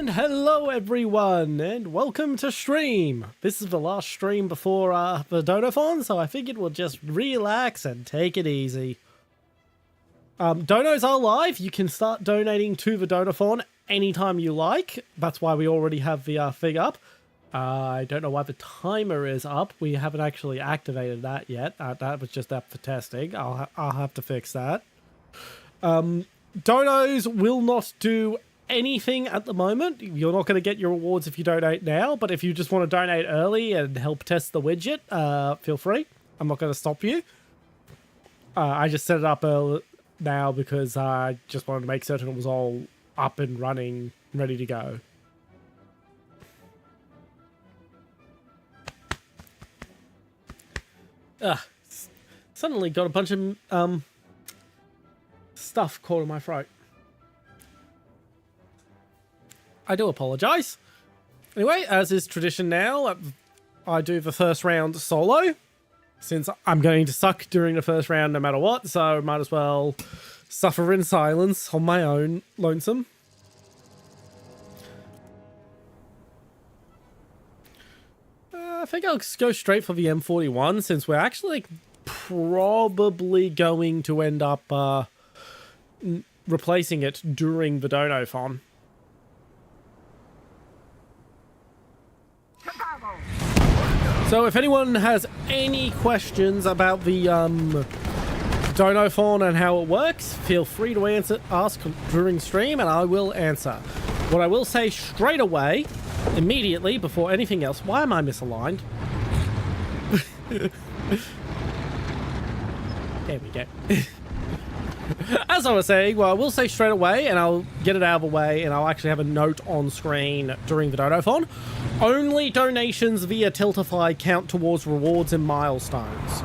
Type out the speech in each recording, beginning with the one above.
And hello everyone, and welcome to stream. This is the last stream before the Donothon, so I figured we'll just relax and take it easy. Donos are live. You can start donating to the Donothon anytime you like. That's why we already have the thing up. I don't know why the timer is up. We haven't actually activated that yet. That was just up for testing. I'll have to fix that. Donos will not do anything at the moment. You're not going to get your rewards if you donate now, but if you just want to donate early and help test the widget, feel free. I'm not going to stop you. I just set it up now because I just wanted to make certain it was all up and running, ready to go. Suddenly got a bunch of stuff caught in my throat. I do apologize. Anyway, as is tradition now, I do the first round solo, since I'm going to suck during the first round no matter what, so might as well suffer in silence on my own, lonesome. I think I'll just go straight for the M41, since we're actually probably going to end up replacing it during the Donothon. So if anyone has any questions about the Donothon and how it works, feel free to ask during stream and I will answer. What I will say straight away, immediately, before anything else, why am I misaligned? There we go. As I was saying, well, I will say straight away, and I'll get it out of the way, and I'll actually have a note on screen during the Donothon. Only donations via Tiltify count towards rewards and milestones.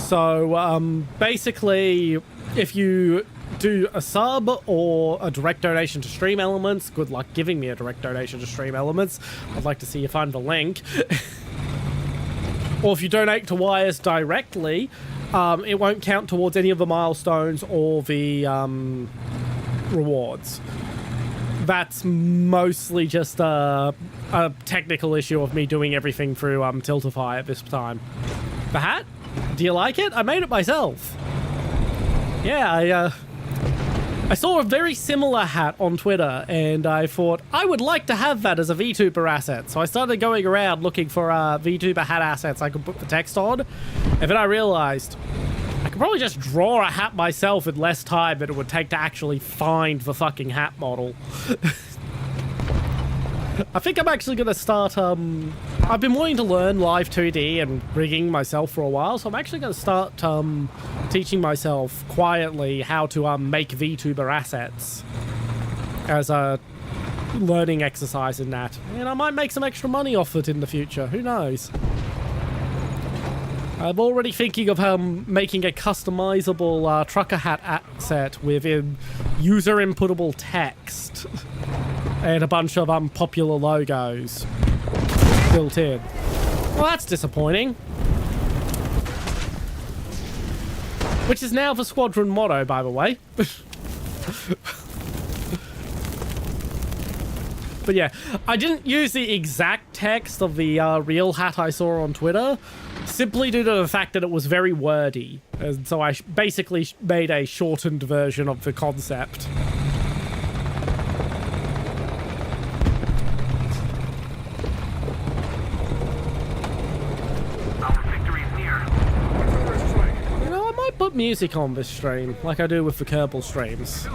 So, basically, if you do a sub or a direct donation to Stream Elements, good luck giving me a direct donation to Stream Elements. I'd like to see you find the link. Or if you donate to Wires directly, it won't count towards any of the milestones or the rewards. That's mostly just a technical issue of me doing everything through Tiltify at this time. The hat? Do you like it? I made it myself. Yeah, I saw a very similar hat on Twitter, and I thought I would like to have that as a VTuber asset. So I started going around looking for VTuber hat assets I could put the text on, and then I realized I could probably just draw a hat myself in less time than it would take to actually find the fucking hat model. I think I'm actually going to start, I've been wanting to learn Live 2D and rigging myself for a while, so I'm actually going to start teaching myself quietly how to make VTuber assets as a learning exercise in that. And I might make some extra money off it in the future, who knows? I'm already thinking of making a customizable trucker hat asset with user inputable text and a bunch of popular logos built in. Well, that's disappointing. Which is now the squadron motto, by the way. But yeah, I didn't use the exact text of the real hat I saw on Twitter, simply due to the fact that it was very wordy. And so I basically made a shortened version of the concept. Put music on this stream, like I do with the Kerbal streams.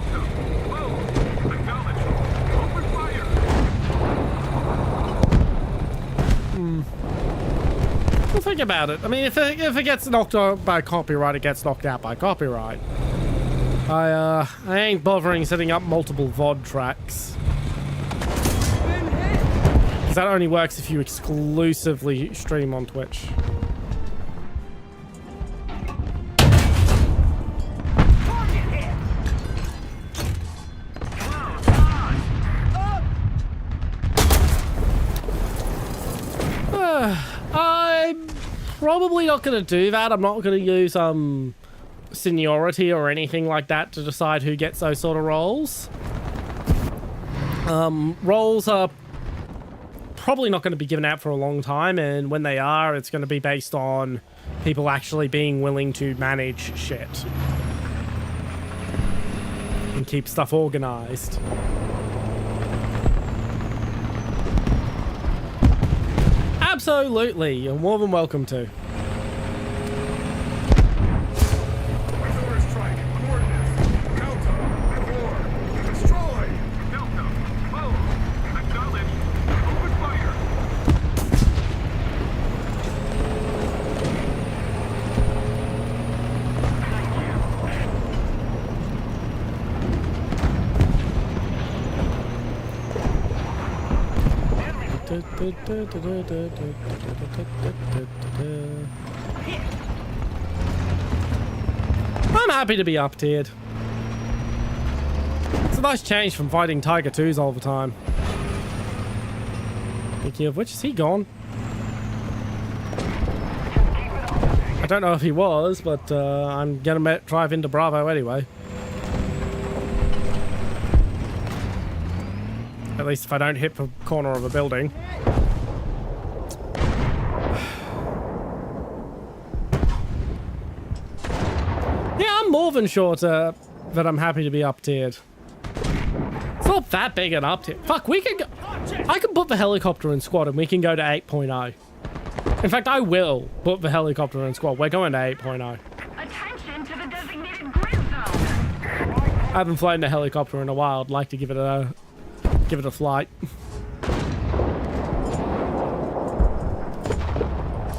Well, think about it. I mean, if it gets knocked out by copyright, it gets knocked out by copyright. I ain't bothering setting up multiple VOD tracks. Because that only works if you exclusively stream on Twitch. I'm probably not going to do that. I'm not going to use seniority or anything like that to decide who gets those sort of roles. Roles are probably not going to be given out for a long time, and when they are, it's going to be based on people actually being willing to manage shit and keep stuff organized. Absolutely, you're more than welcome to. I'm happy to be up-tiered. It's a nice change from fighting Tiger 2s all the time. Speaking of which, is he gone? I don't know if he was, but I'm gonna drive into Bravo anyway. At least if I don't hit the corner of a building. Yeah, I'm more than sure that I'm happy to be up-tiered. It's not that big an up-tier. Fuck, we can go... I can put the helicopter in squad and we can go to 8.0. In fact, I will put the helicopter in squad. We're going to 8.0. Attention to the designated grid zone. I haven't flown a helicopter in a while. I'd like to give it a flight.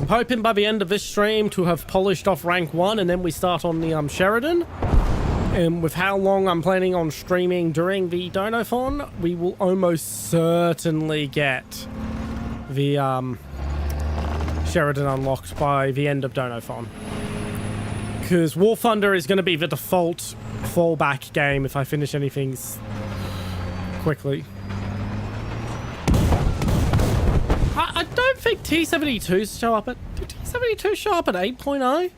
I'm hoping by the end of this stream to have polished off rank 1, and then we start on the Sheridan. And with how long I'm planning on streaming during the Donothon, we will almost certainly get the Sheridan unlocked by the end of Donothon. Because Warthunder is going to be the default fallback game if I finish anything quickly. I don't think T-72s show up at... Do T-72s show up at 8.0?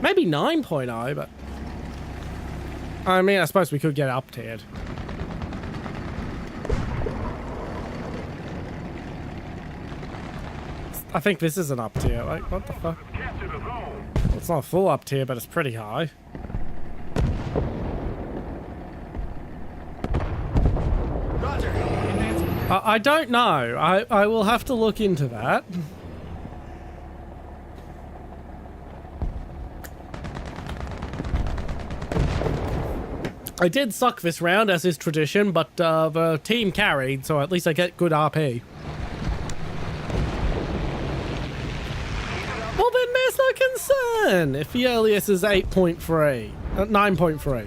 Maybe 9.0, but... I mean, I suppose we could get up-tiered. I think this is an up-tier. Like, what the fuck? It's not a full up-tier, but it's pretty high. I don't know. I will have to look into that. I did suck this round, as is tradition, but the team carried, so at least I get good RP. Well, then there's no concern if the earliest is 8.3. 9.3.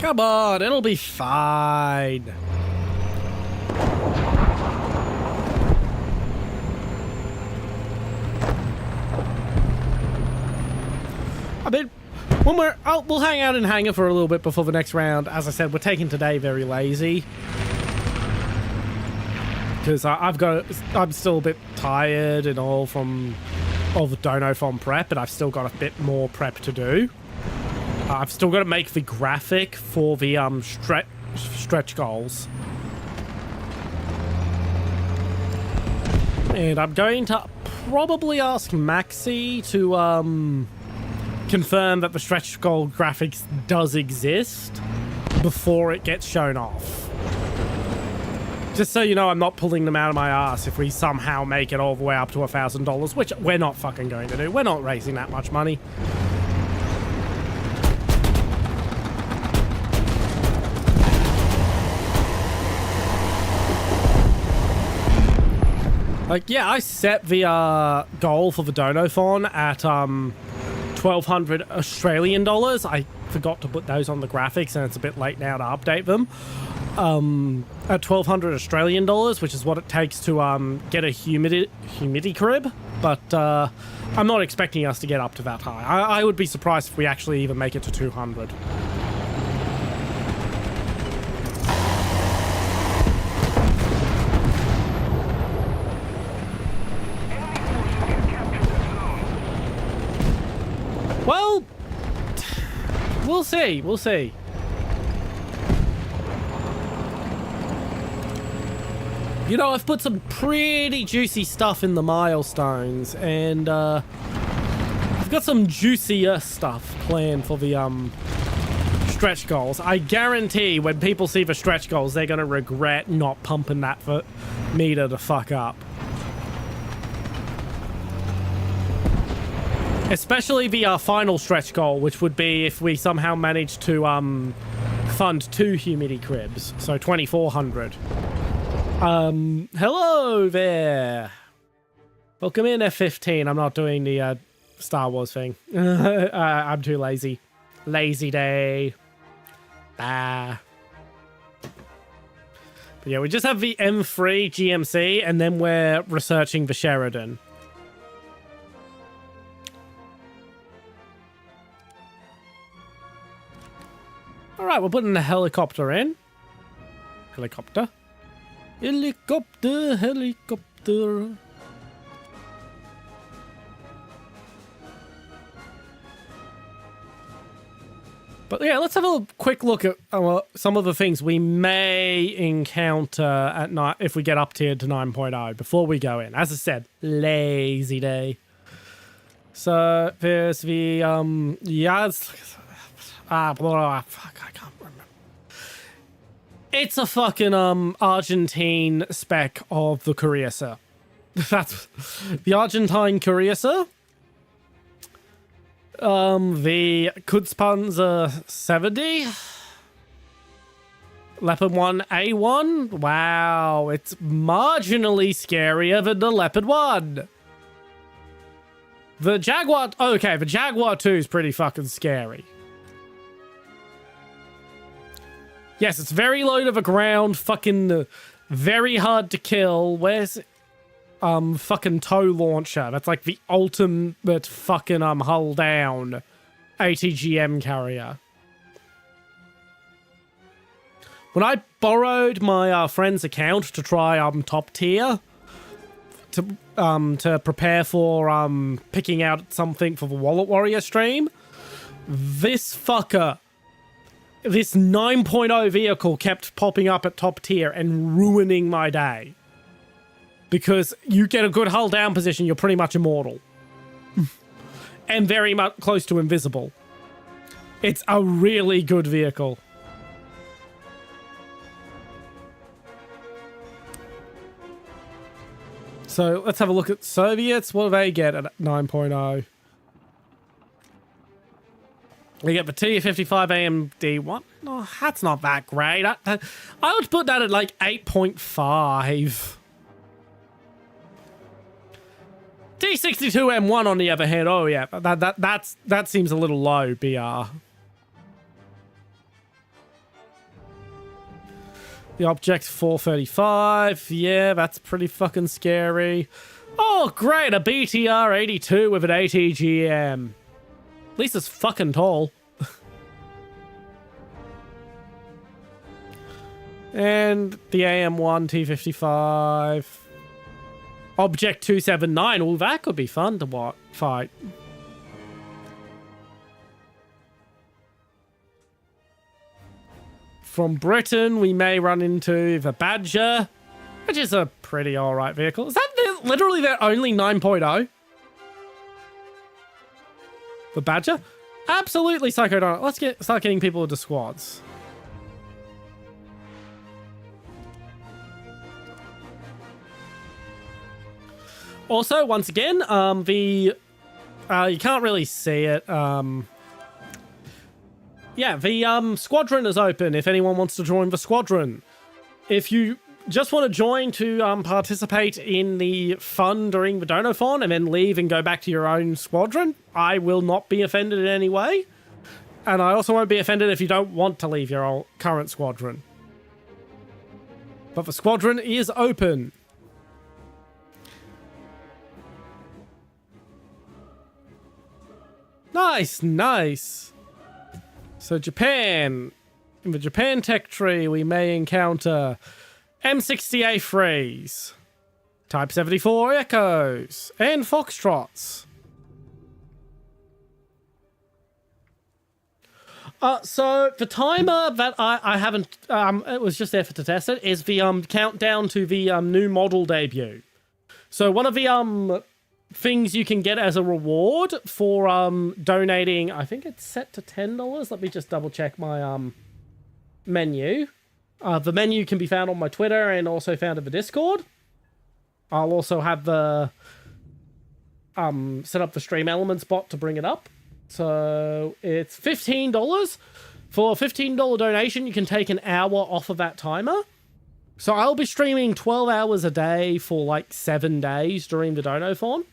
Come on, it'll be fine. I mean, when we'll hang out in hangar for a little bit before the next round. As I said, we're taking today very lazy. Because I'm still a bit tired and all from all the Donothon prep, and I've still got a bit more prep to do. I've still got to make the graphic for the stretch goals. And I'm going to probably ask Maxi to confirm that the stretch goal graphics does exist before it gets shown off. Just so you know, I'm not pulling them out of my ass if we somehow make it all the way up to $1,000, which we're not fucking going to do. We're not raising that much money. Like, yeah, I set the goal for the Donothon at 1,200 Australian dollars. I forgot to put those on the graphics, and it's a bit late now to update them. At 1,200 Australian dollars, which is what it takes to get a humidity crib. But I'm not expecting us to get up to that high. I would be surprised if we actually even make it to 200. Well, we'll see. We'll see. You know, I've put some pretty juicy stuff in the milestones, and I've got some juicier stuff planned for the stretch goals. I guarantee when people see the stretch goals, they're gonna regret not pumping that for meter to fuck up. Especially the final stretch goal, which would be if we somehow manage to fund 2 humidity cribs, so 2,400. Hello there. Welcome in, F-15. I'm not doing the Star Wars thing. I'm too lazy. Lazy day. But yeah, we just have the M3 GMC, and then we're researching the Sheridan. Alright, we're putting the helicopter in. Helicopter. Helicopter, helicopter. But yeah, let's have a quick look at some of the things we may encounter at night if we get up tiered to 9.0 before we go in. As I said, lazy day. So there's the yeah, fuck, I can't remember. It's a fucking Argentine spec of the Curiouser. That's the Argentine Curiouser. The Kutzpanzer 70. Leopard 1 A1. Wow, it's marginally scarier than the Leopard 1. The Jaguar, okay, the Jaguar 2 is pretty fucking scary. Yes, it's very low to the ground, fucking very hard to kill. Where's fucking tow launcher? That's like the ultimate fucking hull down ATGM carrier. When I borrowed my friend's account to try top tier to prepare for picking out something for the Wallet Warrior stream, this fucker, this 9.0 vehicle kept popping up at top tier and ruining my day. Because you get a good hull down position, you're pretty much immortal. And very much close to invisible. It's a really good vehicle. So let's have a look at Soviets. What do they get at 9.0? We get the T55 AMD. What? Oh, that's not that great. I would put that at like 8.5. T62M1 on the other hand. Oh yeah, that seems a little low, BR. The Object 435. Yeah, that's pretty fucking scary. Oh great, a BTR 82 with an ATGM. At least it's fucking tall. And the AM1 T55. Object 279. Oh, that could be fun to fight. From Britain, we may run into the Badger, which is a pretty alright vehicle. Is that literally their only 9.0? The Badger? Absolutely, Psycho Donut. Let's start getting people into squads. Also, once again, you can't really see it. Yeah, the squadron is open if anyone wants to join the squadron. If you just want to join to participate in the fun during the Donophon and then leave and go back to your own squadron, I will not be offended in any way. And I also won't be offended if you don't want to leave your current squadron. But the squadron is open. Nice, nice. So Japan. In the Japan tech tree, we may encounter M60A Freeze, Type 74 Echoes, and Foxtrots. So the timer that I haven't, it was just there to test it, is the countdown to the new model debut. So one of the things you can get as a reward for donating, I think it's set to $10. Let me just double check my menu. The menu can be found on my Twitter and also found in the Discord. I'll also have the set up the Stream Elements bot to bring it up. So it's $15. For a $15 donation, you can take an hour off of that timer. So I'll be streaming 12 hours a day for like 7 days during the Dono-thon.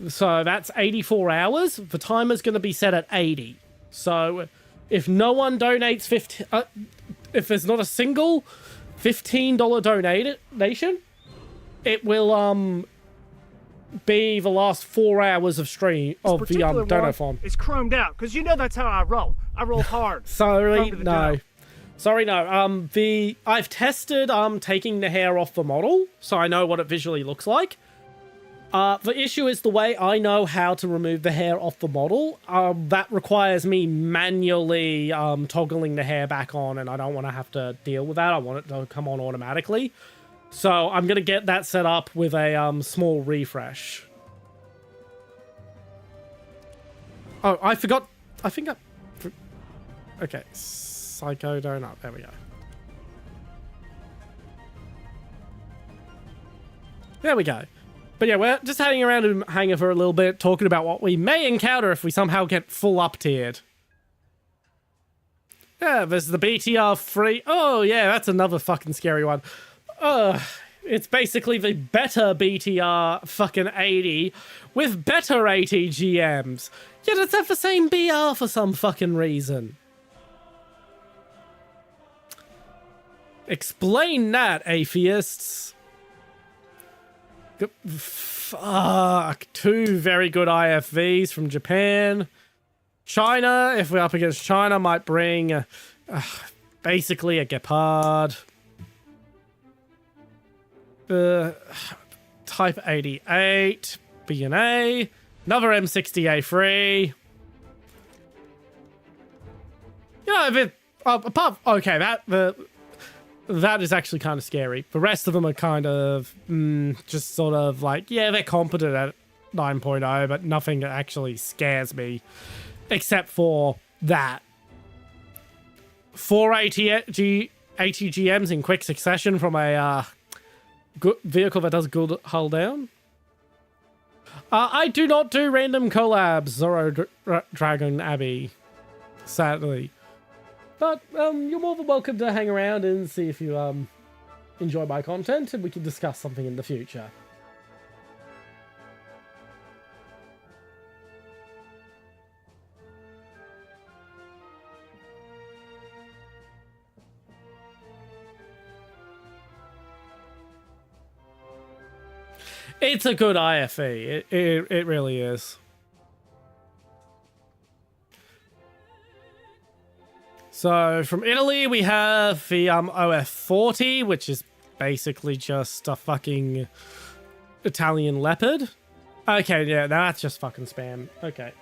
So that's 84 hours. The timer's going to be set at 80. So if no one donates if there's not a single $15 donation, it will be the last 4 hours of stream of the Dono-thon. It's chromed out because you know that's how I roll. I roll hard. Sorry, no. I've tested taking the hair off the model, so I know what it visually looks like. The issue is the way I know how to remove the hair off the model. That requires me manually toggling the hair back on, and I don't want to have to deal with that. I want it to come on automatically. So I'm going to get that set up with a small refresh. Oh, I forgot. I think I... Okay. Psycho Donut. There we go. There we go. But yeah, we're just hanging around in Hangar for a little bit, talking about what we may encounter if we somehow get full up-tiered. Yeah, there's the BTR free... Oh, yeah, that's another fucking scary one. It's basically the better BTR fucking 80 with better ATGMs. Yet it's have the same BR for some fucking reason. Explain that, atheists. Fuck. 2 very good IFVs from Japan. China, if we're up against China, might bring basically a Gepard. Type 88, B&A, another M60A3. You know, okay, that is actually kind of scary. The rest of them are kind of just sort of like, yeah, they're competent at 9.0, but nothing that actually scares me except for that. 4 ATGMs in quick succession from a good vehicle that does good hull down. I do not do random collabs, Zoro Dragon Abbey, sadly. But you're more than welcome to hang around and see if you enjoy my content, and we can discuss something in the future. It's a good IFE. It really is. So from Italy, we have the OF40, which is basically just a fucking Italian leopard. Okay, yeah, that's just fucking spam. Okay.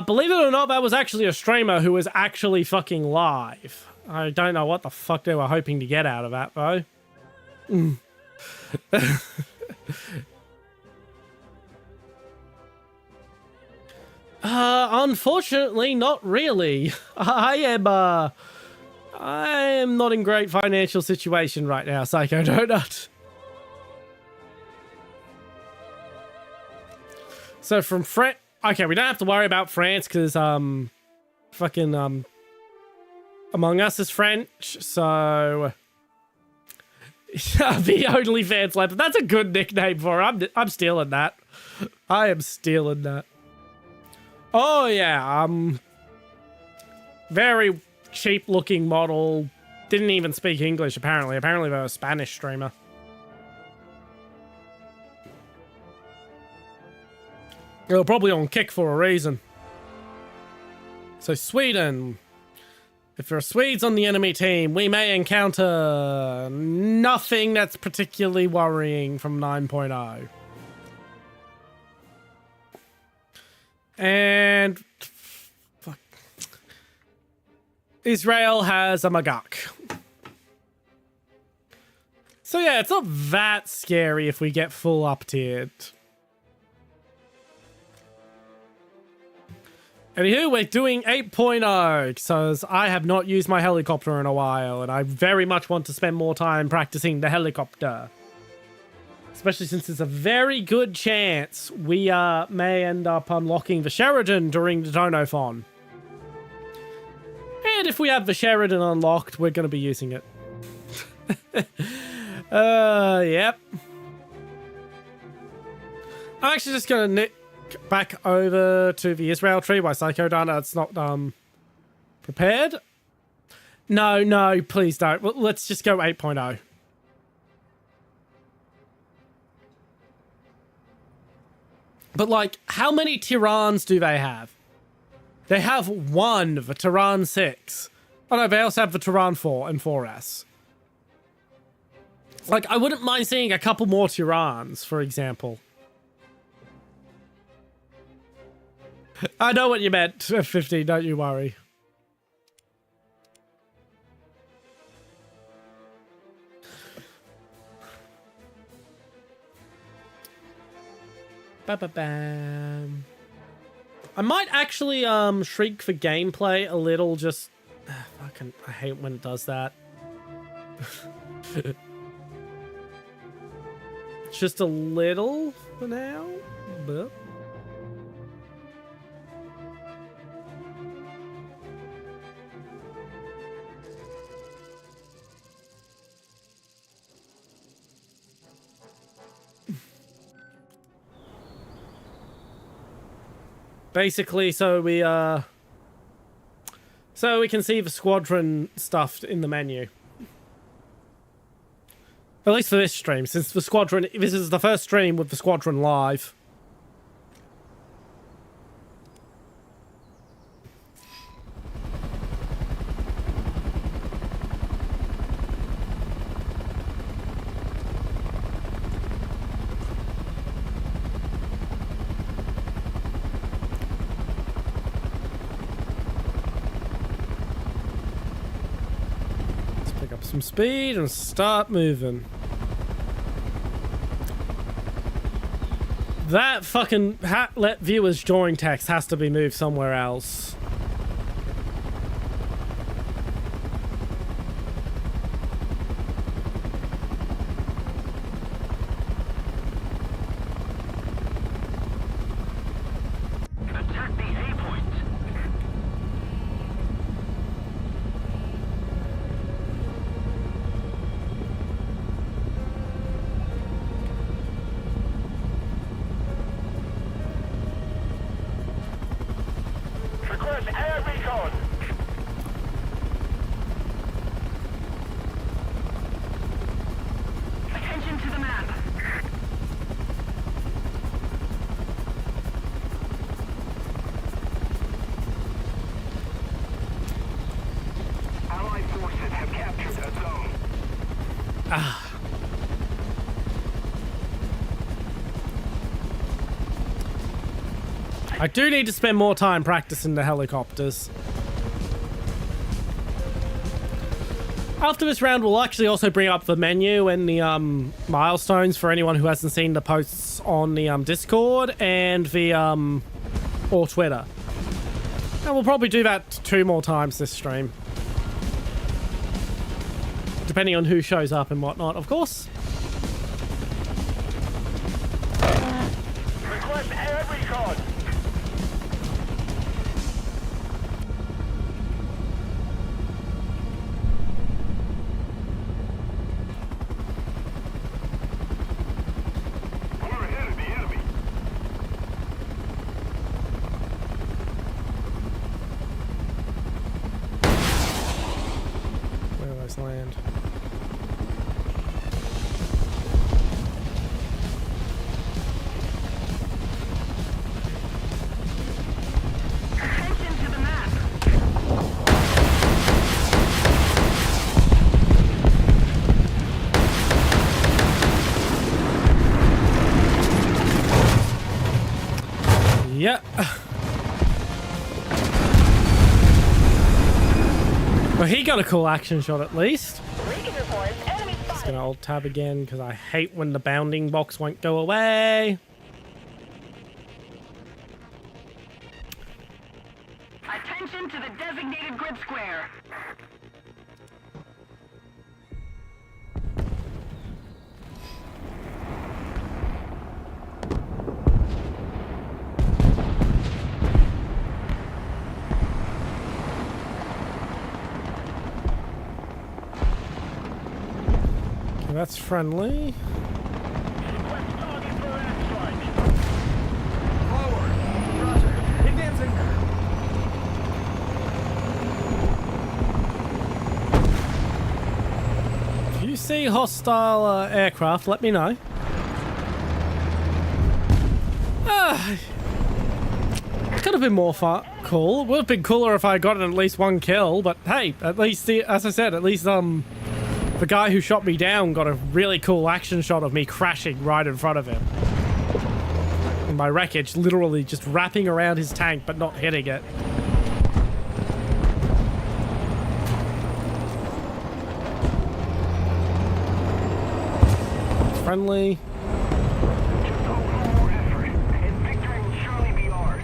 Believe it or not, that was actually a streamer who was actually fucking live. I don't know what the fuck they were hoping to get out of that, though. Unfortunately, not really. I am not in great financial situation right now, Psycho Donut. So from okay, we don't have to worry about France because fucking Among Us is French, so the OnlyFans leopard. That's a good nickname for her. I'm stealing that. I am stealing that. Oh yeah, very cheap looking model. Didn't even speak English apparently. Apparently they're a Spanish streamer. They're probably on Kick for a reason. So Sweden. If there are Swedes on the enemy team, we may encounter nothing that's particularly worrying from 9.0. And fuck. Israel has a Magak. So yeah, it's not that scary if we get full up-tiered. Anywho, we're doing 8.0, because I have not used my helicopter in a while, and I very much want to spend more time practicing the helicopter. Especially since there's a very good chance we may end up unlocking the Sheridan during the Donophon. And if we have the Sheridan unlocked, we're going to be using it. Yep. I'm actually just going to nick back over to the Israel tree by Psycho Dana. It's not prepared. No, please don't. Let's just go 8.0. But like, how many Tyrans do they have? They have one, the Tyran 6. Oh no, they also have the Tyran 4 and 4S. Like, I wouldn't mind seeing a couple more Tyrans, for example. I know what you meant, 50, don't you worry. Ba-ba-bam. I might actually shrink for gameplay a little, just... I hate when it does that. Just a little for now, but... Basically, so we can see the squadron stuff in the menu. At least for this stream, since the squadron, this is the first stream with the squadron live. Some speed and start moving. That fucking let viewers join text has to be moved somewhere else. Attack the A point. Request air recon. Attention to the map. Allied forces have captured a zone. I do need to spend more time practicing the helicopters. After this round, we'll actually also bring up the menu and the milestones for anyone who hasn't seen the posts on the Discord and the or Twitter. And we'll probably do that 2 more times this stream. Depending on who shows up and whatnot, of course. Request air recon. We're ahead of the enemy. Where do those land? Attention to the map. Well, he got a cool action shot at least. Beacon reports enemy Just spotted. gonna alt tab again because I hate when the bounding box won't go away. Attention to the designated grid square. Okay, that's friendly. Request target for airstrike. Forward. Roger. Advancing. If you see hostile aircraft, let me know. Could have been more cool. It would have been cooler if I got at least one kill, but hey, at least, as I said, at least the guy who shot me down got a really cool action shot of me crashing right in front of him. And my wreckage literally just wrapping around his tank but not hitting it. Friendly. Just a little more effort, and victory will surely be ours.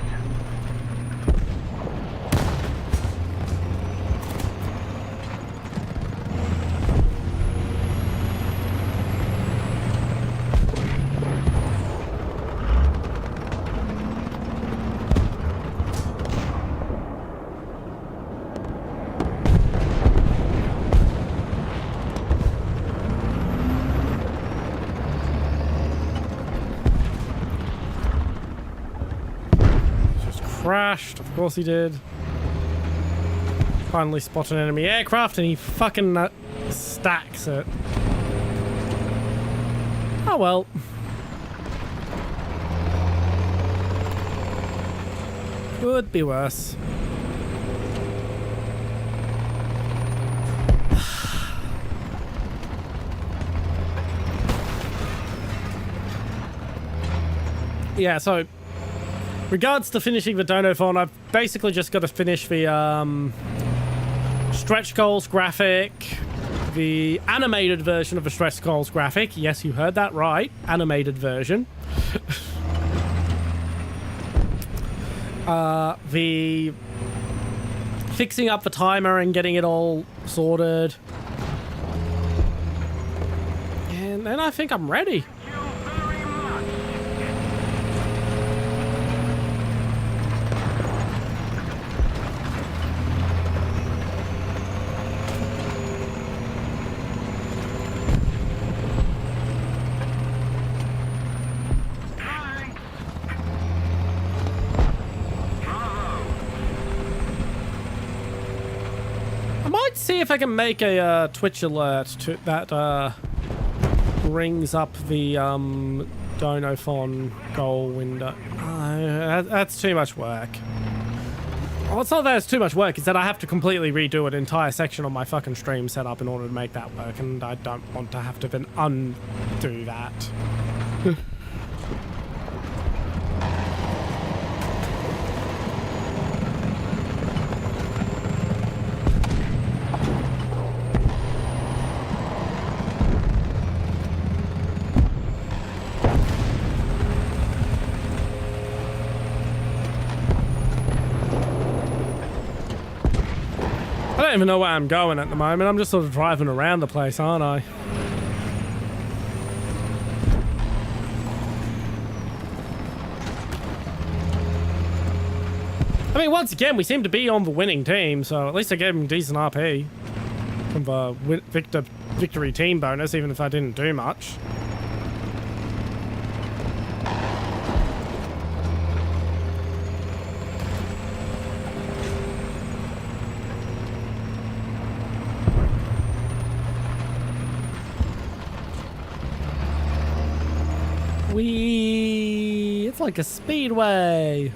Crashed, of course he did. Finally spot an enemy aircraft and he fucking stacks it. Oh well. Could be worse. Yeah, so regards to finishing the Donophon, I've basically just got to finish the stretch goals graphic, the animated version of the stretch goals graphic. Yes, you heard that right. Animated version. The fixing up the timer and getting it all sorted. And then I think I'm ready. See if I can make a Twitch alert to that brings up the Donophon goal window. That's too much work. Well, it's not that it's too much work, it's that I have to completely redo an entire section on my fucking stream setup in order to make that work, and I don't want to have to then undo that. I don't even know where I'm going at the moment. I'm just sort of driving around the place, aren't I? I mean, once again, we seem to be on the winning team, so at least I gave him decent RP from the victory team bonus, even if I didn't do much. It's like a speedway.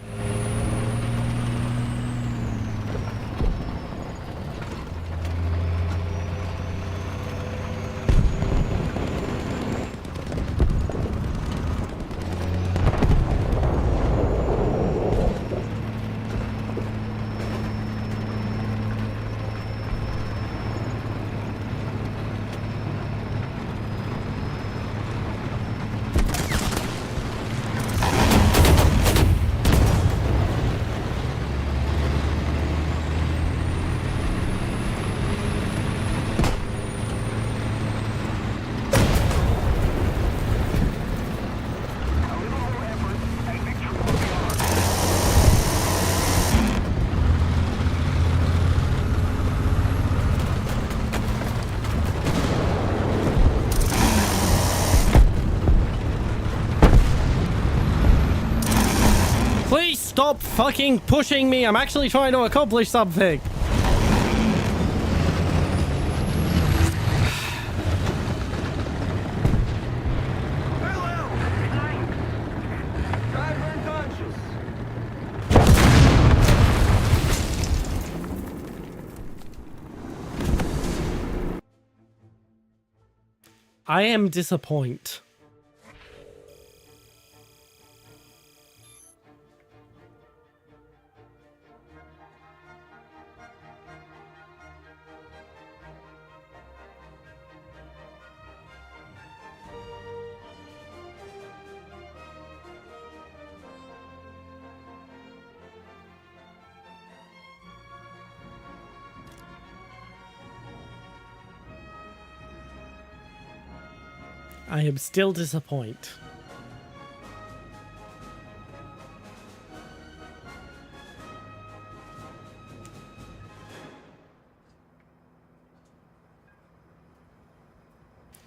stop fucking pushing me. I'm actually trying to accomplish something. Hello! Driver unconscious. I am disappointed. I am still disappointed.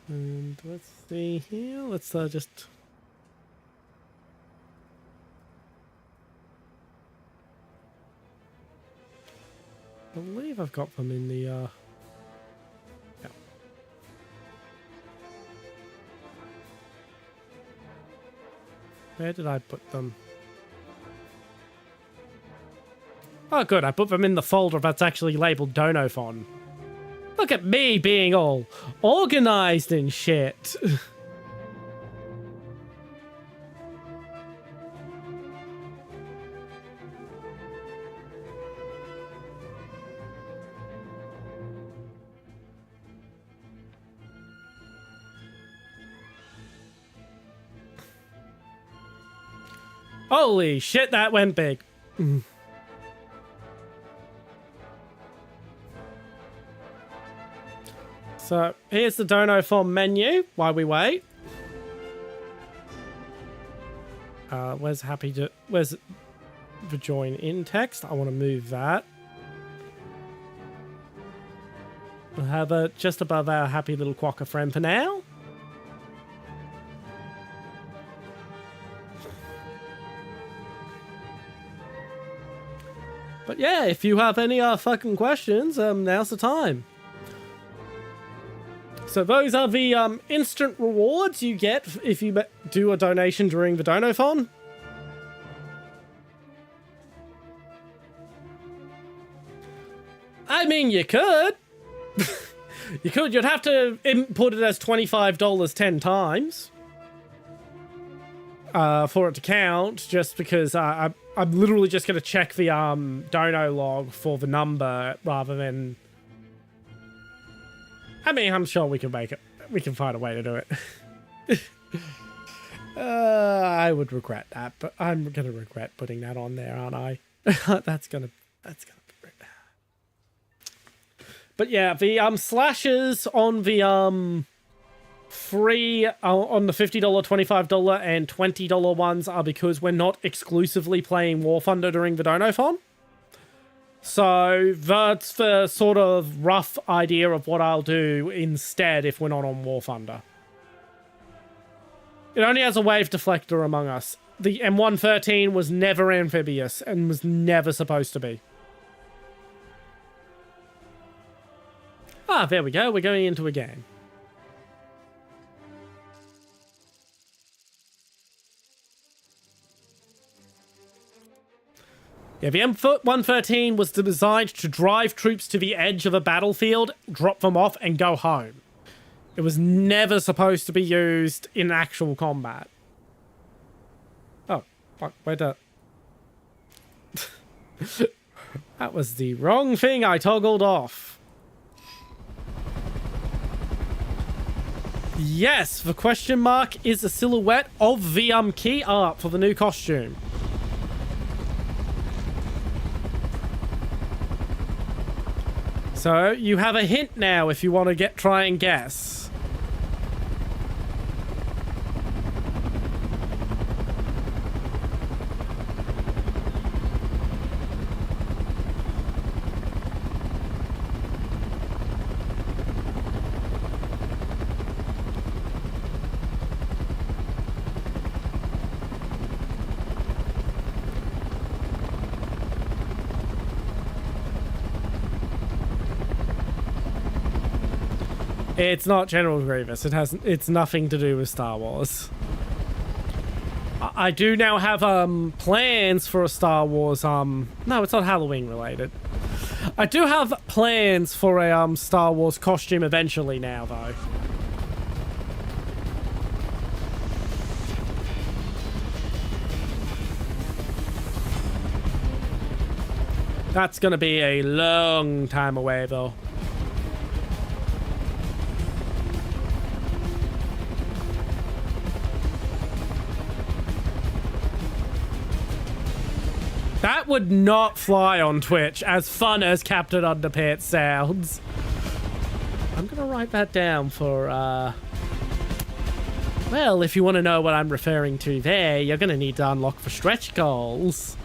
And let's see here. Let's just... I believe I've got them in the... Yeah. Where did I put them? Oh, good. I put them in the folder that's actually labeled Donophon. Look at me being all organized and shit. Holy shit, that went big. So here's the Donophon menu while we wait. Where's the join in text? I want to move that. We'll have it just above our happy little quokka friend for now. But yeah, if you have any fucking questions, now's the time. So those are the instant rewards you get if you do a donation during the Donophon. I mean, you could. You could. You'd have to input it as $25 10 times for it to count, just because I'm literally just going to check the dono log for the number rather than... I mean, I'm sure we can make it. We can find a way to do it. I would regret that, but I'm going to regret putting that on there, aren't I? That's gonna. But yeah, the slashes on the free on the $50, $25, and $20 ones are because we're not exclusively playing Warthunder during the Donophon. So that's the sort of rough idea of what I'll do instead if we're not on Warthunder. It only has a wave deflector among us. The M113 was never amphibious and was never supposed to be. Ah, there we go. We're going into a game. Yeah, the M113 was designed to drive troops to the edge of a battlefield, drop them off, and go home. It was never supposed to be used in actual combat. Oh, fuck, where'd that... That was the wrong thing I toggled off. Yes, the question mark is a silhouette of the key art for the new costume. So you have a hint now if you want to try and guess. It's not General Grievous. It's nothing to do with Star Wars. I do now have plans for a Star Wars no, it's not Halloween related. I do have plans for a Star Wars costume eventually now though. That's gonna be a long time away though. That would not fly on Twitch, as fun as Captain Underpants sounds. I'm gonna write that down for, well, if you want to know what I'm referring to there, you're gonna need to unlock for stretch goals.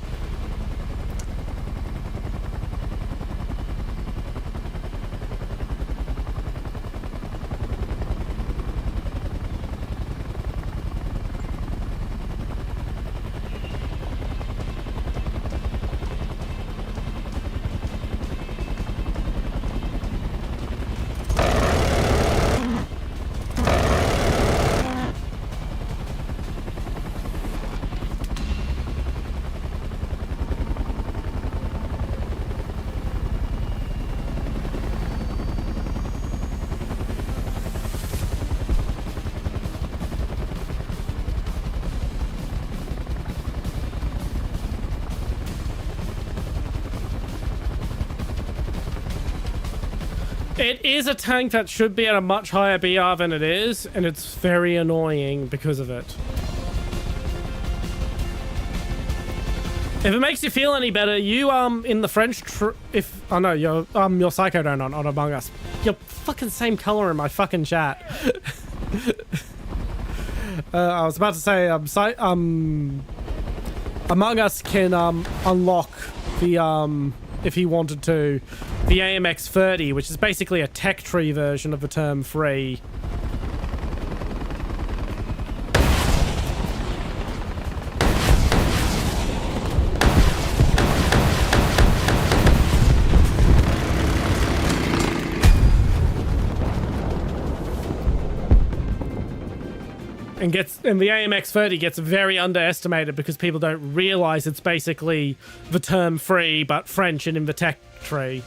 It is a tank that should be at a much higher BR than it is, and it's very annoying because of it. If it makes you feel any better, you in the French you're Psychodon on Among Us. You're fucking same color in my fucking chat. I was about to say Among Us can unlock the if he wanted to, the AMX 30, which is basically a tech tree version of the term free. And the AMX 30 gets very underestimated because people don't realize it's basically the term free but French and in the tech tree.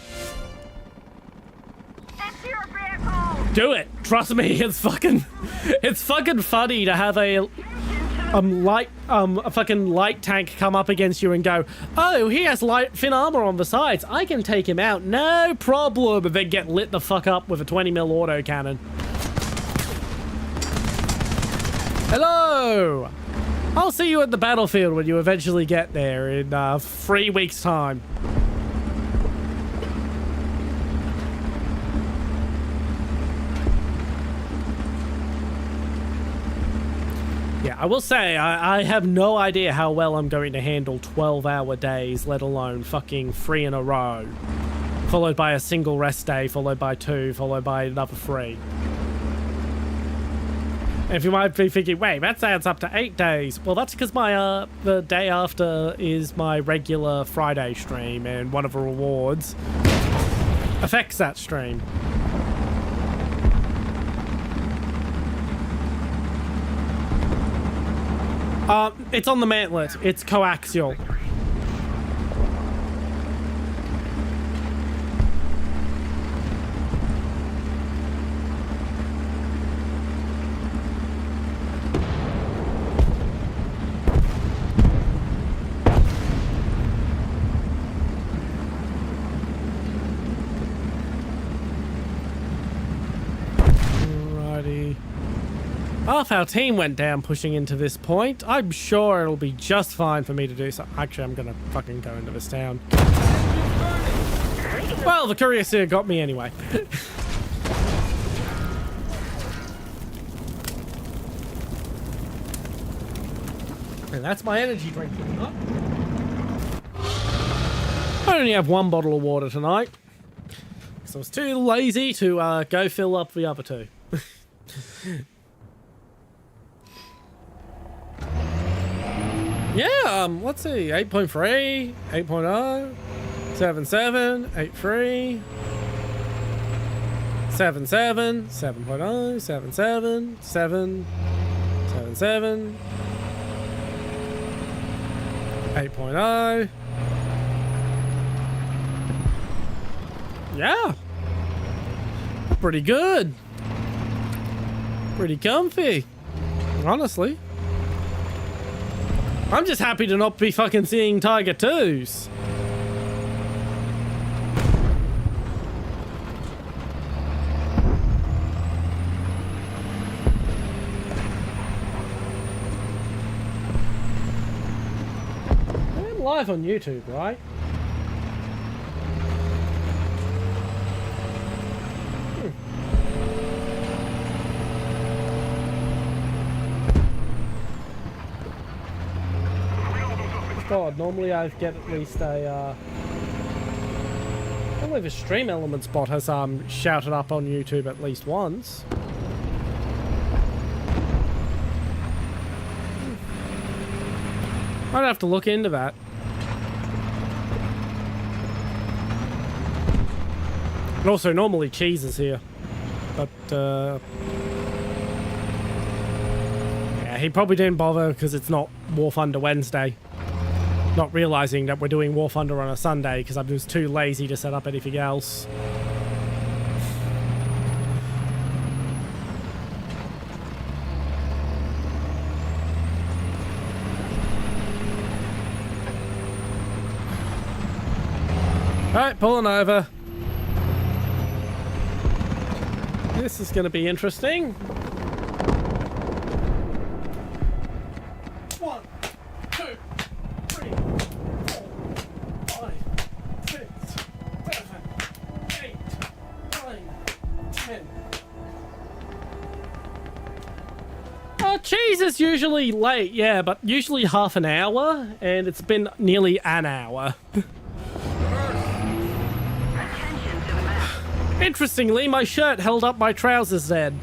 That's your vehicle! Do it! Trust me, it's fucking funny to have a fucking light tank come up against you and go, oh, he has thin armor on the sides, I can take him out, no problem, and then get lit the fuck up with a 20mm autocannon. Hello! I'll see you at the battlefield when you eventually get there in 3 weeks' time. Yeah, I will say, I have no idea how well I'm going to handle 12-hour days, let alone fucking 3 in a row. Followed by a single rest day, followed by 2, followed by another 3. If you might be thinking, wait, that adds up to 8 days. Well, that's because my the day after is my regular Friday stream, and one of the rewards affects that stream. It's on the mantlet. It's coaxial. Half our team went down pushing into this point. I'm sure it'll be just fine for me to do so. Actually, I'm gonna fucking go into this town. Well, the courier seer got me anyway. And that's my energy drink. I only have 1 bottle of water tonight, so I was too lazy to go fill up the other 2. Yeah, let's see, 8.3, 8.0, 7.7, 8.3. 7.7, 7.0, 7.7, 7, 7.7, 8.0. Yeah. Pretty good. Pretty comfy. Honestly. I'm just happy to not be fucking seeing Tiger 2s. I'm live on YouTube, right? God, normally I get at least a, I believe a Stream Elements bot has shouted up on YouTube at least once. I'd have to look into that. And also, normally Cheese is here. But, yeah, he probably didn't bother because it's not Warthunder Wednesday. Not realizing that we're doing Warthunder on a Sunday because I was too lazy to set up anything else. Alright, pulling over. This is going to be interesting. 1, 2, 3, 4, 5, 6, 7, 8, 9, 10. Cheese is usually late, yeah, but usually half an hour, and it's been nearly an hour. Interestingly, my shirt held up my trousers then.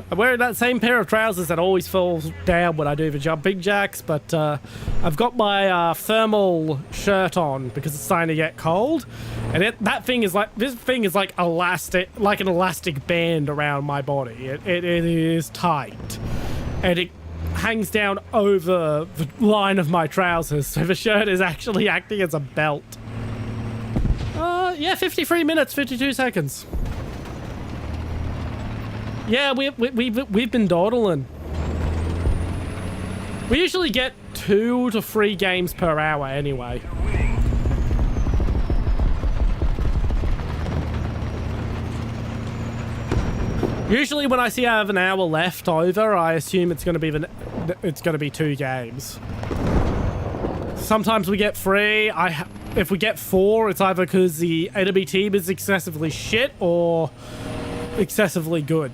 I'm wearing that same pair of trousers that always falls down when I do the jumping jacks, but I've got my thermal shirt on because it's starting to get cold, and this thing is like elastic, like an elastic band around my body. It is tight, and it hangs down over the line of my trousers, so the shirt is actually acting as a belt. Yeah, 53 minutes, 52 seconds. Yeah, we've been dawdling. We usually get 2 to 3 games per hour anyway. Usually when I see I have an hour left over, I assume it's going to be 2 games. Sometimes we get 3. If we get 4, it's either because the enemy team is excessively shit or excessively good.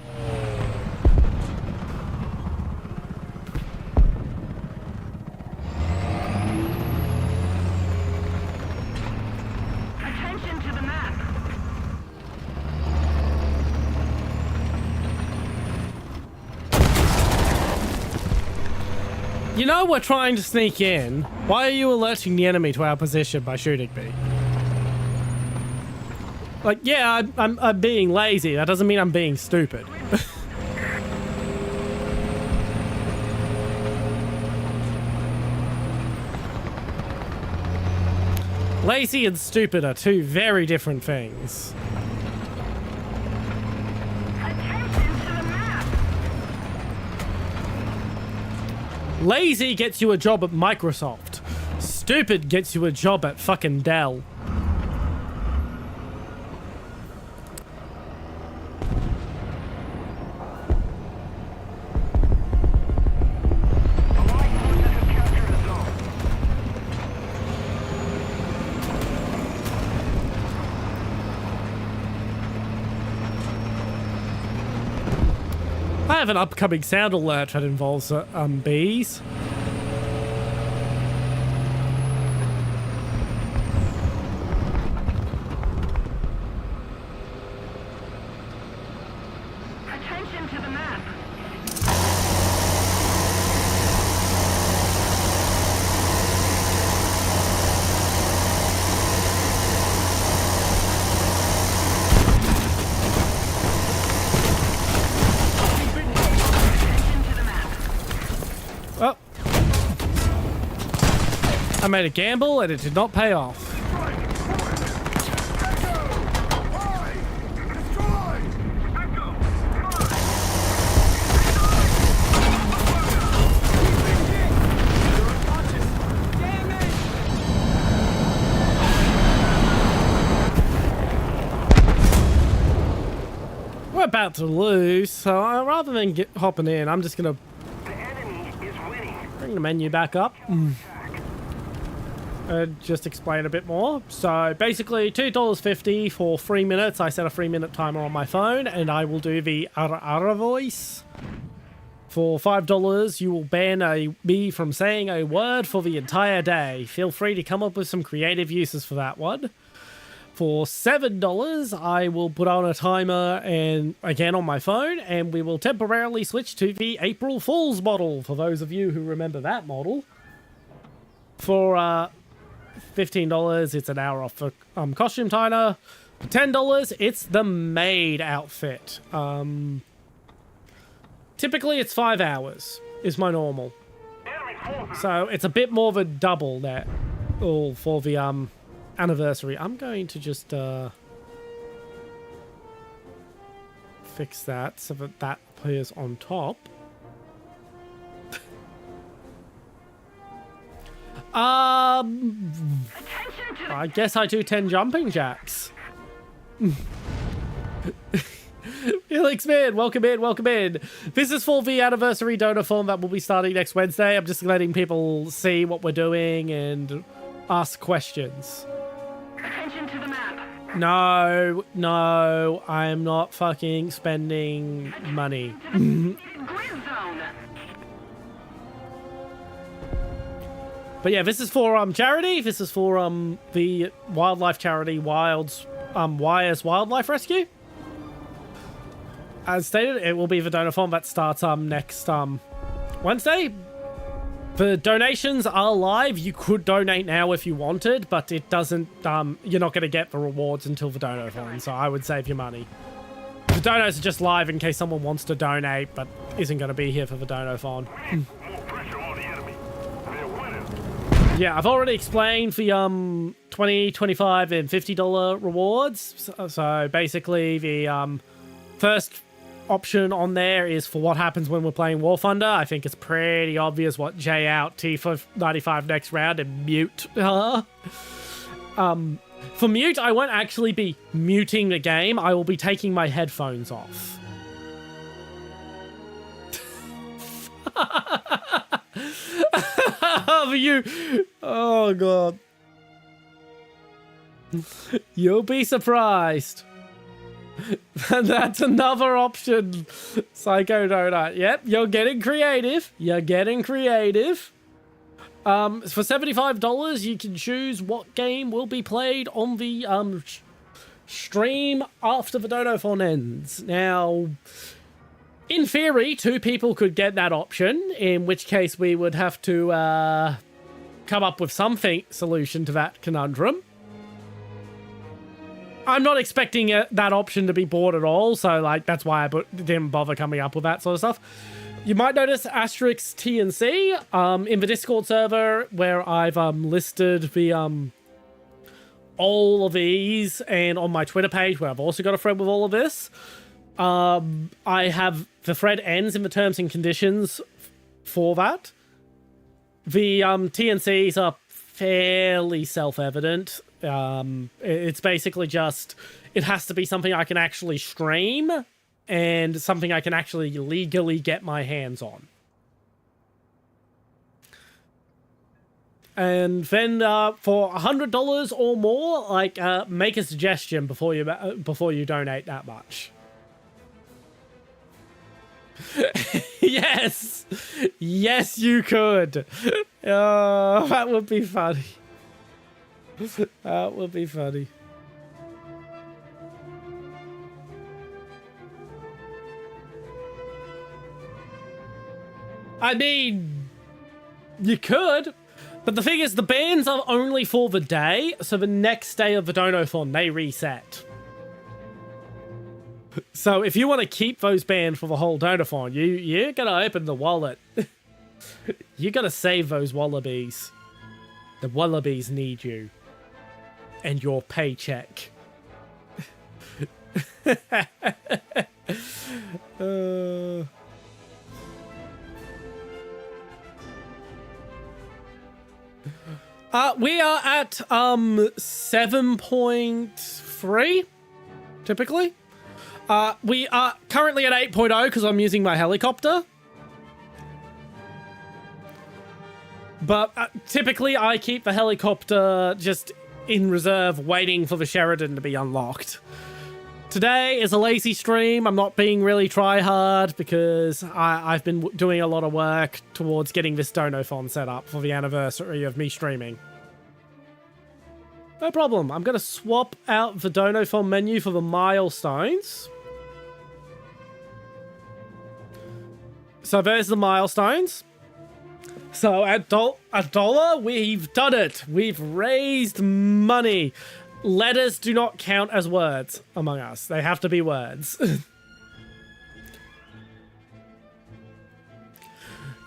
Attention to the map. You know we're trying to sneak in. Why are you alerting the enemy to our position by shooting me? Like, yeah, I'm being lazy. That doesn't mean I'm being stupid. Lazy and stupid are 2 very different things. Attention to the map. Lazy gets you a job at Microsoft. Stupid gets you a job at fucking Dell. I have an upcoming sound alert that involves bees. Attention to the map. I made a gamble and it did not pay off. We're about to lose, so rather than hopping in, I'm just gonna The enemy is winning. bring the menu back up. Just explain a bit more. So basically $2.50 for 3 minutes. I set a 3-minute timer on my phone and I will do the ara voice. For $5, you will ban me from saying a word for the entire day. Feel free to come up with some creative uses for that one. For $7, I will put on a timer and again on my phone, and we will temporarily switch to the April Fool's model, for those of you who remember that model. For $15, it's an hour off for costume timer. For $10, it's the maid outfit. Typically, it's 5 hours is my normal. So it's a bit more of a double there. All for the anniversary. I'm going to just fix that so that that appears on top. I guess I do 10 jumping jacks. Felix Man, welcome in, welcome in. This is for the anniversary donor form that will be starting next Wednesday. I'm just letting people see what we're doing and ask questions. Attention to the map. No, no, I'm not fucking spending money. Grid zone. But yeah, this is for charity. This is for the wildlife charity Wires Wildlife Rescue. As stated, it will be the donor form that starts next Wednesday. The donations are live. You could donate now if you wanted, but it doesn't you're not going to get the rewards until the donor form, so I would save your money. The donors are just live in case someone wants to donate but isn't going to be here for the donor form. More pressure on the enemy. They're winning. Yeah, I've already explained the $20, $25, and $50 rewards. So basically, the first option on there is for what happens when we're playing War Thunder. I think it's pretty obvious what J out, T for 95 next round, and mute. For mute, I won't actually be muting the game. I will be taking my headphones off. Oh god. You'll be surprised. And that's another option. Psycho Donut. Yep, you're getting creative. You're getting creative. For $75, you can choose what game will be played on the stream after the Donophon ends. Now, in theory, 2 people could get that option, in which case we would have to come up with something solution to that conundrum. I'm not expecting that option to be bought at all, so like that's why I didn't bother coming up with that sort of stuff. You might notice asterisk T and C in the Discord server where I've listed the all of these, and on my Twitter page where I've also got a thread with all of this. I have the thread ends in the terms and conditions for that. The T and C's are fairly self-evident. It's basically just, it has to be something I can actually stream and something I can actually legally get my hands on. And then for $100 or more, like make a suggestion before you donate that much. Yes, yes, you could. Oh, that would be funny. That would be funny. I mean, you could, but the thing is, the bans are only for the day, so the next day of the Donophon, they reset. So if you want to keep those banned for the whole Donophon, you're gonna open the wallet. You gotta save those wallabies. The Wallabies need you. And your paycheck. We are at 7.3 typically. We are currently at 8.0 because I'm using my helicopter. But typically I keep the helicopter just in reserve waiting for the Sheridan to be unlocked. Today is a lazy stream. I'm not being really try-hard because I've been doing a lot of work towards getting this Donophon set up for the anniversary of me streaming. No problem. I'm going to swap out the Donophon menu for the milestones. So there's the milestones. So at $1, we've done it. We've raised money. Letters do not count as words among us. They have to be words.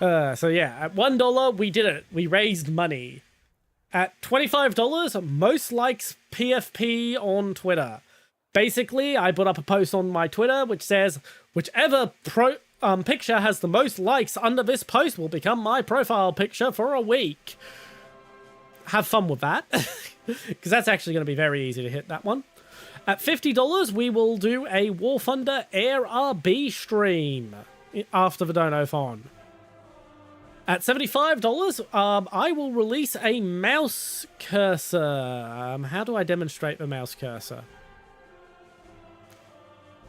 So yeah, at $1, we did it. We raised money. At $25, most likes PFP on Twitter. Basically, I put up a post on my Twitter which says, whichever picture has the most likes under this post will become my profile picture for a week. Have fun with that. Because that's actually going to be very easy to hit that one. At $50, we will do a Warthunder Air RB stream after the Donophon. At $75, I will release a mouse cursor. How do I demonstrate the mouse cursor?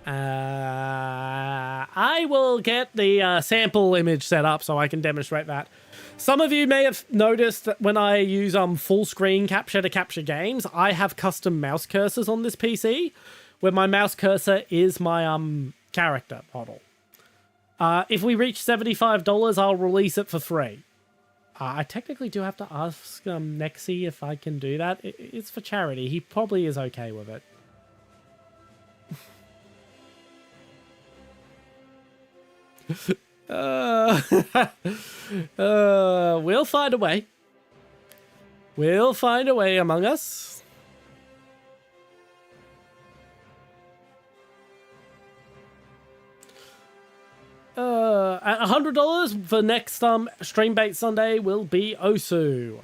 I will get the sample image set up so I can demonstrate that. Some of you may have noticed that when I use full screen capture to capture games, I have custom mouse cursors on this PC, where my mouse cursor is my character model. If we reach $75, I'll release it for free. I technically do have to ask Nexi if I can do that. It's for charity. He probably is okay with it. We'll find a way. We'll find a way among us. At $100, the next Stream Bait Sunday will be Osu.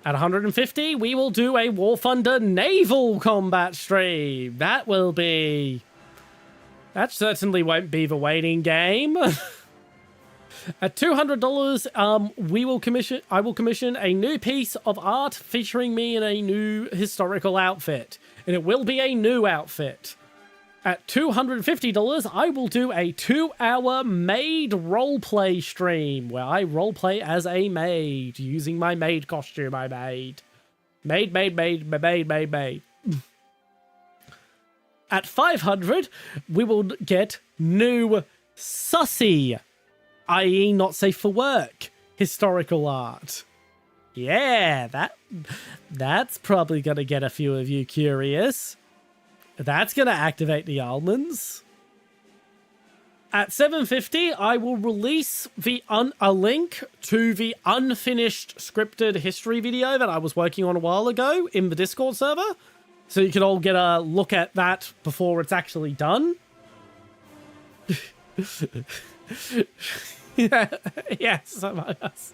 At $150, we will do a Warthunder naval combat stream. That certainly won't be the waiting game. At $200, I will commission a new piece of art featuring me in a new historical outfit, and it will be a new outfit. At $250, I will do a 2-hour maid roleplay stream where I roleplay as a maid using my maid costume I made. Maid. At $500, we will get new sussy, i.e. not safe for work, historical art. Yeah, that's probably going to get a few of you curious. That's going to activate the almonds. At $750, I will release a link to the unfinished scripted history video that I was working on a while ago in the Discord server. So you can all get a look at that before it's actually done. Yeah, yes, among us.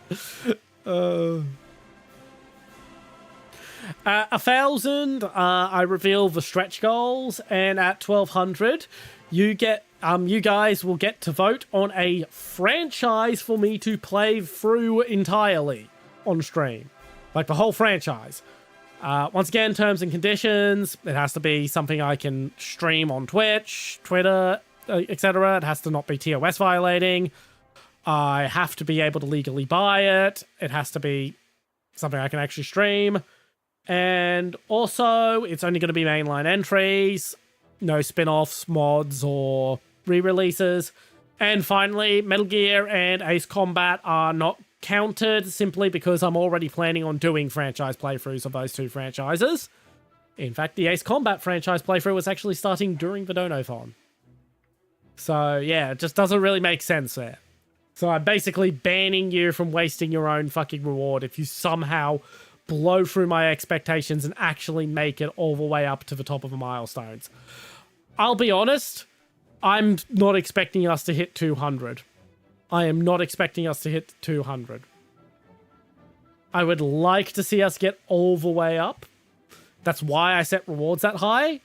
At 1,000, I reveal the stretch goals, and at 1,200, you guys will get to vote on a franchise for me to play through entirely on stream, like the whole franchise. Once again, terms and conditions. It has to be something I can stream on Twitch, Twitter, etc. It has to not be TOS violating. I have to be able to legally buy it. It has to be something I can actually stream. And also, it's only going to be mainline entries, no spin-offs, mods, or re-releases. And finally, Metal Gear and Ace Combat are not counted simply because I'm already planning on doing franchise playthroughs of those two franchises. In fact, the Ace Combat franchise playthrough was actually starting during the Donophon. So, yeah, it just doesn't really make sense there. So I'm basically banning you from wasting your own fucking reward if you somehow blow through my expectations and actually make it all the way up to the top of the milestones. I'll be honest, I'm not expecting us to hit 200. I am not expecting us to hit 200. I would like to see us get all the way up. That's why I set rewards that high.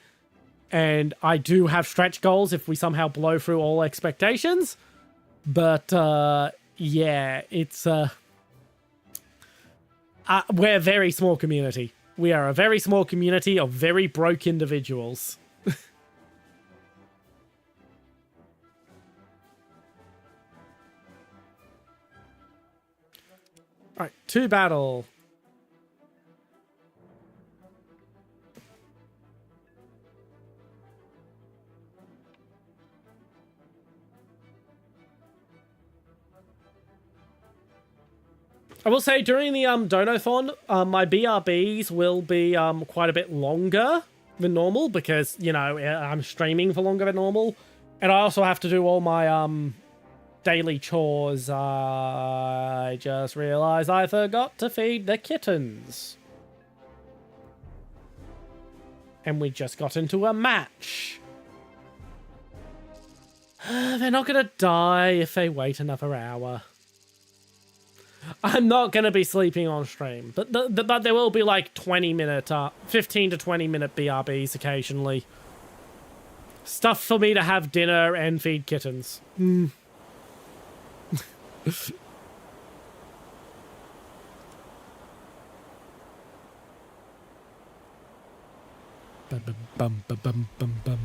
And I do have stretch goals if we somehow blow through all expectations. But, yeah, it's... we're a very small community. We are a very small community of very broke individuals. Alright, 2 battle. I will say during the Donothon, my BRBs will be quite a bit longer than normal because, you know, I'm streaming for longer than normal. And I also have to do all my daily chores. I just realized I forgot to feed the kittens. And we just got into a match. They're not gonna die if they wait another hour. I'm not going to be sleeping on stream, but there will be like 20-minute, 15 to 20-minute BRBs occasionally. Stuff for me to have dinner and feed kittens. Mm. Bum, bum, bum, bum, bum, bum.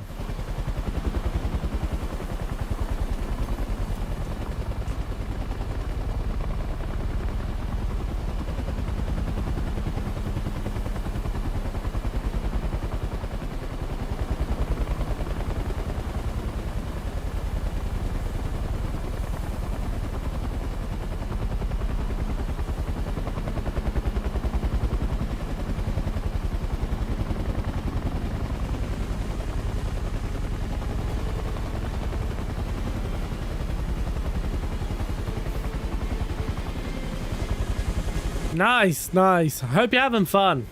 Nice, nice. I hope you're having fun.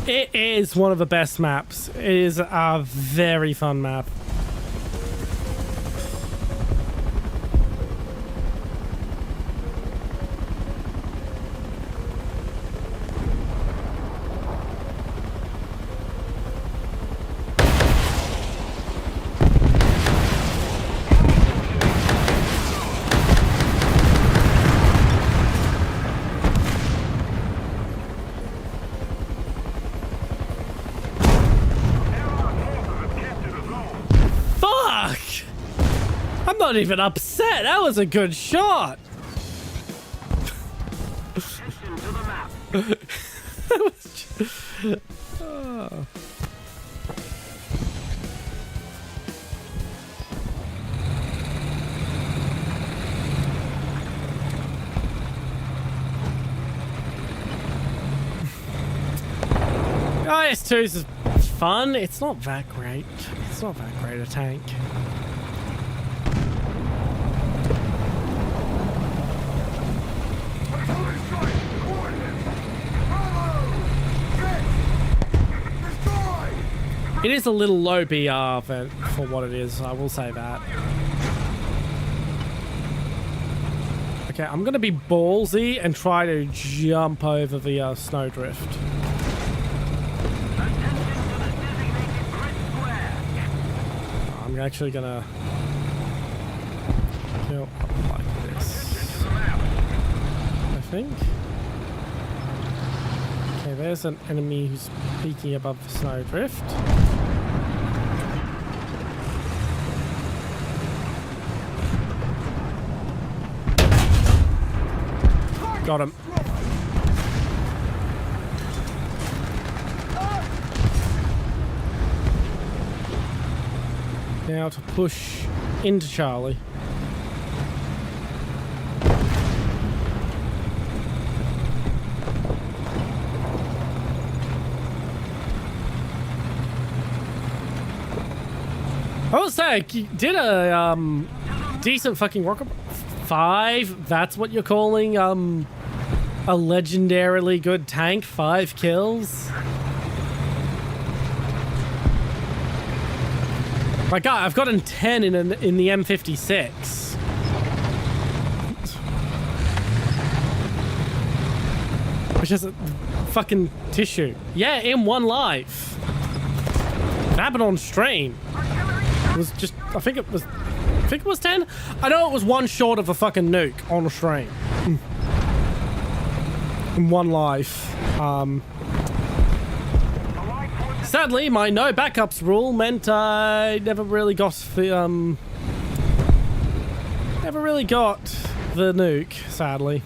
It is one of the best maps. It is a very fun map. I'm not even upset. That was a good shot. Attention to the map. That was just... oh. IS-2 is fun. It's not that great. It's not that great a tank. It is a little low BR for what it is, I will say that. Okay, I'm going to be ballsy and try to jump over the snowdrift. I'm actually going to go up like this, I think. Okay, there's an enemy who's peeking above the snowdrift. Got him. Now to push into Charlie. I was saying, you did a decent fucking rocket. 5? That's what you're calling a legendarily good tank? 5 kills? My god, I've gotten 10 in the M56. Which is a fucking tissue. Yeah, in one life. It happened on stream. It was just, I think it was 10. I know it was one short of a fucking nuke on stream. In one life. Sadly, my no backups rule meant I never really got the nuke, sadly.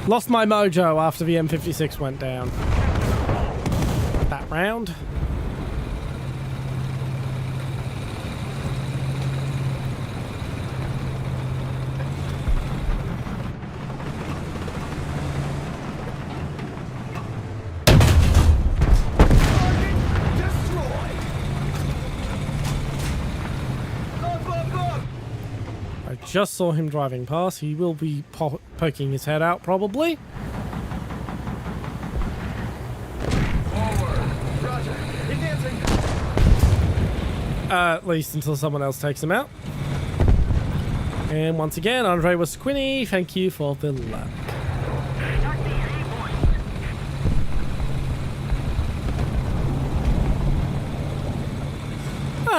Lost my mojo after the M56 went down. That round. Just saw him driving past. He will be poking his head out, probably. Forward. Roger. Advancing. At least until someone else takes him out. And once again, Andre was Squinny. Thank you for the luck.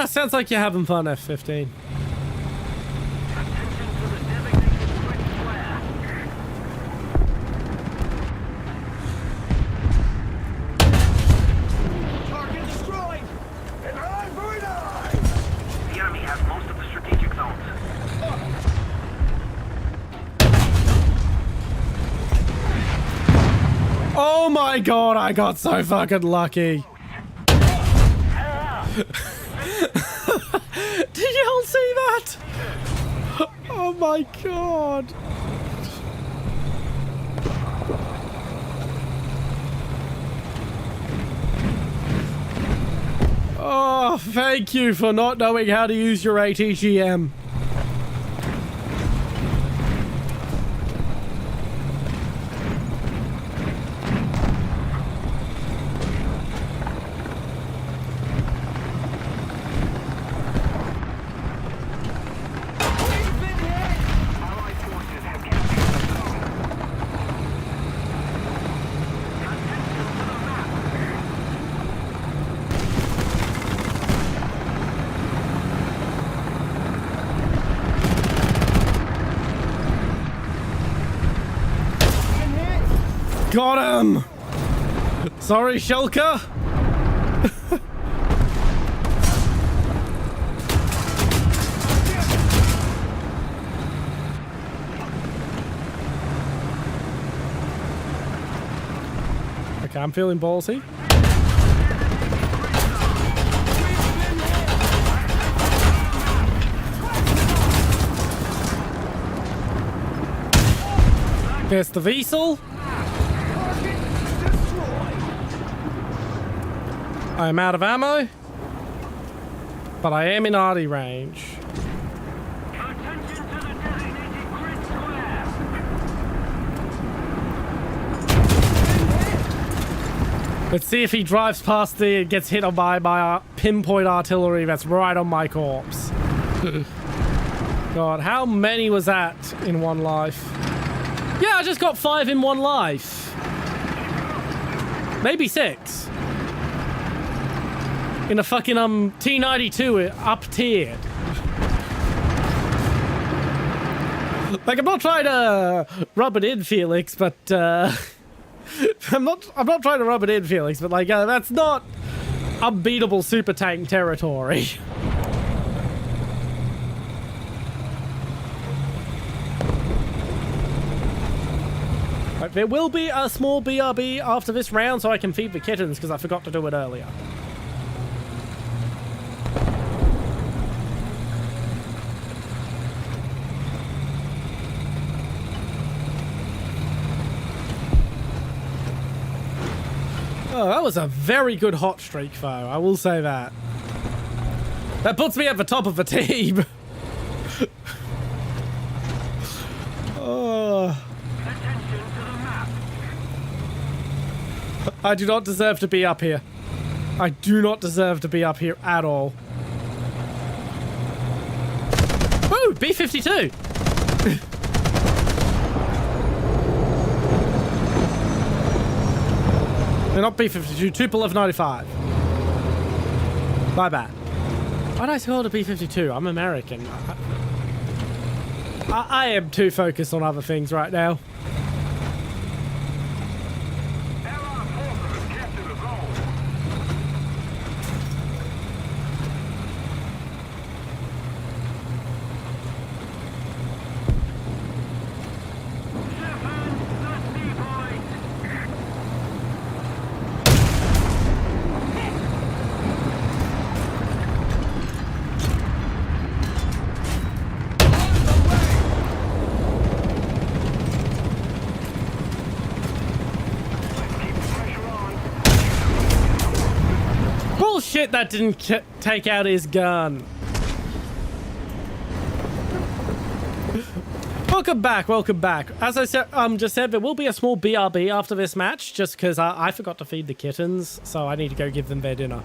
Sounds like you're having fun, F-15. Oh my god, I got so fucking lucky. Did you all see that? Oh my god. Oh, thank you for not knowing how to use your ATGM. Got him! Sorry, Shulker. Okay, I'm feeling ballsy. There's the Vessel. I am out of ammo, but I am in arty range. Let's see if he drives past and gets hit by my pinpoint artillery that's right on my corpse. God, how many was that in one life? Yeah, I just got 5 in one life. Maybe 6. In a fucking T92 up tiered. Like, I'm not trying to rub it in, Felix, but I'm not trying to rub it in, Felix, but like that's not unbeatable super tank territory. Right, there will be a small BRB after this round so I can feed the kittens because I forgot to do it earlier. Oh, that was a very good hot streak, though. I will say that. That puts me at the top of the team. Oh. Attention to the map. I do not deserve to be up here. I do not deserve to be up here at all. Woo! B-52! They're not B-52, Tupolev 95. My bad. Why did I call it a B-52? I'm American. I am too focused on other things right now. Allied forces have captured the zone. Seven, that's me, boys. Keep the pressure on. Bullshit, that didn't take out his gun. Welcome back, welcome back. As I said, just said, there will be a small BRB after this match, just because I forgot to feed the kittens, so I need to go give them their dinner.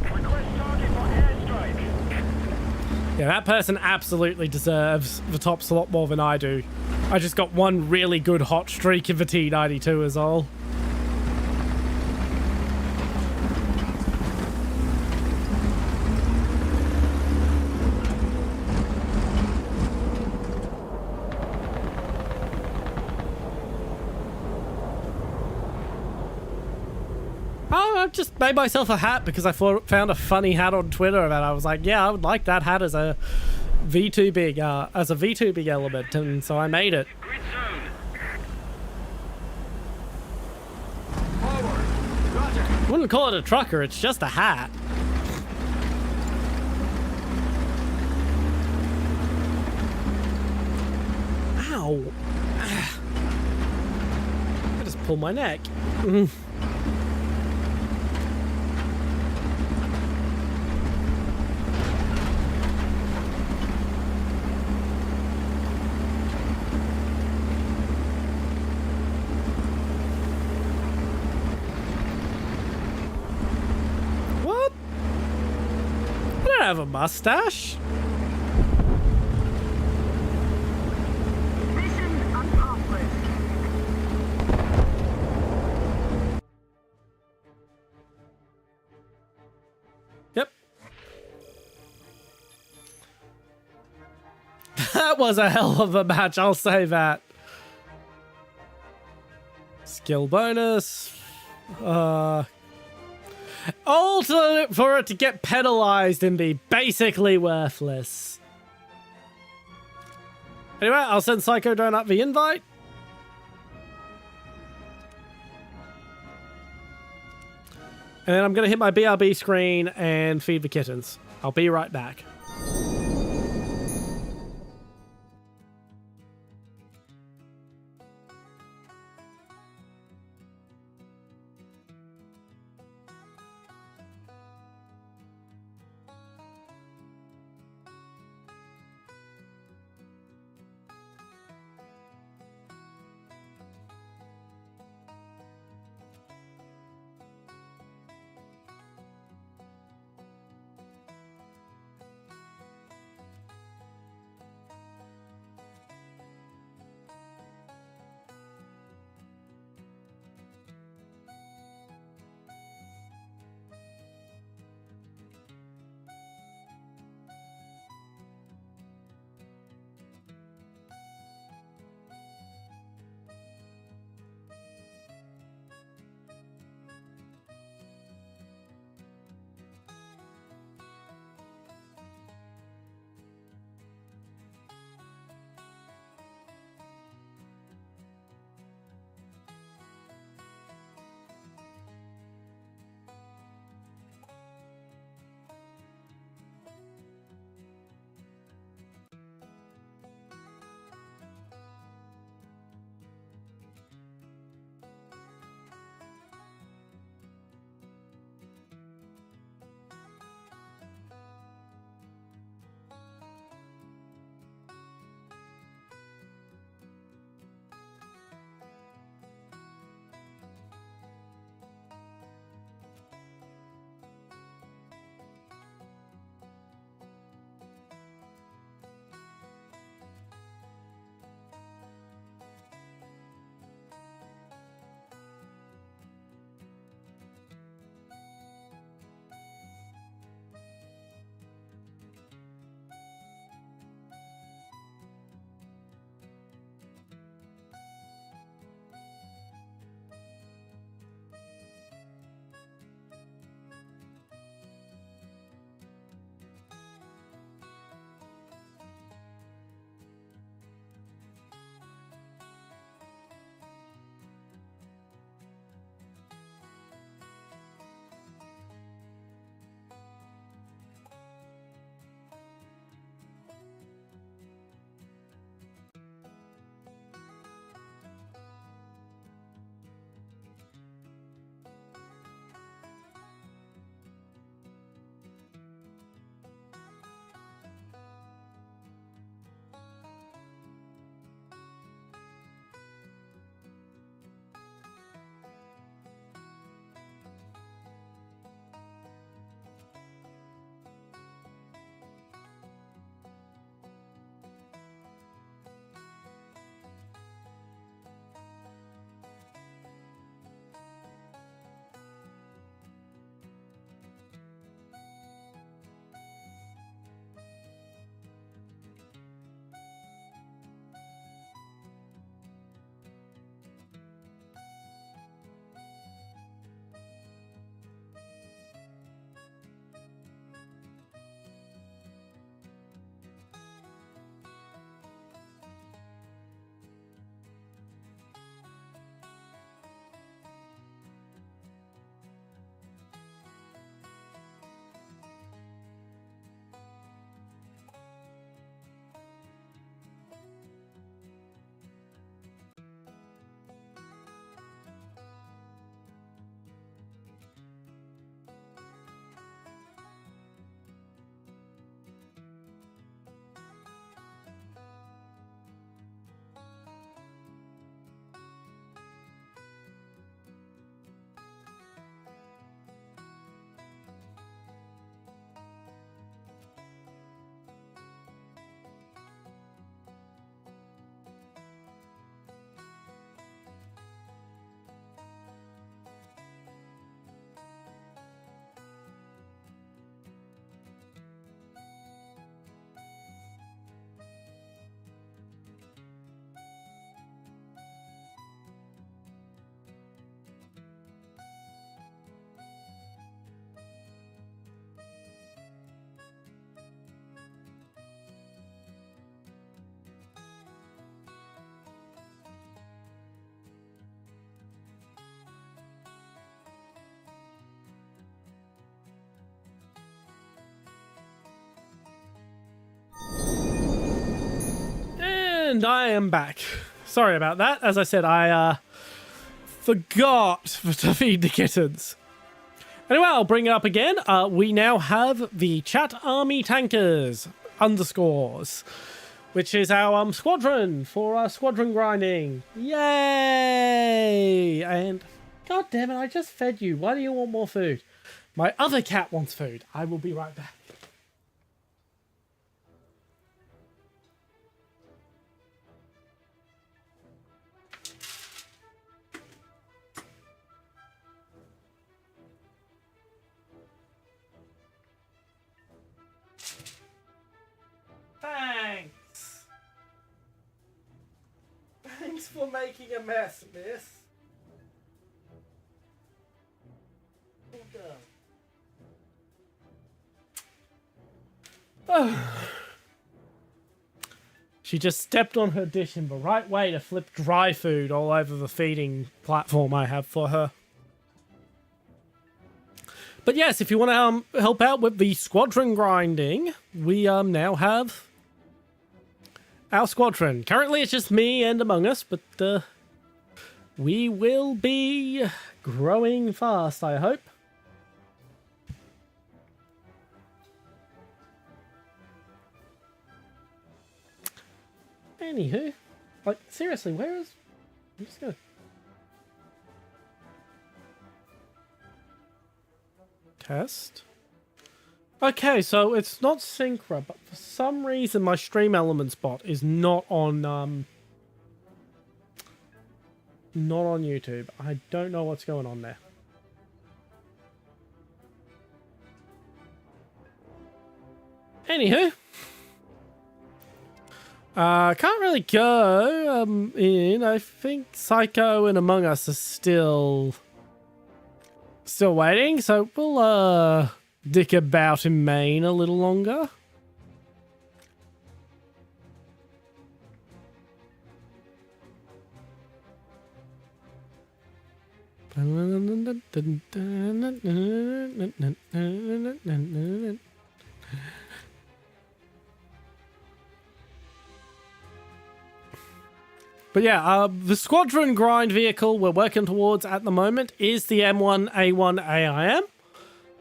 Request target for airstrike. Yeah, that person absolutely deserves the top slot more than I do. I just got one really good hot streak in the T92 is all. Oh, I've just made myself a hat because I found a funny hat on Twitter and I was like, yeah, I would like that hat as a V2 big element, and so I made it. Grid zone. Forward. Roger. I wouldn't call it a trucker, it's just a hat. Ow. I just pulled my neck. What? I don't have a mustache. Mission accomplished. Yep. That was a hell of a match, I'll say that. Skill bonus. All for it to get penalized and be basically worthless. Anyway, I'll send Psycho Donut the invite. And then I'm going to hit my BRB screen and feed the kittens. I'll be right back. And I am back. Sorry about that. As I said, I forgot to feed the kittens. Anyway, I'll bring it up again. We now have the Chat Army Tankers _, which is our squadron for squadron grinding. Yay! And god damn it, I just fed you. Why do you want more food? My other cat wants food. I will be right back. Thanks. Thanks for making a mess, miss. Oh. She just stepped on her dish in the right way to flip dry food all over the feeding platform I have for her. But yes, if you want to help out with the squadron grinding, we now have our squadron. Currently it's just me and Among Us, but we will be growing fast, I hope. Anywho, like, seriously, where is... I'm just gonna... Test. Okay, so it's not Synchro, but for some reason my Stream Elements bot is not on YouTube. I don't know what's going on there. Anywho, can't really go in. I think Psycho and Among Us are still waiting, so we'll dick about in Maine a little longer. But yeah, the squadron grind vehicle we're working towards at the moment is the M1A1 AIM,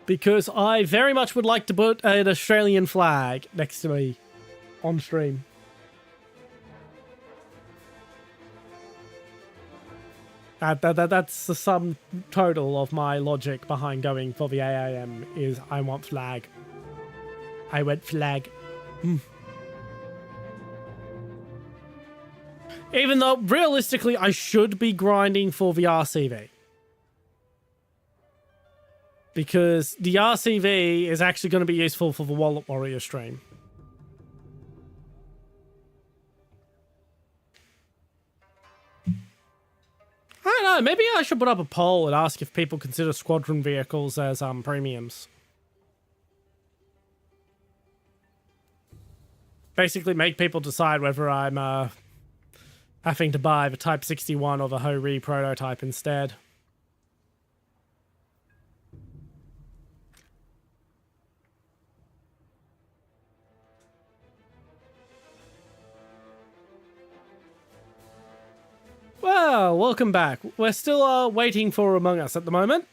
because I very much would like to put an Australian flag next to me on stream. That's the sum total of my logic behind going for the AIM, is I want flag. I went flag. Even though, realistically, I should be grinding for the RCV. Because the RCV is actually going to be useful for the Wallet Warrior stream. I don't know, maybe I should put up a poll and ask if people consider squadron vehicles as premiums. Basically make people decide whether I'm having to buy the Type 61 or the Ho-Ri prototype instead. Well, welcome back. We're still waiting for Among Us at the moment.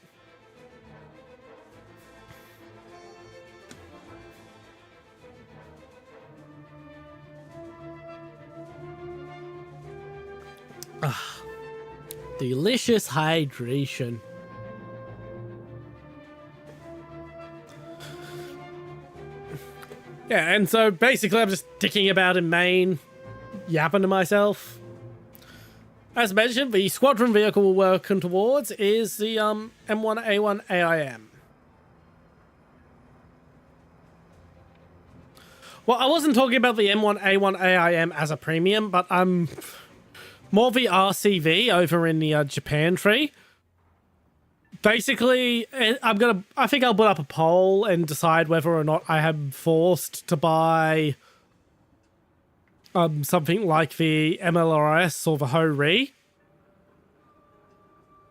Delicious hydration. Yeah, and so basically I'm just dicking about in Maine, yapping to myself. As mentioned, the squadron vehicle we're working towards is the M1A1 AIM. Well, I wasn't talking about the M1A1 AIM as a premium, but I'm more the RCV over in the Japan tree. Basically, I think I'll put up a poll and decide whether or not I am forced to buy something like the MLRS or the Ho-Ri.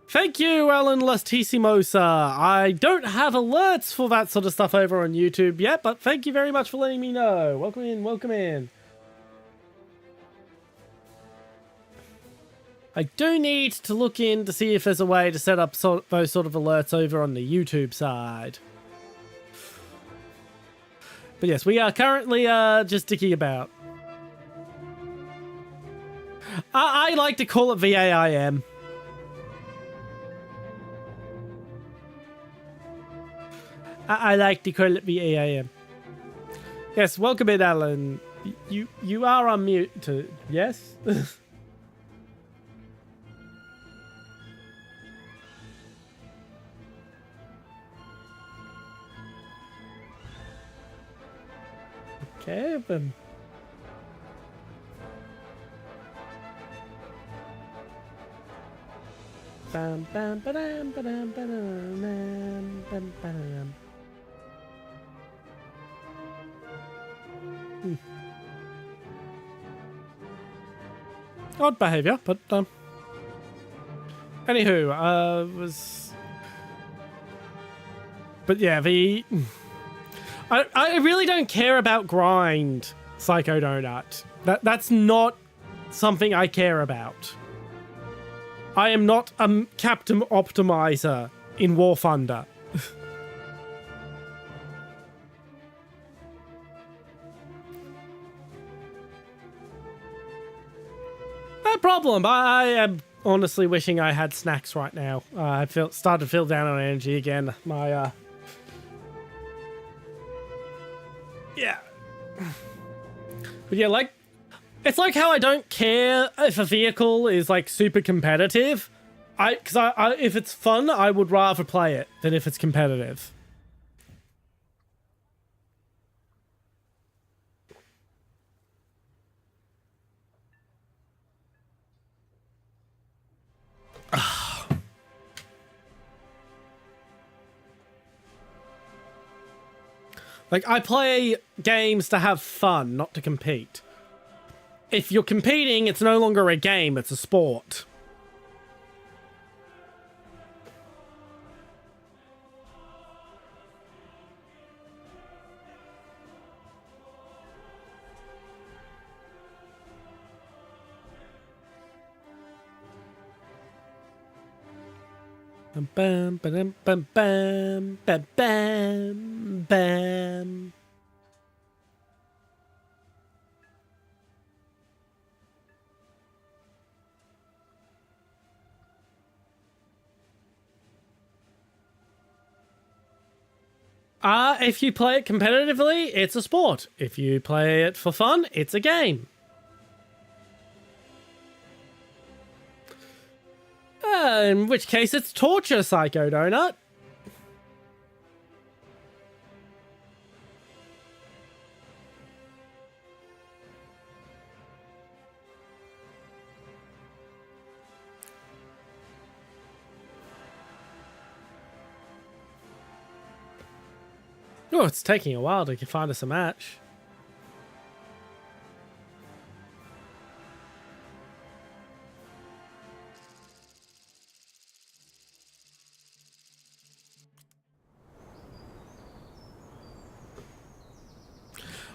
Thank you, Alan Lastissimosa. I don't have alerts for that sort of stuff over on YouTube yet, but thank you very much for letting me know. Welcome in, welcome in. I do need to look in to see if there's a way to set up those sort of alerts over on the YouTube side. But yes, we are currently just dicking about. I like to call it VAIM. I like to call it VAIM. Yes, welcome in, Alan. You are on mute to yes? Okay, then. Bam bam ba-dam ba-dam ba-dam bam bam. Odd behavior, but anywho, but yeah, I really don't care about grind, Psycho Donut. That's not something I care about. I am not a Captain Optimizer in War Thunder. No problem. I am honestly wishing I had snacks right now. I started to feel down on energy again. My yeah. But yeah, like, it's like how I don't care if a vehicle is like super competitive. Because if it's fun, I would rather play it than if it's competitive. Like, I play games to have fun, not to compete. If you're competing, it's no longer a game, it's a sport. Bam bam bam bam bam bam bam bam. If you play it competitively, it's a sport. If you play it for fun, it's a game. In which case, it's torture, Psycho Donut. Oh, it's taking a while to find us a match.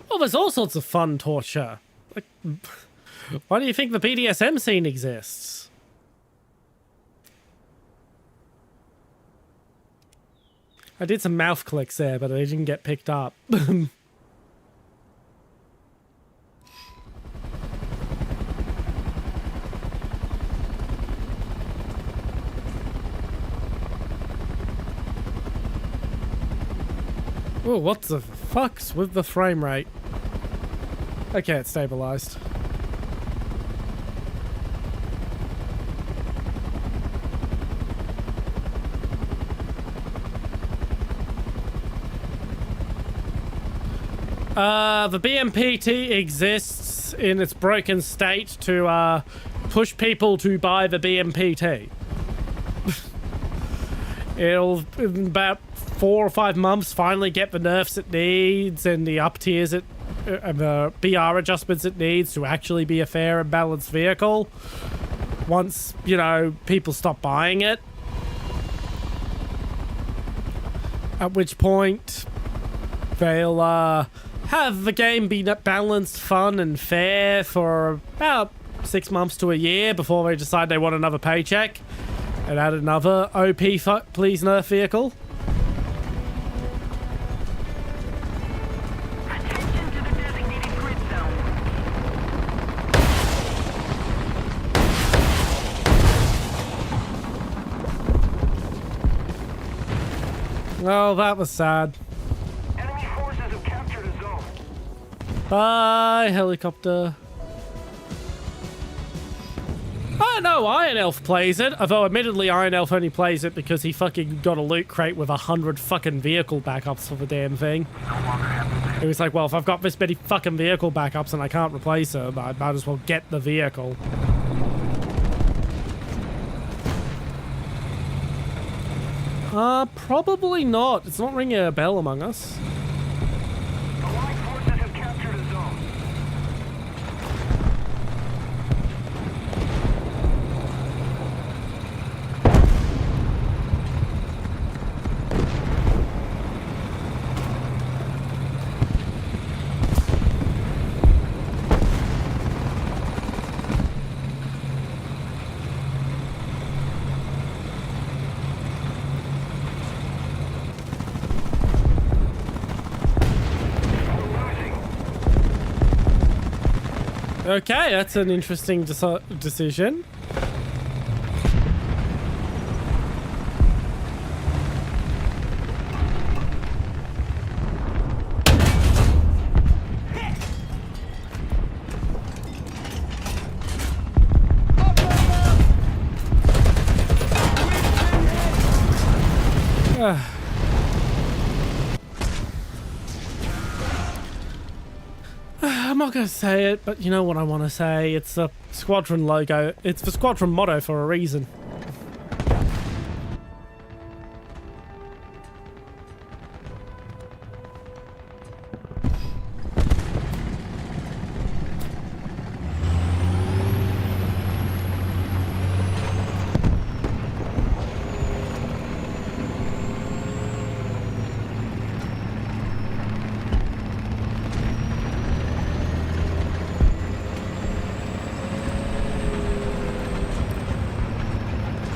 Well, there's all sorts of fun torture. Like, why do you think the BDSM scene exists? I did some mouth clicks there, but they didn't get picked up. Oh, what the fuck's with the frame rate? Okay, it's stabilized. The BMPT exists in its broken state to push people to buy the BMPT. It'll, in about 4 or 5 months, finally get the nerfs it needs and the up tiers and the BR adjustments it needs to actually be a fair and balanced vehicle. Once, you know, people stop buying it. At which point, they'll have the game be balanced, fun, and fair for about 6 months to a year before they decide they want another paycheck and add another OP please nerf vehicle. Attention to the designated grid zone. Oh, that was sad. Enemy forces have captured a zone. Bye, helicopter. I know Iron Elf plays it, although admittedly Iron Elf only plays it because he fucking got a loot crate with 100 fucking vehicle backups for the damn thing. He was like, well, if I've got this many fucking vehicle backups and I can't replace them, I might as well get the vehicle. Probably not. It's not ringing a bell among us. Allied forces have captured a zone. Okay, that's an interesting decision. I'm not going to say it, but you know what I want to say. It's the squadron logo. It's the squadron motto for a reason.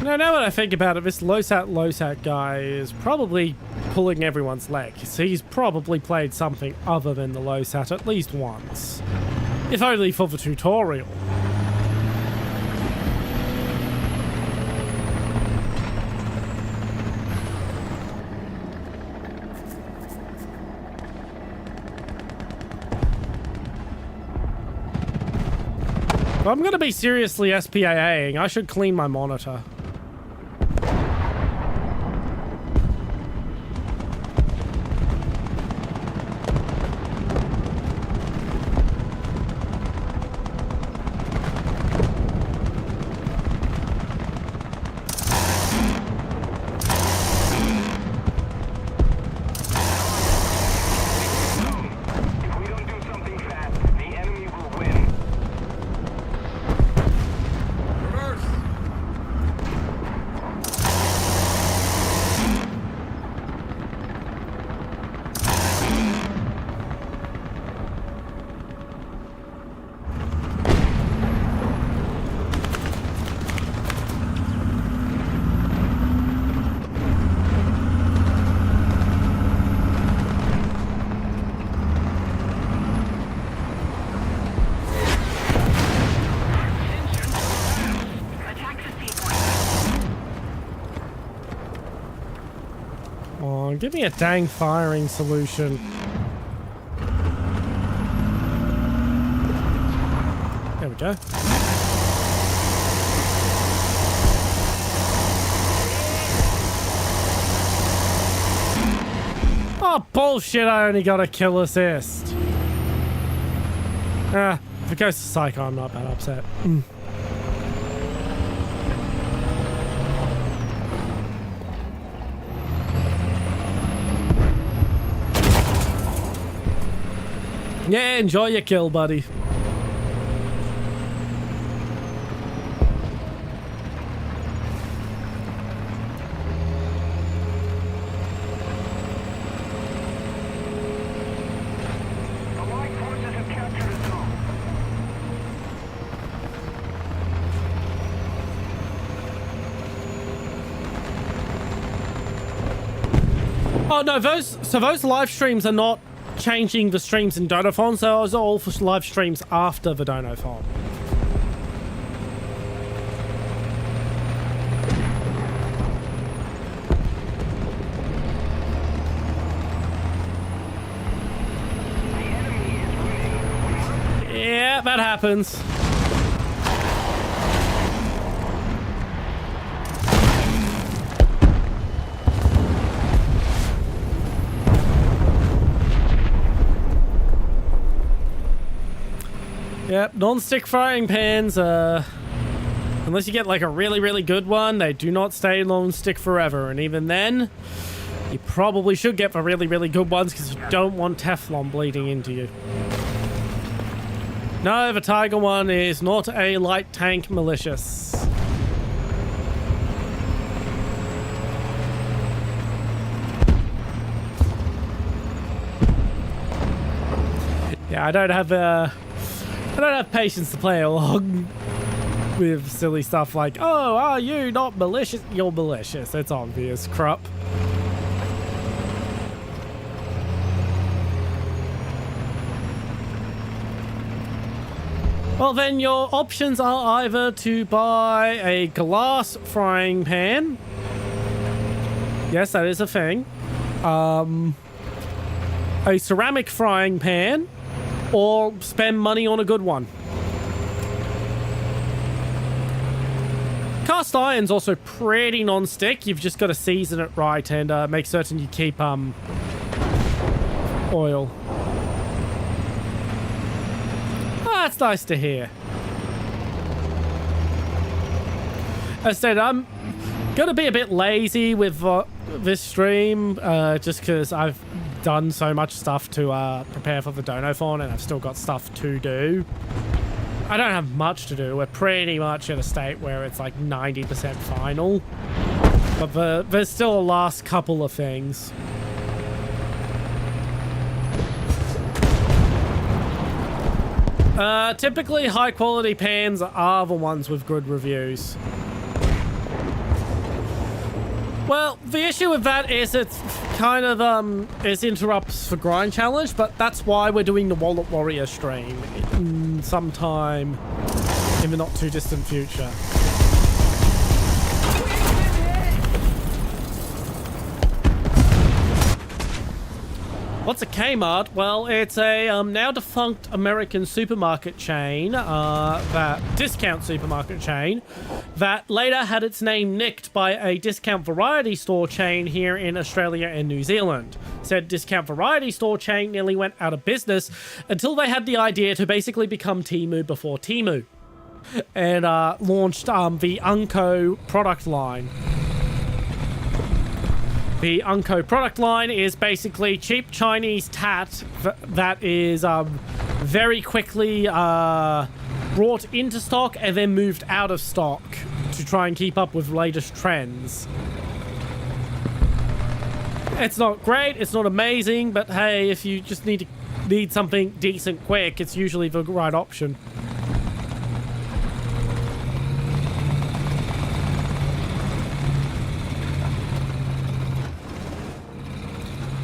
Now that I think about it, this Losat guy is probably pulling everyone's leg. So he's probably played something other than the Losat at least once. If only for the tutorial. If I'm going to be seriously SPAAing, I should clean my monitor. If we don't do something fast, the enemy will win. Reverse. Attack the seaport. Oh, give me a dang firing solution. There we go. Oh, bullshit, I only got a kill assist. If it goes to Psycho, I'm not that upset. Yeah, enjoy your kill, buddy. Allied forces have captured a zone. Oh no, those live streams are not changing the streams in Donophon, so those are all for live streams after the Donophon. Yeah, that happens. Yep, non-stick frying pans, unless you get like a really, really good one, they do not stay non-stick forever. And even then, you probably should get the really, really good ones because you don't want Teflon bleeding into you. No, the Tiger one is not a light tank malicious. Yeah, I don't have patience to play along with silly stuff like, oh, are you not malicious? You're malicious. It's obvious, Krupp. Well, then your options are either to buy a glass frying pan. Yes, that is a thing. A ceramic frying pan, or spend money on a good one. Cast iron's also pretty non-stick. You've just got to season it right and make certain you keep oil. That's nice to hear. As I said, I'm gonna be a bit lazy with this stream, just because I've done so much stuff to prepare for the Donophon, and I've still got stuff to do. I don't have much to do. We're pretty much at a state where it's like 90% final, but there's still a last couple of things. Typically high quality pans are the ones with good reviews. Well, the issue with that is it's kind of it interrupts the grind challenge, but that's why we're doing the Wallet Warrior stream sometime in the not too distant future. What's a Kmart? Well, it's a now defunct American supermarket chain, that discount supermarket chain, that later had its name nicked by a discount variety store chain here in Australia and New Zealand. Said discount variety store chain nearly went out of business until they had the idea to basically become Temu before Temu, and launched the Unco product line. The Unco product line is basically cheap Chinese tat that is very quickly brought into stock and then moved out of stock to try and keep up with latest trends. It's not great, it's not amazing, but hey, if you just need something decent quick, it's usually the right option.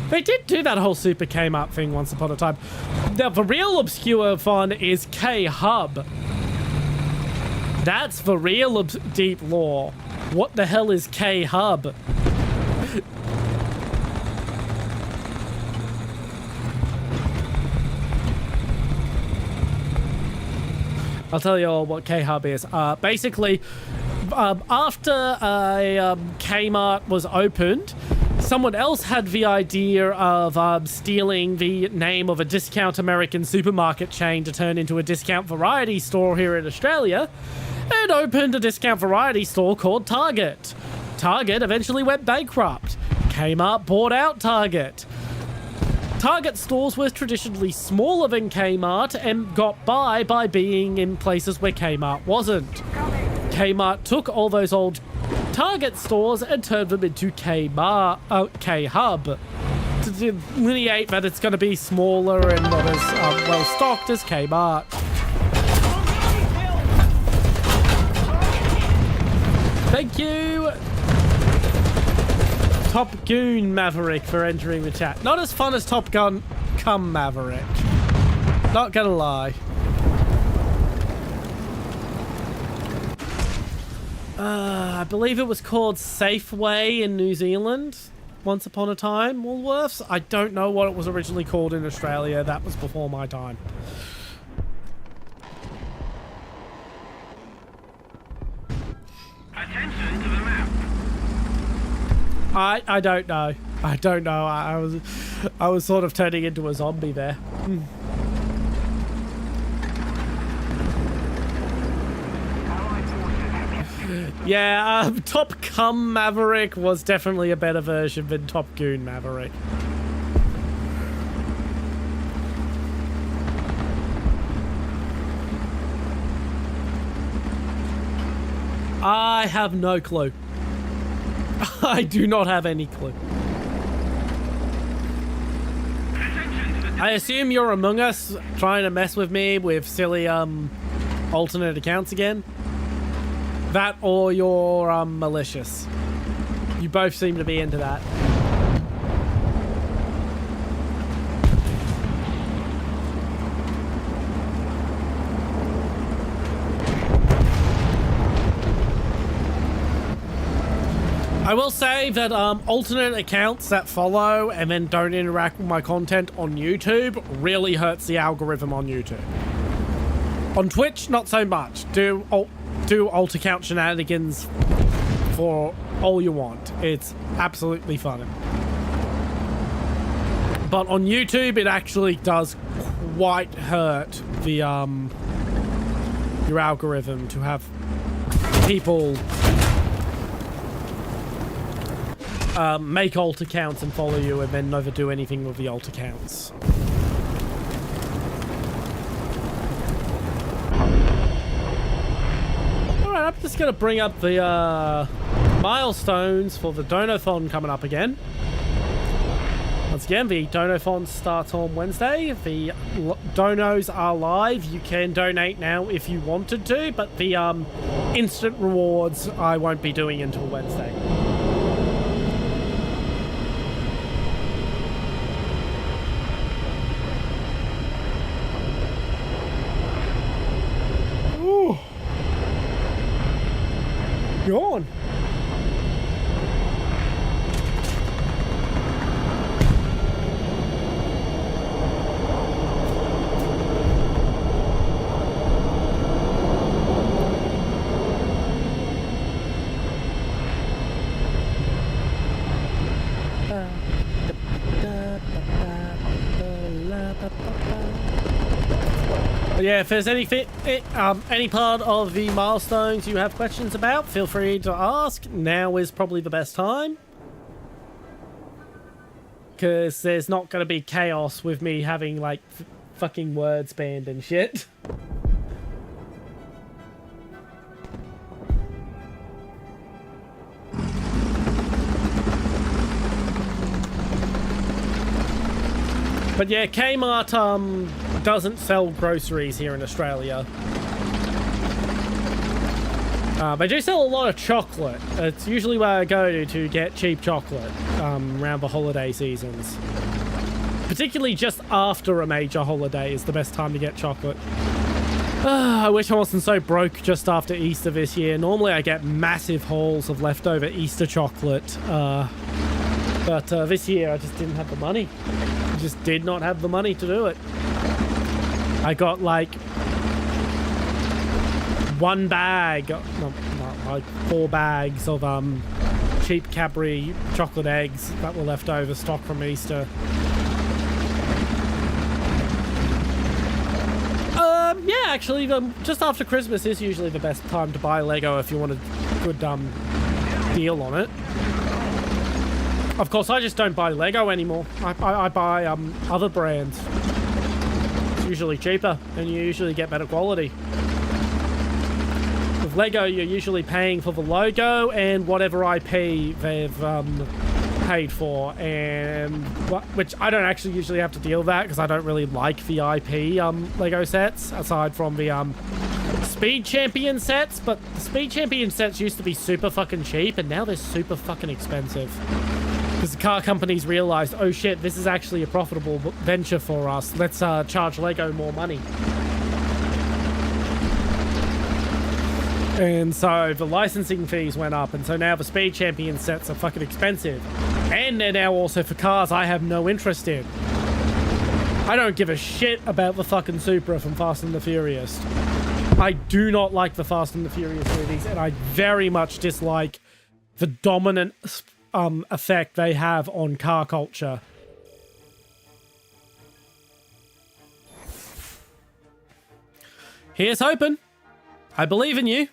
They did do that whole Super Kmart thing once upon a time. Now, the real obscure fun is K-Hub. That's the real deep lore. What the hell is K-Hub? I'll tell you all what K-Hub is. Basically, after a Kmart was opened, someone else had the idea of stealing the name of a discount American supermarket chain to turn into a discount variety store here in Australia, and opened a discount variety store called Target. Target eventually went bankrupt. Kmart bought out Target. Target stores were traditionally smaller than Kmart and got by being in places where Kmart wasn't. Kmart took all those old Target stores and turned them into K-Hub to delineate that it's going to be smaller and not as well stocked as Kmart. Thank you, Top Goon Maverick for entering the chat. Not as fun as Top Gun Cum Maverick. Not gonna lie. I believe it was called Safeway in New Zealand once upon a time. Woolworths. I don't know what it was originally called in Australia. That was before my time. Attention to the map. I don't know. I don't know. I was sort of turning into a zombie there. Yeah, Top Cum Maverick was definitely a better version than Top Goon Maverick. I have no clue. I do not have any clue. I assume you're among us trying to mess with me with silly alternate accounts again. That or you're malicious. You both seem to be into that. I will say that alternate accounts that follow and then don't interact with my content on YouTube really hurts the algorithm on YouTube. On Twitch, not so much. Do alt account shenanigans for all you want. It's absolutely fun. But on YouTube, it actually does quite hurt the your algorithm to have people make alt accounts and follow you and then never do anything with the alt accounts. Alright, I'm just going to bring up the milestones for the Donathon coming up again. Once again, the Donathon starts on Wednesday. The donos are live. You can donate now if you wanted to, but the instant rewards I won't be doing until Wednesday. Yawn. Yeah, if there's any part of the milestones you have questions about, feel free to ask. Now is probably the best time. Because there's not going to be chaos with me having, like, fucking words banned and shit. But yeah, Kmart doesn't sell groceries here in Australia. They do sell a lot of chocolate. It's usually where I go to get cheap chocolate around the holiday seasons. Particularly just after a major holiday is the best time to get chocolate. I wish I wasn't so broke just after Easter this year. Normally I get massive hauls of leftover Easter chocolate. But this year I just didn't have the money. I just did not have the money to do it. I got like one bag, not like 4 bags of cheap Cadbury chocolate eggs that were left over, stock from Easter. Yeah, actually, just after Christmas is usually the best time to buy Lego if you want a good deal on it. Of course, I just don't buy Lego anymore. I buy other brands. It's usually cheaper, and you usually get better quality. With Lego, you're usually paying for the logo and whatever IP they've paid for, and which I don't actually usually have to deal with that because I don't really like the IP Lego sets, aside from the Speed Champion sets. But the Speed Champion sets used to be super fucking cheap, and now they're super fucking expensive. Because the car companies realized, oh shit, this is actually a profitable venture for us. Let's charge Lego more money. And so the licensing fees went up, and so now the Speed Champion sets are fucking expensive. And they're now also for cars I have no interest in. I don't give a shit about the fucking Supra from Fast and the Furious. I do not like the Fast and the Furious movies, and I very much dislike the dominant effect they have on car culture. Here's hoping. I believe in you.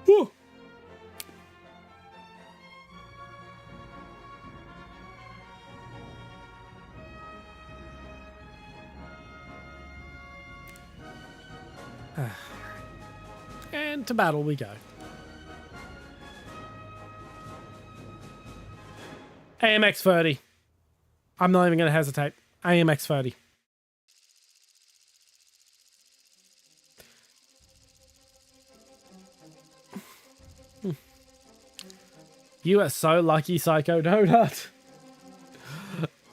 Whew. And to battle we go. AMX 30. I'm not even going to hesitate. AMX 30. You are so lucky, Psycho Donut.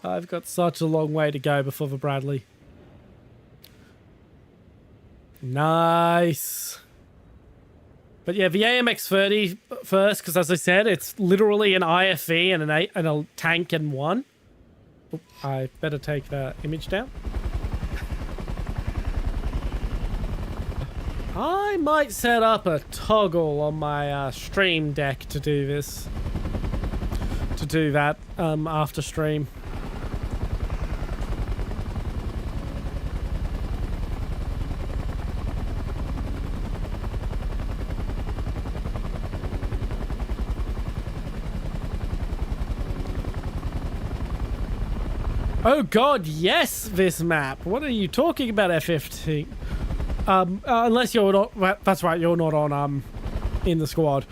I've got such a long way to go before the Bradley. Nice. But yeah, the AMX 30 first, because as I said, it's literally an IFV and a tank in one. Oop, I better take the image down. I might set up a toggle on my stream deck to do this. To do that after stream. Oh god, yes, this map. What are you talking about, F15? Unless you're not, well, that's right, you're not on in the squad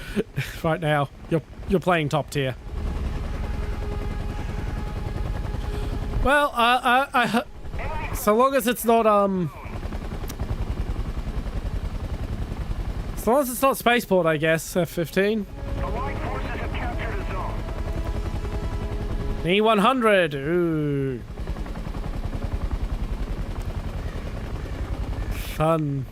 right now. You're playing top tier. Well, so long as it's not as long as it's not spaceport, I guess. F15. The Light forces have captured a zone. E100. Ooh. Fun.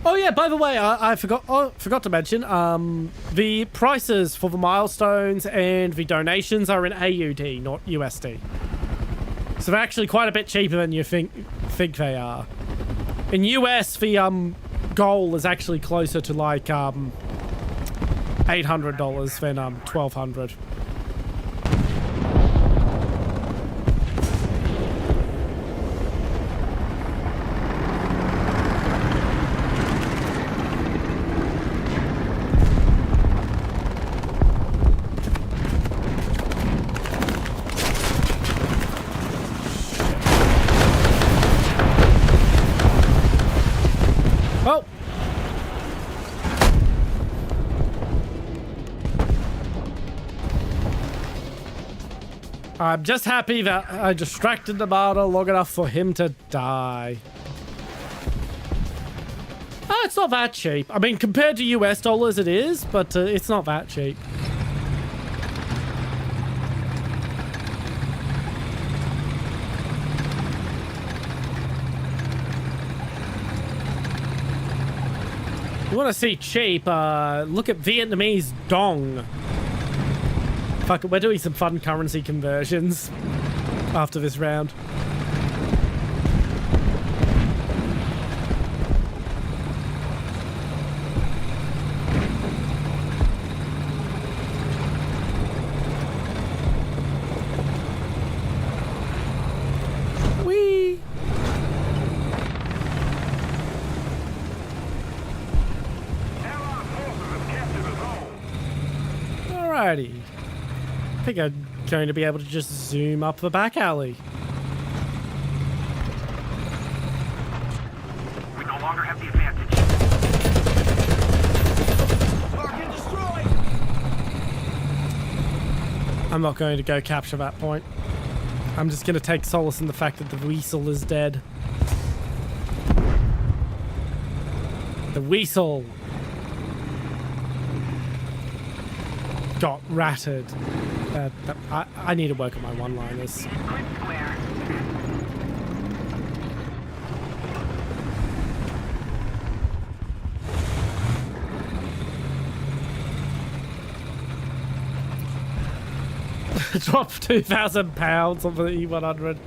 Oh yeah, by the way, I forgot to mention, the prices for the milestones and the donations are in AUD, not USD. So they're actually quite a bit cheaper than you think they are. In US, the goal is actually closer to like $800 than $1,200. Oh! I'm just happy that I distracted the martyr long enough for him to die. Oh, it's not that cheap. I mean, compared to US dollars it is, but it's not that cheap. You want to see cheap, look at Vietnamese dong. Fuck it, we're doing some fun currency conversions after this round. Whee! Allied forces have captured a zone. Alrighty. I think I'm going to be able to just zoom up the back alley. We no longer have the advantage. I'm not going to go capture that point. I'm just going to take solace in the fact that the weasel is dead. The weasel got ratted. I need to work on my one-liners. Drop 2,000 pounds on the E100.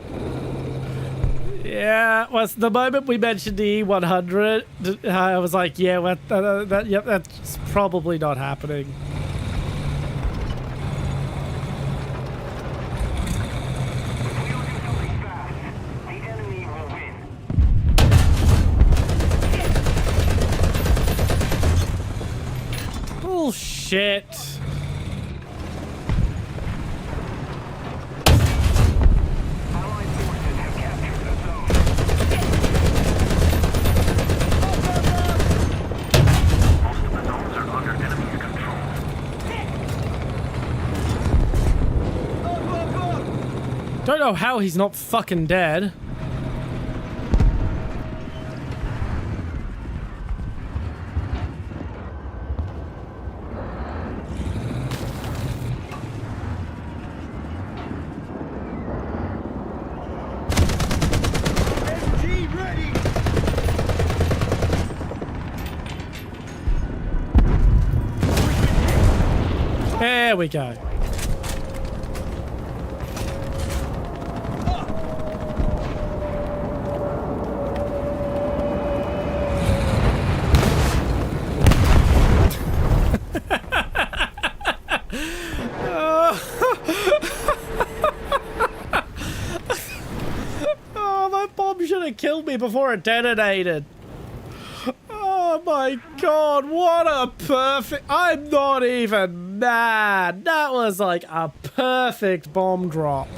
Yeah, well, the moment we mentioned the E100, I was like, yeah, yep, that's probably not happening. Bullshit. Don't know how he's not fucking dead. MG ready! There we go. Killed me before it detonated. Oh my god, what a perfect... I'm not even mad. That was like a perfect bomb drop.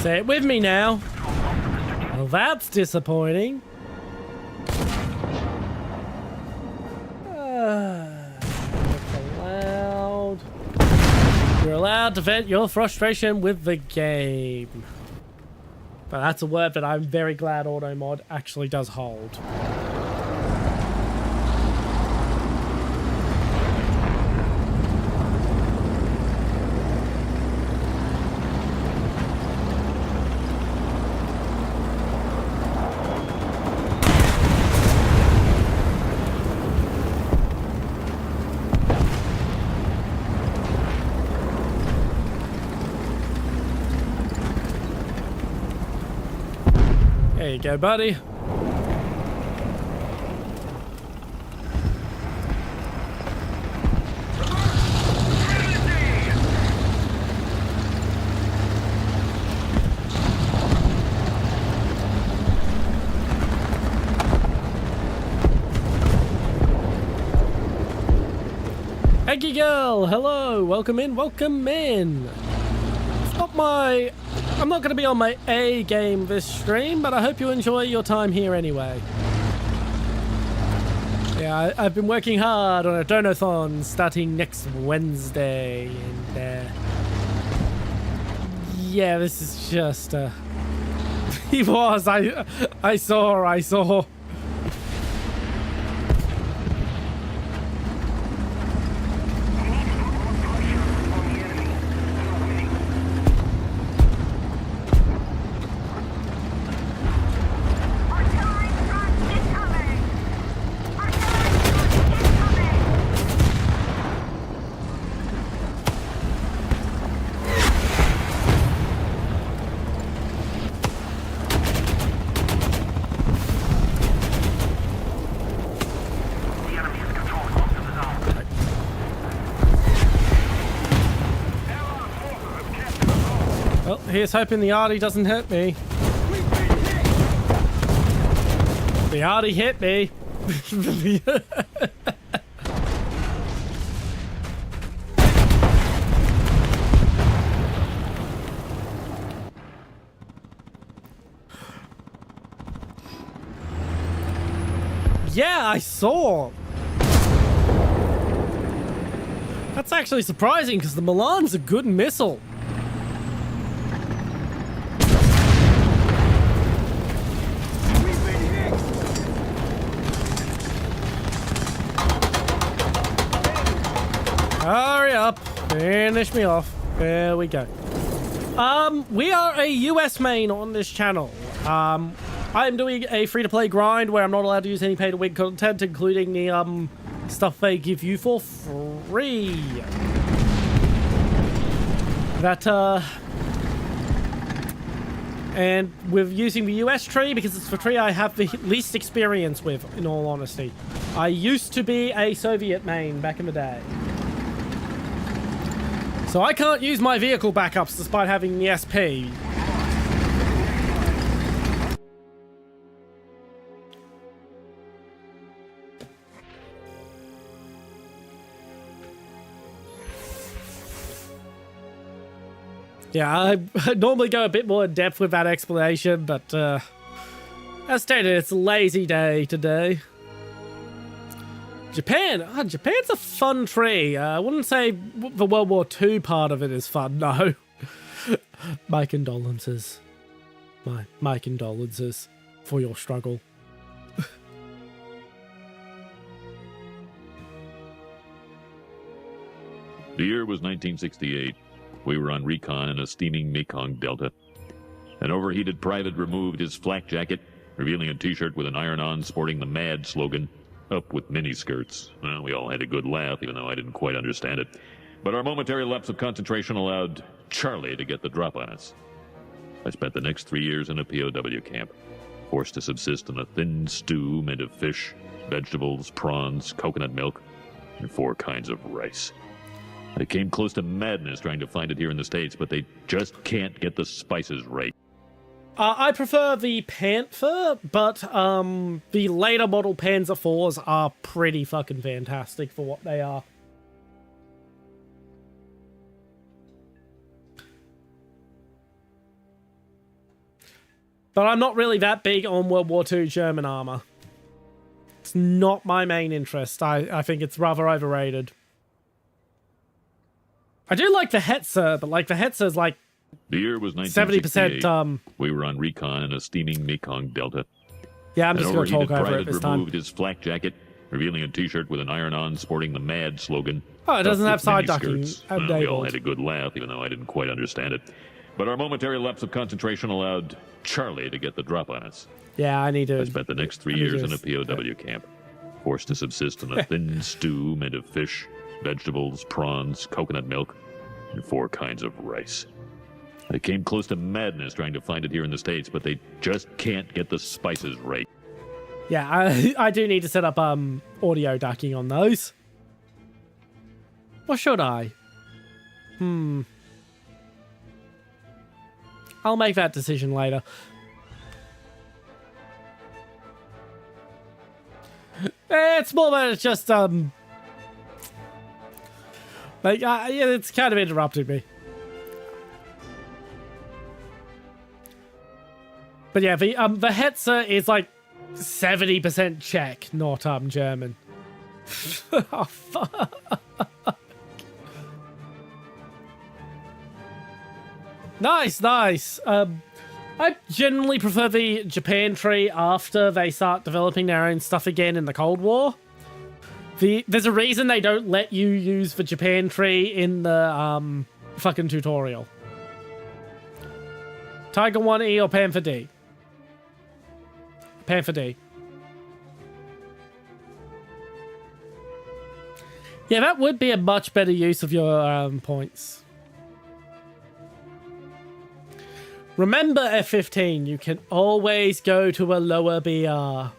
Say it with me now. Well, that's disappointing. You're allowed to vent your frustration with the game. But that's a word that I'm very glad AutoMod actually does hold. There you go, buddy. Eggy girl, hello, welcome in, welcome in. It's not my... I'm not going to be on my A game this stream, but I hope you enjoy your time here anyway. Yeah, I've been working hard on a Donathon starting next Wednesday, and yeah, this is just he was, I saw. Here's hoping the Artie doesn't hit me. The Artie hit me. Yeah, I saw. That's actually surprising because the Milan's a good missile. Hurry up. Finish me off. There we go. We are a US main on this channel. I am doing a free-to-play grind where I'm not allowed to use any pay-to-win content, including the, stuff they give you for free. And we're using the US tree because it's the tree I have the least experience with, in all honesty. I used to be a Soviet main back in the day. So I can't use my vehicle backups despite having the SP. Yeah, I normally go a bit more in depth with that explanation, but as stated, it's a lazy day today. Japan. Oh, Japan's a fun tree. I wouldn't say the World War II part of it is fun, no. My condolences. My condolences for your struggle. The year was 1968. We were on recon in a steaming Mekong Delta. An overheated private removed his flak jacket, revealing a t-shirt with an iron-on sporting the MAD slogan, "Up with miniskirts." Well, we all had a good laugh, even though I didn't quite understand it. But our momentary lapse of concentration allowed Charlie to get the drop on us. I spent the next 3 years in a POW camp, forced to subsist on a thin stew made of fish, vegetables, prawns, coconut milk, and 4 kinds of rice. I came close to madness trying to find it here in the States, but they just can't get the spices right. I prefer the Panther, but the later model Panzer IVs are pretty fucking fantastic for what they are. But I'm not really that big on World War II German armor. It's not my main interest. I think it's rather overrated. I do like the Hetzer, but like the Hetzer's like the year was 1968. 70%. We were on recon in a steaming Mekong Delta. Yeah, I'm just going to talk over it this time. Removed his flak jacket, revealing a t-shirt with an iron-on sporting the MAD slogan. Oh, it doesn't have side ducking. Well, we all had a good laugh, even though I didn't quite understand it. But our momentary lapse of concentration allowed Charlie to get the drop on us. Yeah, I need to. I spent the next 3 years in a POW camp, forced to subsist on a thin stew made of fish, vegetables, prawns, coconut milk, and 4 kinds of rice. I came close to madness trying to find it here in the States, but they just can't get the spices right. Yeah, I do need to set up audio ducking on those. Or should I? I'll make that decision later. It's more that it's just like yeah, it's kind of interrupting me. But yeah, the Hetzer is like 70% Czech, not German. Oh, fuck. Nice. I generally prefer the Japan tree after they start developing their own stuff again in the Cold War. There's a reason they don't let you use the Japan tree in the fucking tutorial. Tiger 1E or Panther D? Panther D. Yeah, that would be a much better use of your points. Remember, F-15, you can always go to a lower BR.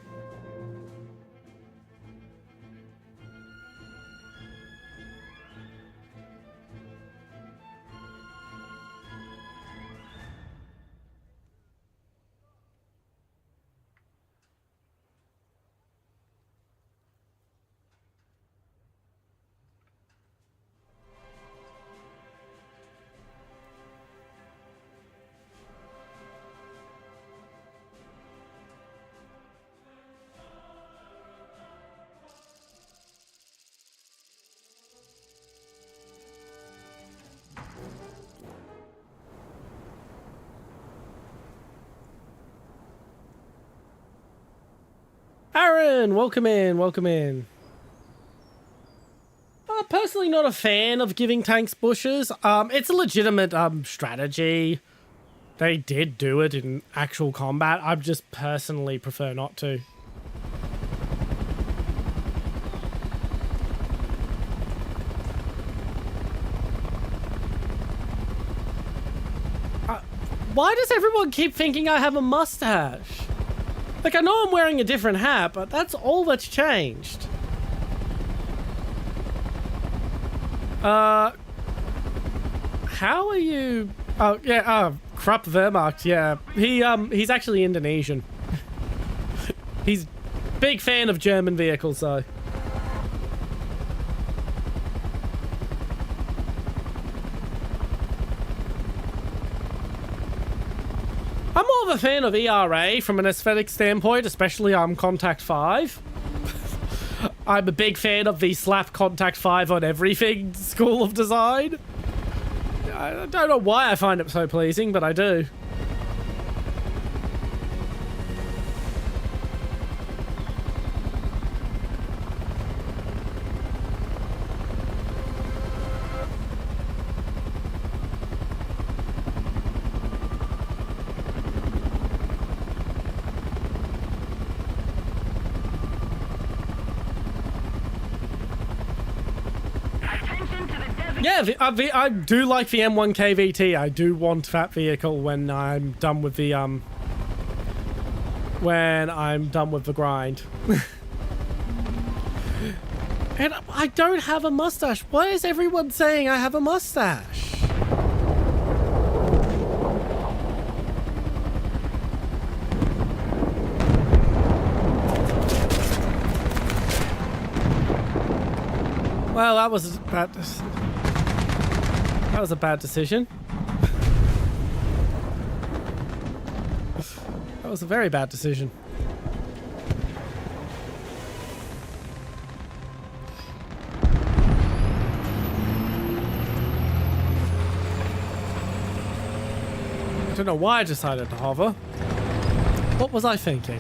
Aaron, welcome in, welcome in. Personally not a fan of giving tanks bushes. It's a legitimate strategy. They did do it in actual combat. I just personally prefer not to. Why does everyone keep thinking I have a mustache? Like, I know I'm wearing a different hat, but that's all that's changed. How are you? Oh, yeah, Krupp Wehrmacht, yeah. He's actually Indonesian. He's big fan of German vehicles, though. I'm more of a fan of ERA from an aesthetic standpoint, especially Contact 5. I'm a big fan of the slap Contact 5 on everything school of design. I don't know why I find it so pleasing, but I do. Yeah, I do like the M1 KVT. I do want that vehicle when I'm done with the grind. And I don't have a mustache. Why is everyone saying I have a mustache? Well, that was bad. That was a bad decision. That was a very bad decision. I don't know why I decided to hover. What was I thinking?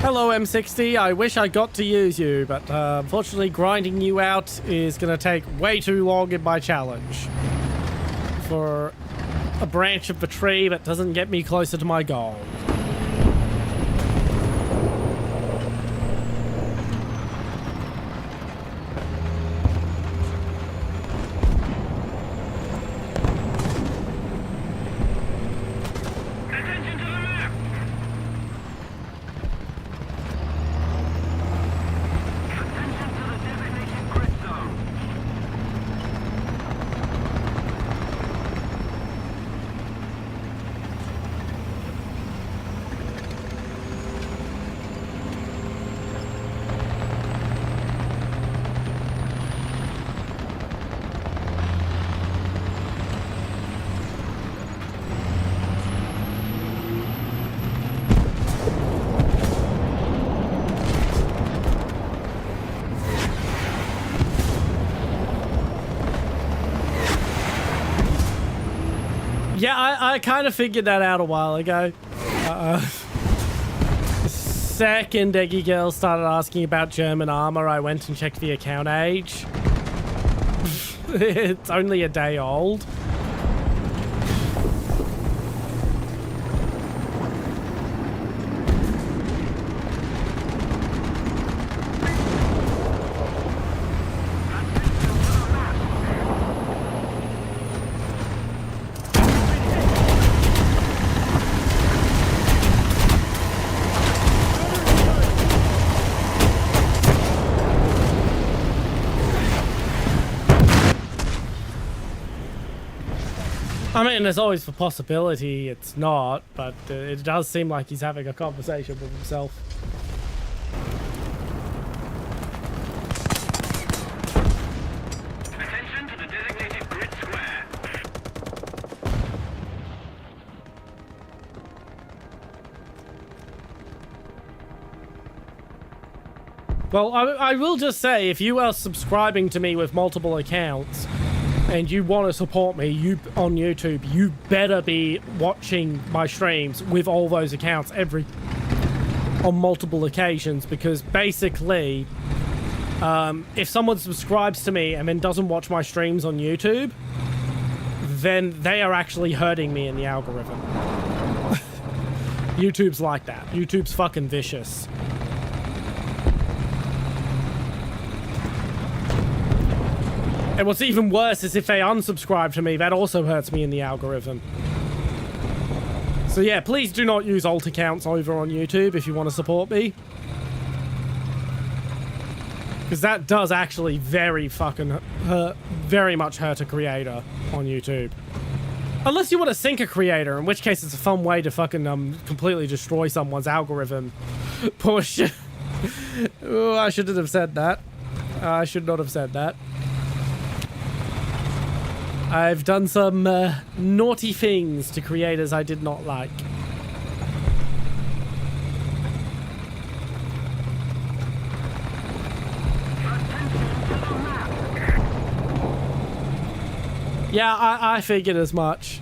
Hello, M60. I wish I got to use you, but unfortunately grinding you out is going to take way too long in my challenge. For a branch of the tree that doesn't get me closer to my goal. Yeah, I kind of figured that out a while ago. The second Eggy Girl started asking about German armor, I went and checked the account age. It's only a day old. I mean, there's always the possibility it's not, but it does seem like he's having a conversation with himself. Attention to the designated grid square. Well, I will just say, if you are subscribing to me with multiple accounts, and you want to support me on YouTube, you better be watching my streams with all those accounts on multiple occasions, because basically, if someone subscribes to me and then doesn't watch my streams on YouTube, then they are actually hurting me in the algorithm. YouTube's like that. YouTube's fucking vicious. And what's even worse is if they unsubscribe to me, that also hurts me in the algorithm. So yeah, please do not use alt accounts over on YouTube if you want to support me. Because that does actually very much hurt a creator on YouTube. Unless you want to sink a creator, in which case it's a fun way to fucking completely destroy someone's algorithm. Push. Oh, I shouldn't have said that. I should not have said that. I've done some naughty things to creators I did not like. Yeah, I figured as much.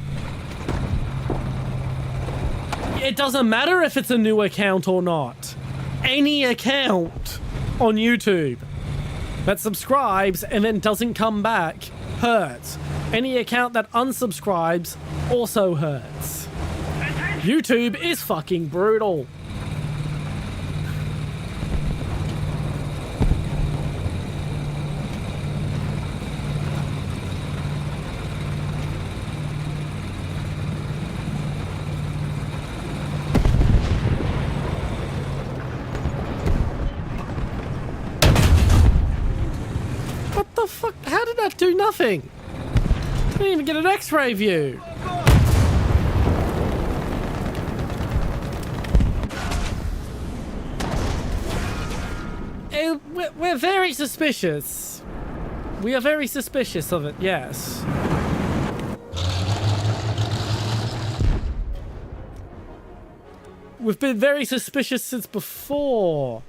It doesn't matter if it's a new account or not. Any account on YouTube that subscribes and then doesn't come back hurts. Any account that unsubscribes also hurts. YouTube is fucking brutal. What the fuck? How did that do nothing? I didn't even get an X-ray view. We're very suspicious. We are very suspicious of it, yes. We've been very suspicious since before.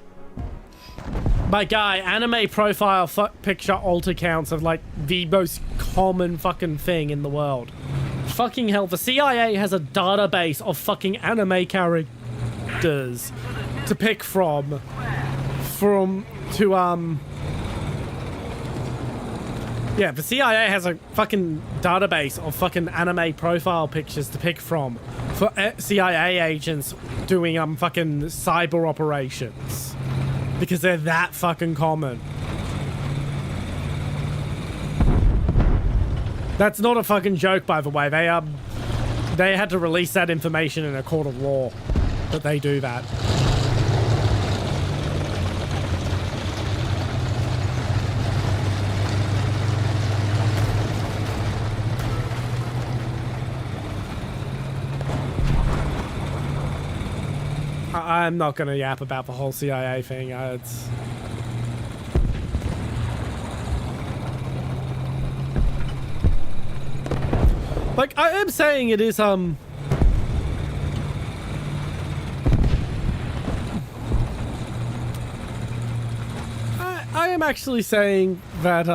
My guy, anime profile picture alt accounts are like the most common fucking thing in the world. Fucking hell, the CIA has a database of fucking anime characters to pick from. Yeah, the CIA has a fucking database of fucking anime profile pictures to pick from for CIA agents doing fucking cyber operations. Because they're that fucking common. That's not a fucking joke, by the way. They had to release that information in a court of law that they do that. I'm not gonna yap about the whole CIA thing. It's... Like, I am saying it is, I am actually saying that,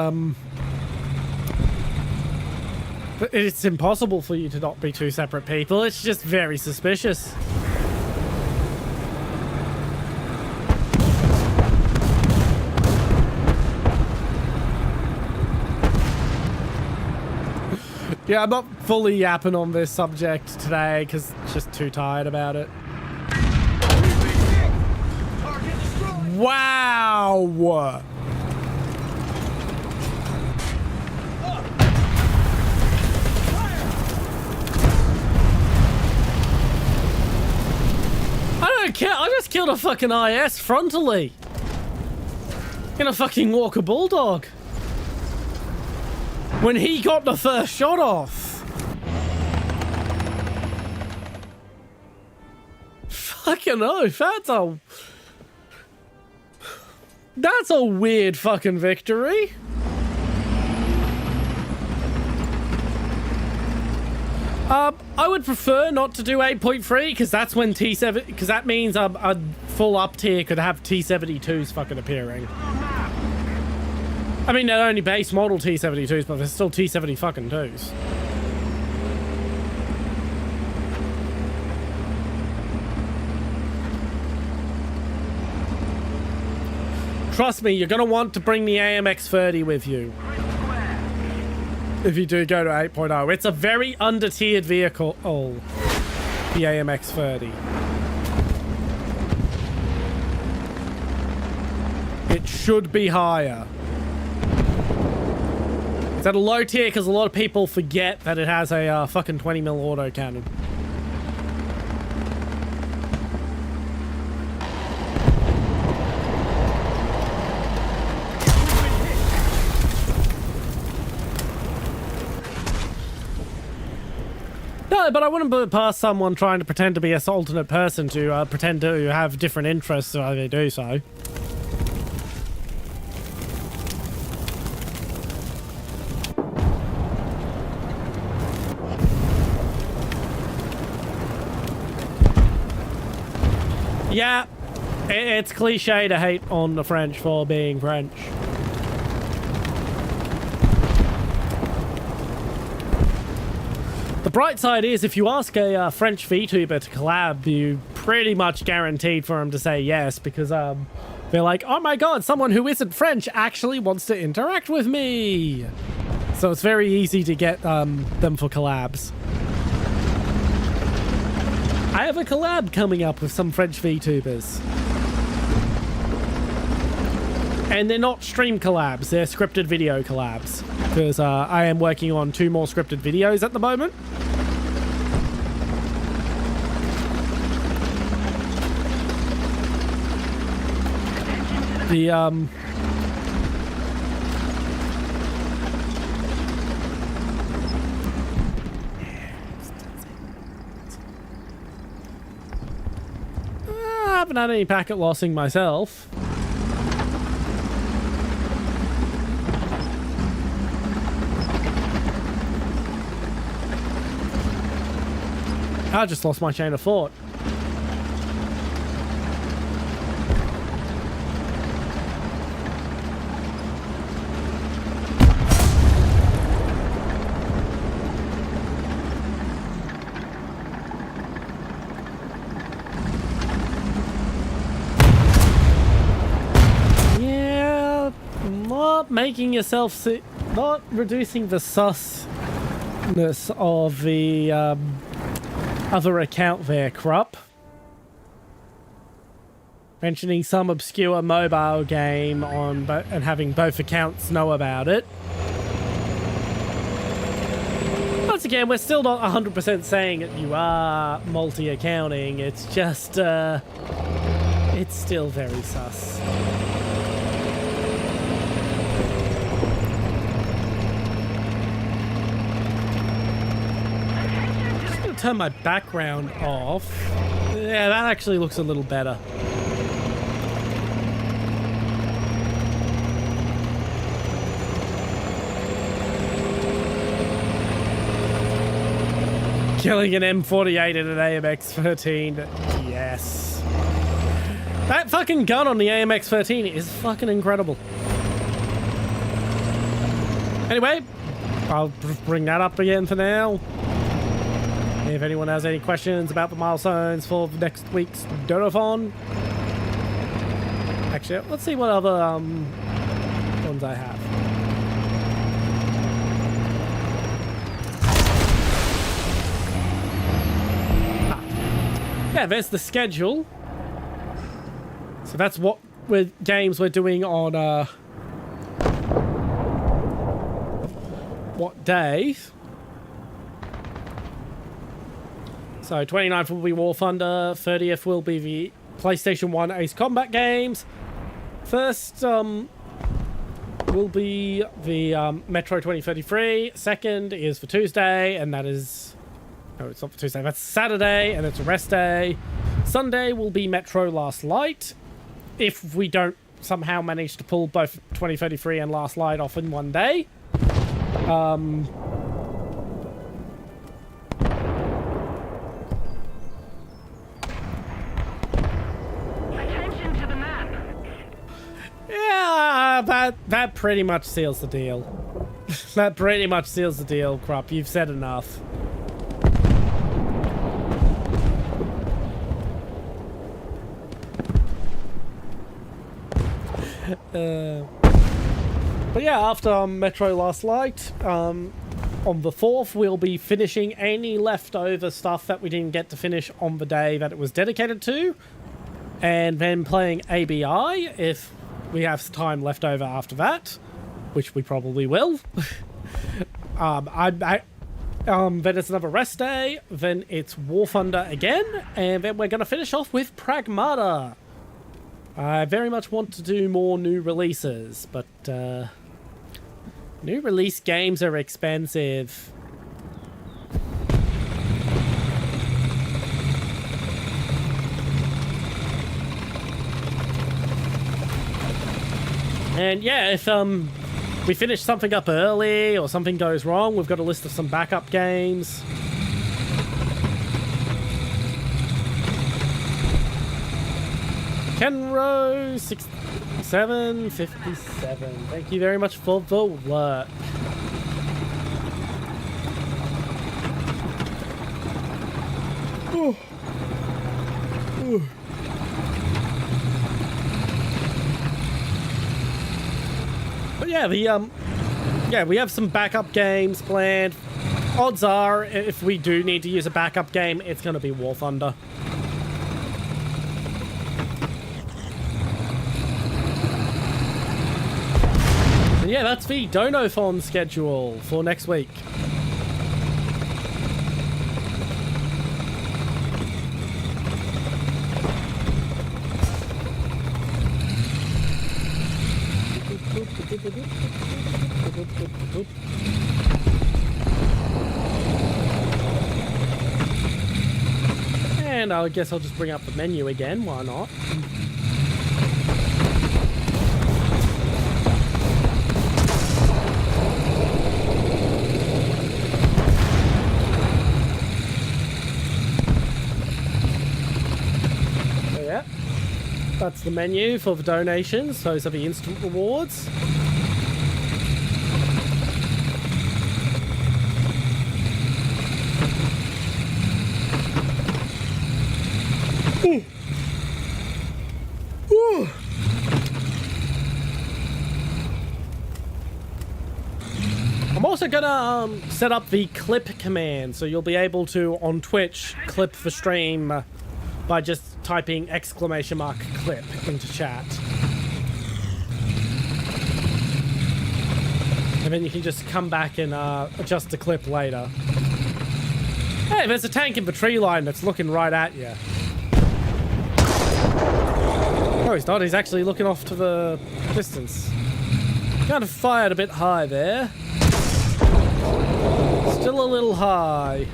it's impossible for you to not be two separate people. It's just very suspicious. Yeah, I'm not fully yapping on this subject today because just too tired about it. Wow! I don't care, I just killed a fucking IS frontally. In a fucking Walker Bulldog. When he got the first shot off. Fucking oath, that's a weird fucking victory. I would prefer not to do 8.3 because that's when T7, because that means a full up tier could have T72s fucking appearing. I mean, they're only base model T-72s, but they're still T-70 fucking 2s. Trust me, you're going to want to bring the AMX-30 with you. If you do go to 8.0. It's a very under-tiered vehicle. Oh, the AMX-30. It should be higher. It's at a low tier because a lot of people forget that it has a fucking 20mm autocannon. No, but I wouldn't put it past someone trying to pretend to be an alternate person to pretend to have different interests so they do so. Yeah, it's cliche to hate on the French for being French. The bright side is, if you ask a French VTuber to collab, you pretty much guaranteed for him to say yes, because they're like, oh my god, someone who isn't French actually wants to interact with me. So it's very easy to get them for collabs. I have a collab coming up with some French VTubers. And they're not stream collabs, they're scripted video collabs. Because I am working on 2 more scripted videos at the moment. I haven't had any packet lossing myself. I just lost my chain of thought. Yeah, not making yourself sick, not reducing the susness of the other account there, Krupp. Mentioning some obscure mobile game on and having both accounts know about it. Once again, we're still not 100% saying that you are multi-accounting. It's just, it's still very sus. Turn my background off. Yeah, that actually looks a little better. Killing an M48 in an AMX-13. Yes. That fucking gun on the AMX-13 is fucking incredible. Anyway, I'll bring that up again for now. If anyone has any questions about the milestones for next week's Donothon. Actually, let's see what other ones I have. Yeah, there's the schedule. So that's what games we're doing on what day. So 29th will be Warthunder, 30th will be the PlayStation 1 Ace Combat games. First will be the Metro 2033. Second is for Tuesday, and that is... No, it's not for Tuesday, that's Saturday, and it's a rest day. Sunday will be Metro Last Light. If we don't somehow manage to pull both 2033 and Last Light off in one day. That pretty much seals the deal. That pretty much seals the deal, Krupp. You've said enough. But yeah, after Metro Last Light, on the 4th, we'll be finishing any leftover stuff that we didn't get to finish on the day that it was dedicated to, and then playing ABI if we have time left over after that, which we probably will. Then it's another rest day, then it's Warthunder again, and then we're going to finish off with Pragmata. I very much want to do more new releases, but new release games are expensive. And yeah, if we finish something up early or something goes wrong, we've got a list of some backup games. Kenro 6757. Thank you very much for the work. Ooh. Ooh. But yeah, we have some backup games planned. Odds are, if we do need to use a backup game, it's going to be War Thunder. And yeah, that's the Donophon schedule for next week. And I guess I'll just bring up the menu again, why not? So yeah, that's the menu for the donations. Those are the instant rewards. Ooh. Ooh. I'm also gonna set up the clip command, so you'll be able to on Twitch clip the stream by just typing !clip into chat, and then you can just come back and adjust the clip later. Hey, there's a tank in the tree line that's looking right at you. No, he's not. He's actually looking off to the distance. Kind of fired a bit high there. Still a little high.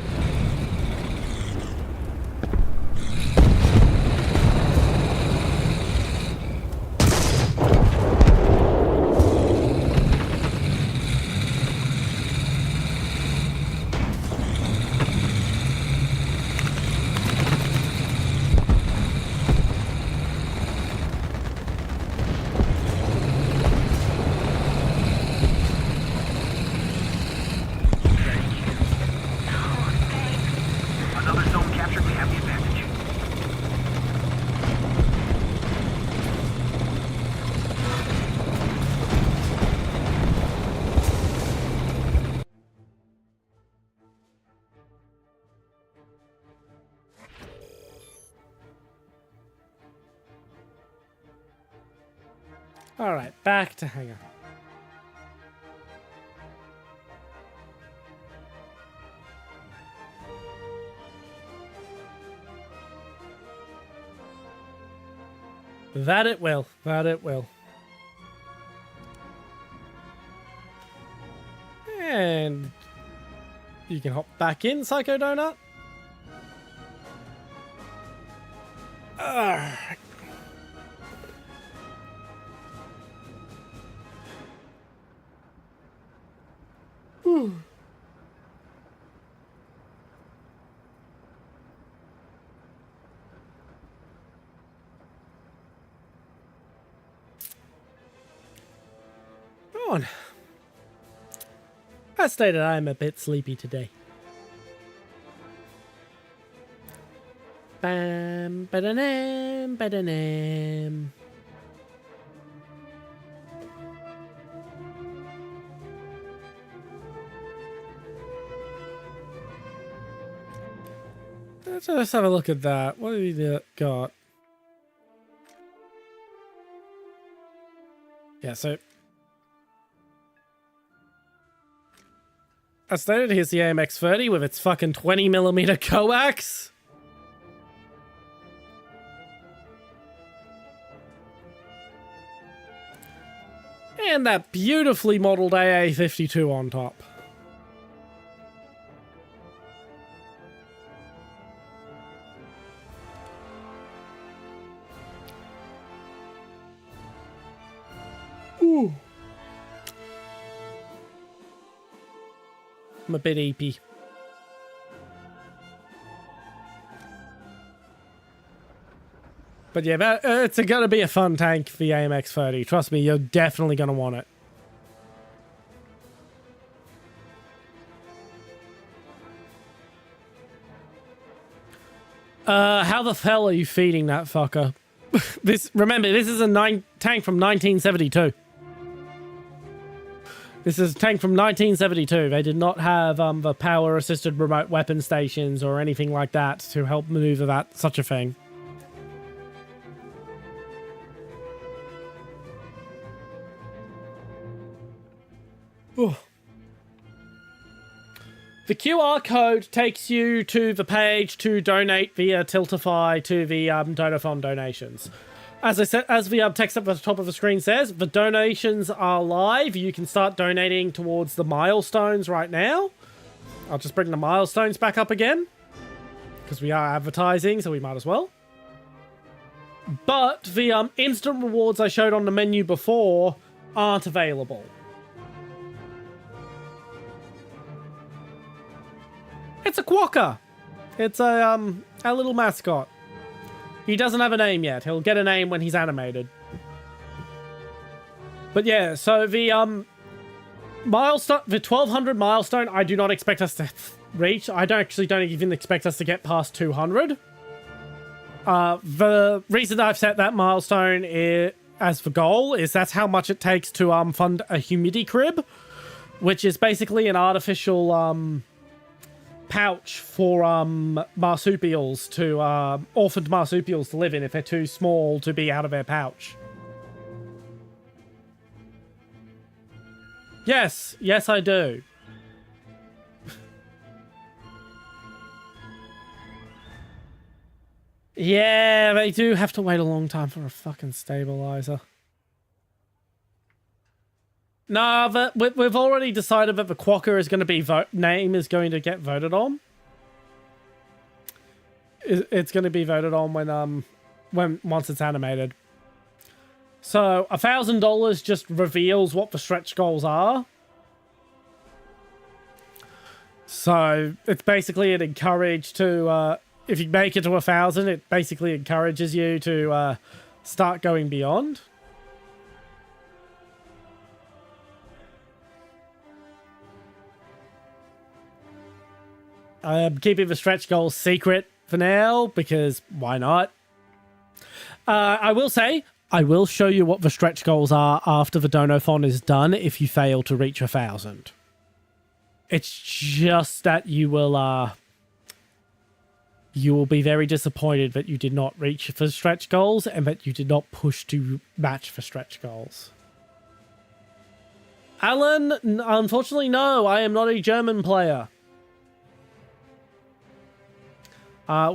All right, back to hangar. That it will. That it will. And you can hop back in, Psycho Donut. on. As stated, I am a bit sleepy today. Bam, ba-da-nam, ba-da-nam. Let's have a look at that. What have we got? Yeah, so as stated, here's the AMX-30 with its fucking 20mm coax. And that beautifully modeled AA-52 on top. Ooh. I'm a bit eepy. But yeah, it's going to be a fun tank for the AMX-30. Trust me, you're definitely going to want it. How the hell are you feeding that fucker? Remember, this is a tank from 1972. This is a tank from 1972. They did not have the power-assisted remote weapon stations or anything like that to help maneuver such a thing. Ooh. The QR code takes you to the page to donate via Tiltify to the Donathon donations. As I said, as the text up at the top of the screen says, the donations are live. You can start donating towards the milestones right now. I'll just bring the milestones back up again, because we are advertising, so we might as well. But the instant rewards I showed on the menu before aren't available. It's a quokka. It's a little mascot. He doesn't have a name yet. He'll get a name when he's animated. But yeah, so the milestone, the 1200 milestone, I do not expect us to reach. I don't even expect us to get past 200. The reason I've set that milestone as the goal is that's how much it takes to fund a humidity crib, which is basically an artificial pouch for marsupials to orphaned marsupials to live in if they're too small to be out of their pouch. Yes, I do. Yeah, they do have to wait a long time for a fucking stabilizer. No, we've already decided that the quokka is going to be name is going to get voted on. It's going to be voted on once it's animated. So $1,000 just reveals what the stretch goals are. So it's basically an encourage to if you make it to 1,000, it basically encourages you to start going beyond. I'm keeping the stretch goals secret for now, because why not? I will say, I will show you what the stretch goals are after the Donathon is done if you fail to reach 1,000. It's just that you will be very disappointed that you did not reach the stretch goals and that you did not push to match the stretch goals. Alan, unfortunately, no, I am not a German player.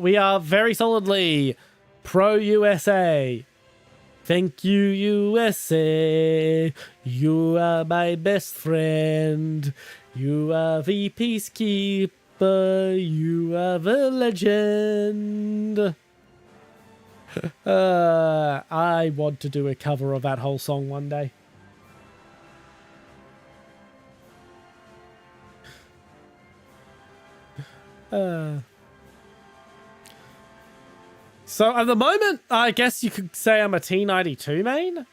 We are very solidly pro-USA. Thank you, USA. You are my best friend. You are the peacekeeper. You are the legend. I want to do a cover of that whole song one day. So at the moment, I guess you could say I'm a T92 main.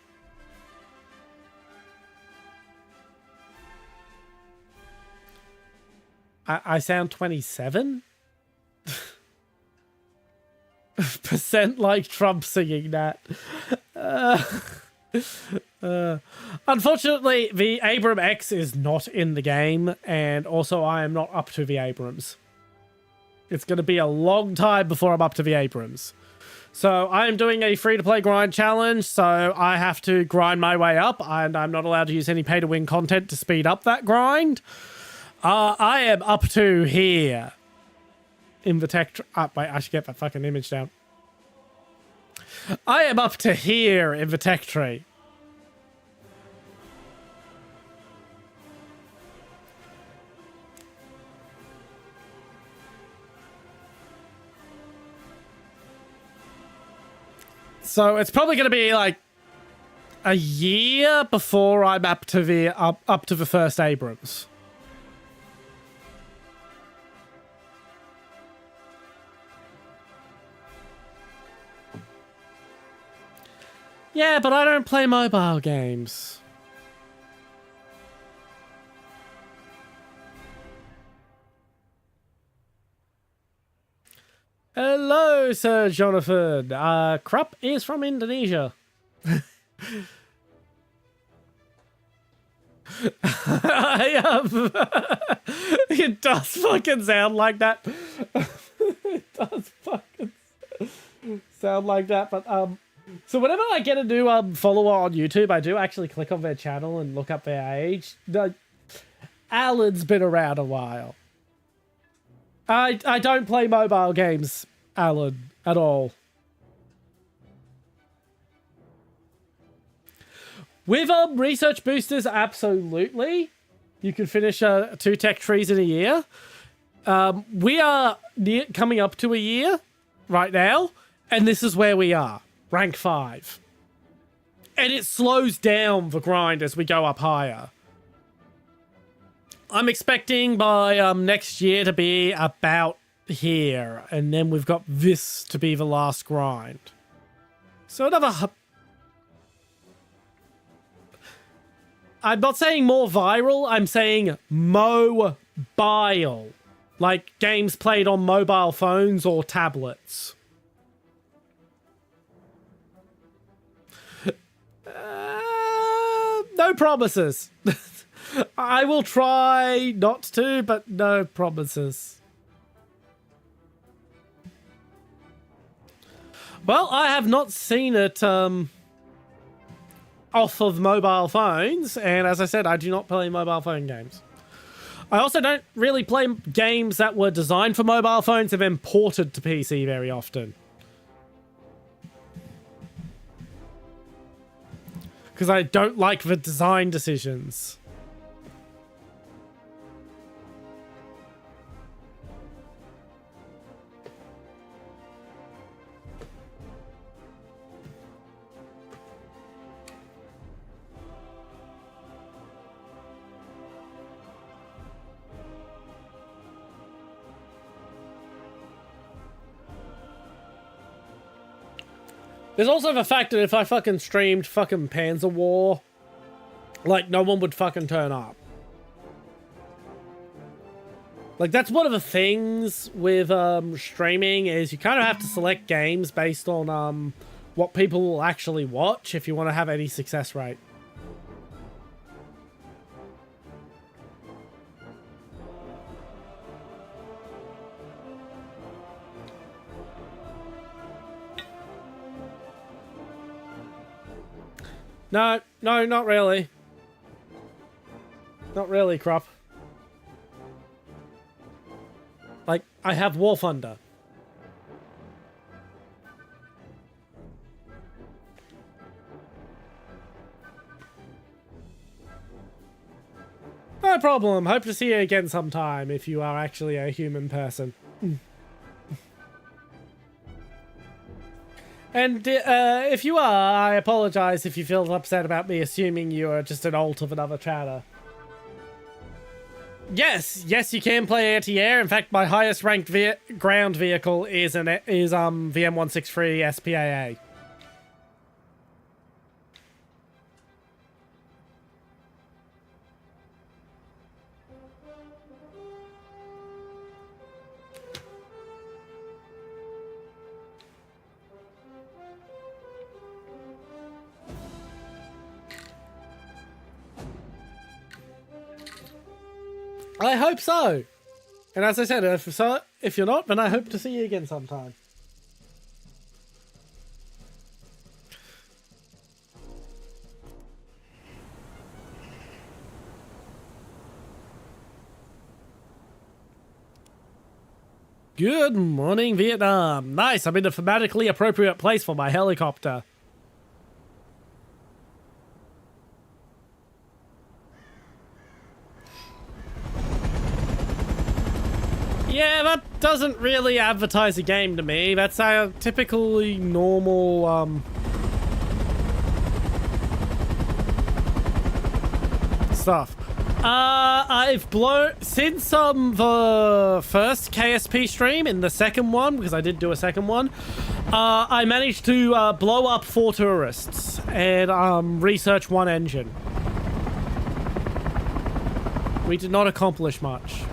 I sound 27%. Like Trump singing that. Unfortunately, the Abram X is not in the game, and also I am not up to the Abrams. It's going to be a long time before I'm up to the Abrams. So I am doing a free-to-play grind challenge, so I have to grind my way up, and I'm not allowed to use any pay-to-win content to speed up that grind. I am up to here in the tech... wait, I should get that fucking image down. I am up to here in the tech tree. So it's probably going to be like a year before I'm up to the first Abrams. Yeah, but I don't play mobile games. Hello, Sir Jonathan. Krupp is from Indonesia. It does fucking sound like that. It does fucking sound like that, but so whenever I get a new follower on YouTube, I do actually click on their channel and look up their age. Alan's been around a while. I don't play mobile games, Alan, at all. With research boosters, absolutely. You can finish 2 tech trees in a year. We are coming up to a year right now, and this is where we are. Rank 5. And it slows down the grind as we go up higher. I'm expecting by next year to be about here. And then we've got this to be the last grind. So another... I'm not saying more viral. I'm saying mobile. Like games played on mobile phones or tablets. No promises. I will try not to, but no promises. Well, I have not seen it off of mobile phones, and as I said, I do not play mobile phone games. I also don't really play games that were designed for mobile phones and then ported to PC very often. Because I don't like the design decisions. There's also the fact that if I fucking streamed fucking Panzer War, like, no one would fucking turn up. Like, that's one of the things with streaming is you kind of have to select games based on what people will actually watch if you want to have any success rate. No, not really. Not really, Crop. Like, I have Warthunder. No problem. Hope to see you again sometime if you are actually a human person. And if you are, I apologize if you feel upset about me assuming you are just an alt of another chatter. Yes, you can play anti-air. In fact, my highest ranked ground vehicle is VM163 SPAA. I hope so. And as I said, if you're not, then I hope to see you again sometime. Good morning, Vietnam. Nice, I'm in a thematically appropriate place for my helicopter. Yeah, that doesn't really advertise a game to me. That's a typically normal, stuff. I've blown since the first KSP stream and the second one, because I did do a second one. I managed to blow up 4 tourists and research 1 engine. We did not accomplish much.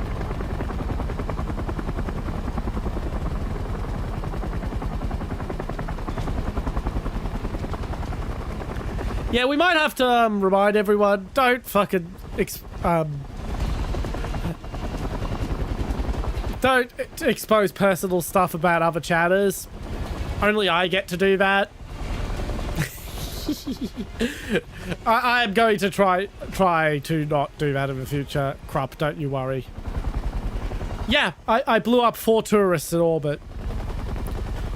Yeah, we might have to remind everyone, don't fucking don't expose personal stuff about other chatters. Only I get to do that. I am going to try to not do that in the future. Krupp, don't you worry. Yeah, I blew up 4 tourists in orbit.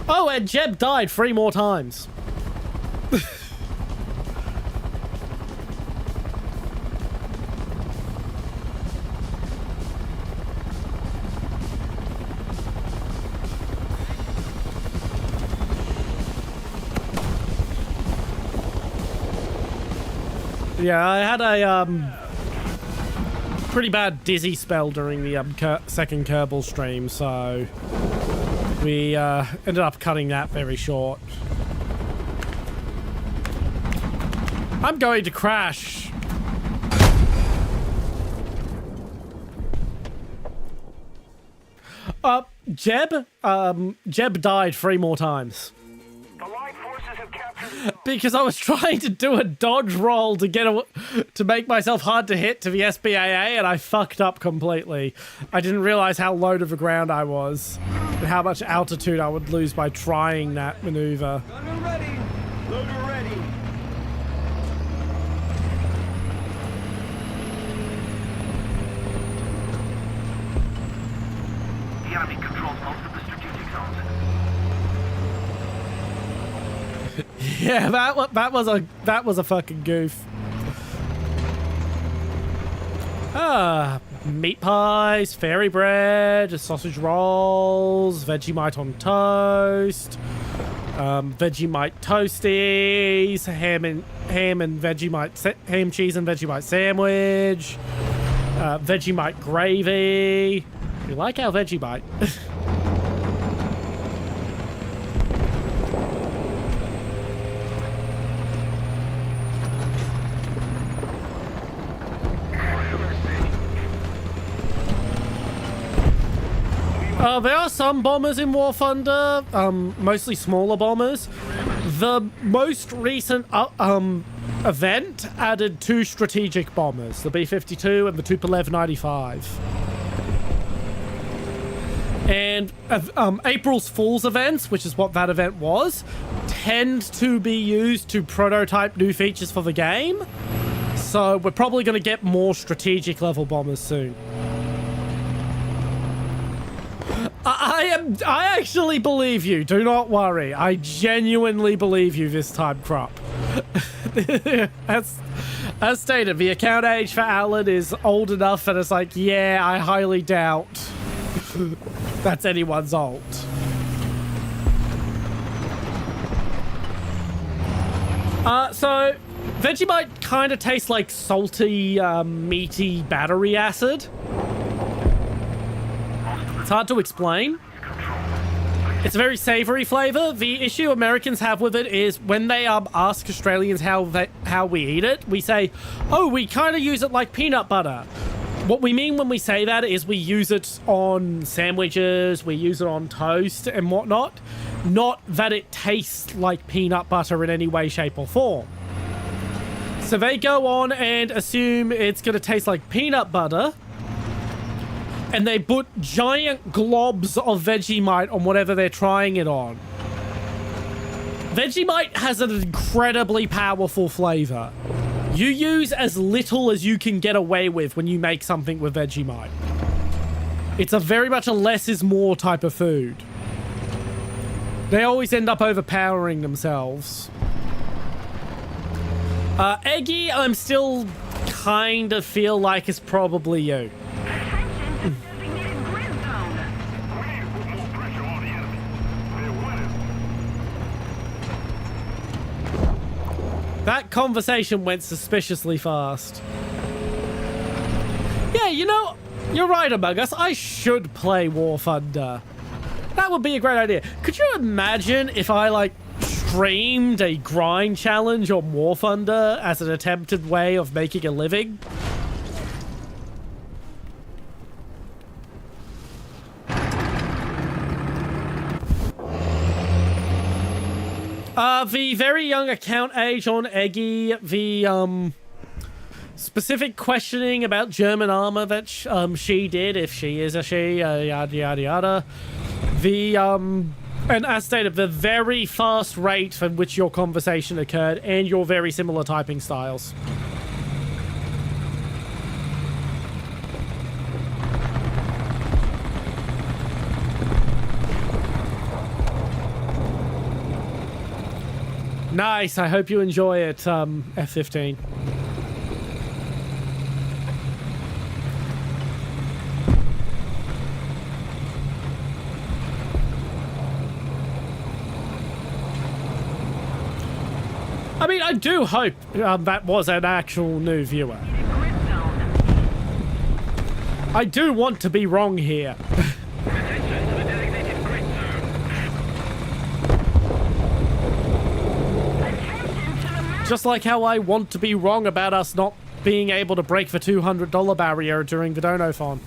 Oh, and Jeb died 3 more times. Yeah, I had a pretty bad dizzy spell during the second Kerbal stream, so we ended up cutting that very short. I'm going to crash. Jeb died 3 more times. The Light forces have captured. Because I was trying to do a dodge roll to make myself hard to hit to the SBAA, and I fucked up completely. I didn't realize how low to the ground I was and how much altitude I would lose by trying that maneuver. Gunner ready. Loader ready. The enemy controls most of the strategic zones. Yeah, that was a fucking goof. Meat pies, fairy bread, sausage rolls, Vegemite on toast, Vegemite toasties, ham cheese and Vegemite sandwich, Vegemite gravy. You like our Vegemite? There are some bombers in War Thunder, mostly smaller bombers. The most recent event added 2 strategic bombers, the B-52 and the Tupolev 95. And April's Fool's events, which is what that event was, tend to be used to prototype new features for the game. So we're probably going to get more strategic level bombers soon. I actually believe you. Do not worry. I genuinely believe you this time, Krupp. As stated, the account age for Alan is old enough that it's like, yeah, I highly doubt that's anyone's alt. So Vegemite kind of tastes like salty, meaty battery acid. It's hard to explain. It's a very savory flavor. The issue Americans have with it is when they ask Australians how we eat it, we say, oh, we kind of use it like peanut butter. What we mean when we say that is we use it on sandwiches, we use it on toast and whatnot. Not that it tastes like peanut butter in any way, shape or form. So they go on and assume it's going to taste like peanut butter and they put giant globs of Vegemite on whatever they're trying it on. Vegemite has an incredibly powerful flavor. You use as little as you can get away with when you make something with Vegemite. It's a very much a less is more type of food. They always end up overpowering themselves. Eggy, I'm still kind of feel like it's probably you. Attention to designated grid zone. We need to put more pressure on the enemy. They're winning. That conversation went suspiciously fast. Yeah, you know, you're right, Among Us. I should play War Thunder. That would be a great idea. Could you imagine if I, like, streamed a grind challenge on War Thunder as an attempted way of making a living? The very young account age on Eggy, the, specific questioning about German armor that she did, if she is a she, yada yada yada. The, and as stated, the very fast rate in which your conversation occurred and your very similar typing styles. Nice, I hope you enjoy it, F-15. I mean, I do hope that was an actual new viewer. Grid zone. I do want to be wrong here. Attention to the designated grid zone. Attention to the map. Just like how I want to be wrong about us not being able to break the $200 barrier during the Dono-thon.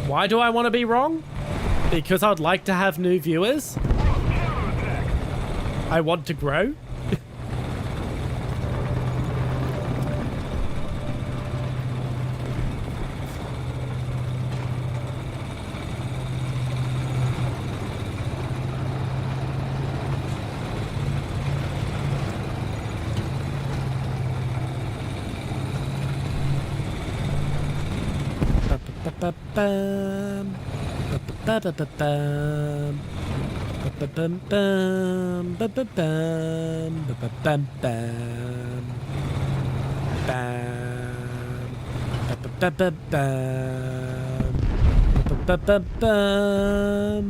Why do I want to be wrong? Because I'd like to have new viewers. I want to grow. Ba-ba-bam. Ba-ba-ba-ba-bam. Ba-ba-bam-bam. Ba-ba-bam. Ba-ba-bam-bam. Bam. Ba-ba-ba-ba-bam. Ba-ba-ba-bam.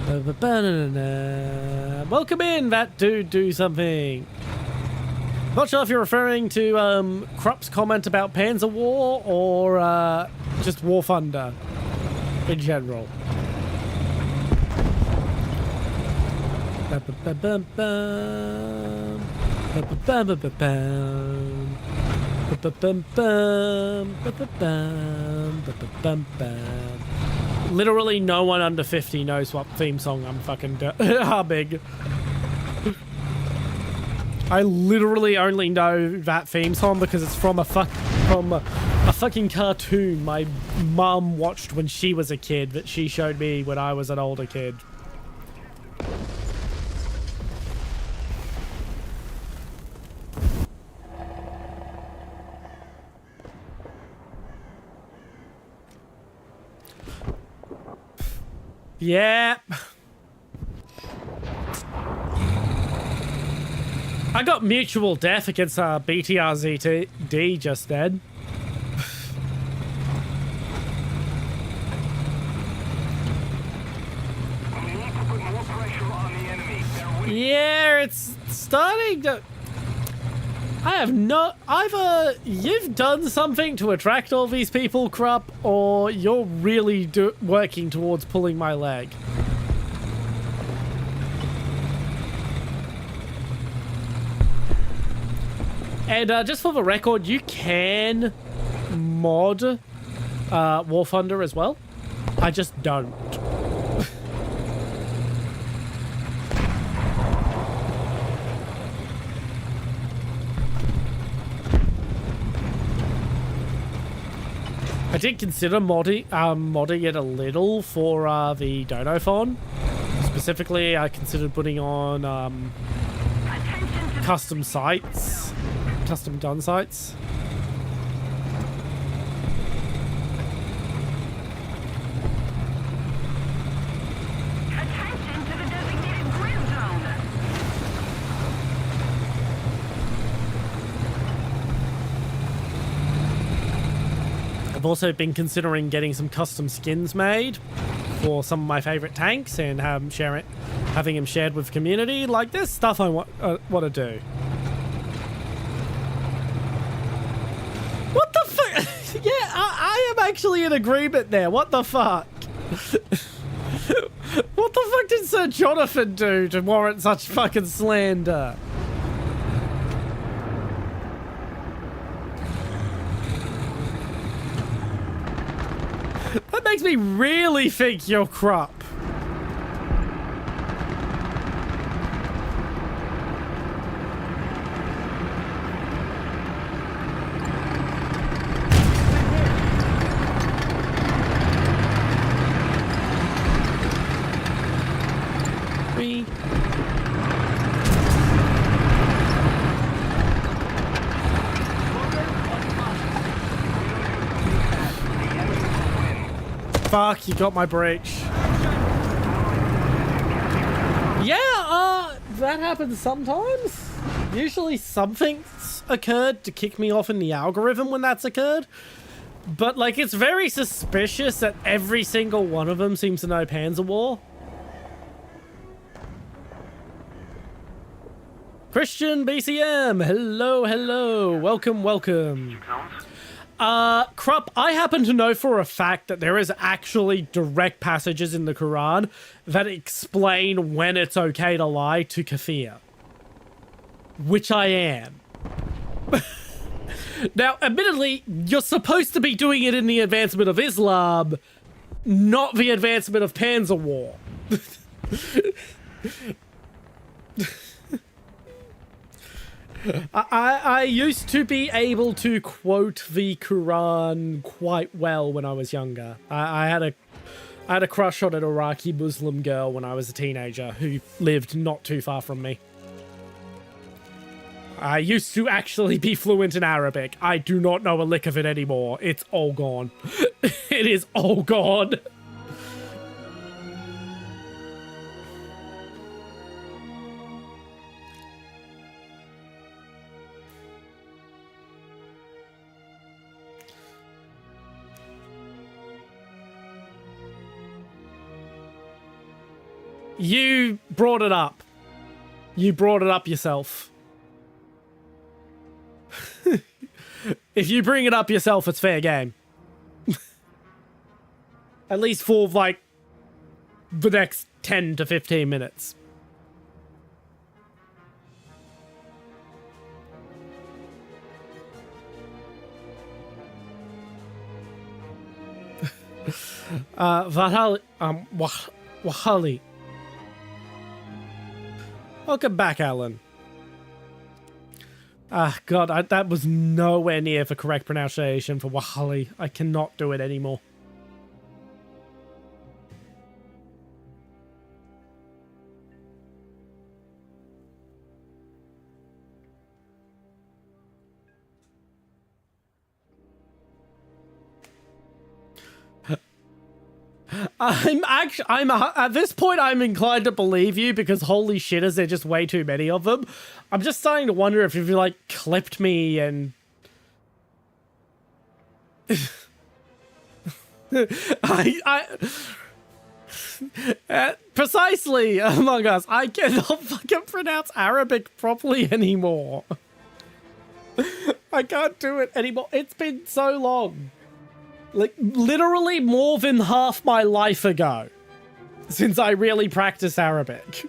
Ba-ba-ba-na-na-na. Welcome in, that dude do something. Not sure if you're referring to Krupp's comment about Panzer War or just War Thunder in general. Literally no one under 50 knows what theme song I'm fucking humming. I literally only know that theme song because it's from a fucking cartoon my mum watched when she was a kid that she showed me when I was an older kid. Yeah. I got mutual death against BTRZD just then. We need to put more pressure on the enemy. They're winning. Yeah, it's starting to... I have not... Either you've done something to attract all these people, Krupp, or you're really working towards pulling my leg. And just for the record, you can mod War Thunder as well. I just don't. I did consider modding it a little for the Dono phone. Specifically, I considered putting on custom sites, custom gun sites. Attention to the designated grid zone. I've also been considering getting some custom skins made for some of my favorite tanks and having them shared with community. Like, there's stuff I want to do. What the fuck? Yeah, I am actually in agreement there. What the fuck? What the fuck did Sir Jonathan do to warrant such fucking slander? That makes me really think you're Krupp. Fuck, you got my breach. Yeah, that happens sometimes. Usually something's occurred to kick me off in the algorithm when that's occurred. But, like, it's very suspicious that every single one of them seems to know Panzer War. Christian BCM, hello, hello. Welcome, welcome. Krupp, I happen to know for a fact that there is actually direct passages in the Quran that explain when it's okay to lie to Kafir. Which I am. Now, admittedly, you're supposed to be doing it in the advancement of Islam, not the advancement of Panzer War. I used to be able to quote the Quran quite well when I was younger. I had a crush on an Iraqi Muslim girl when I was a teenager who lived not too far from me. I used to actually be fluent in Arabic. I do not know a lick of it anymore. It's all gone. It is all gone. You brought it up. You brought it up yourself. If you bring it up yourself, it's fair game. At least for, like, the next 10 to 15 minutes. Wahali. Welcome back, Alan. Ah, God, that was nowhere near the correct pronunciation for Wahali. I cannot do it anymore. At this point, I'm inclined to believe you because holy shit, is there just way too many of them? I'm just starting to wonder if you like clipped me and precisely, Among Us, I cannot fucking pronounce Arabic properly anymore. I can't do it anymore. It's been so long. Like, literally more than half my life ago since I really practiced Arabic.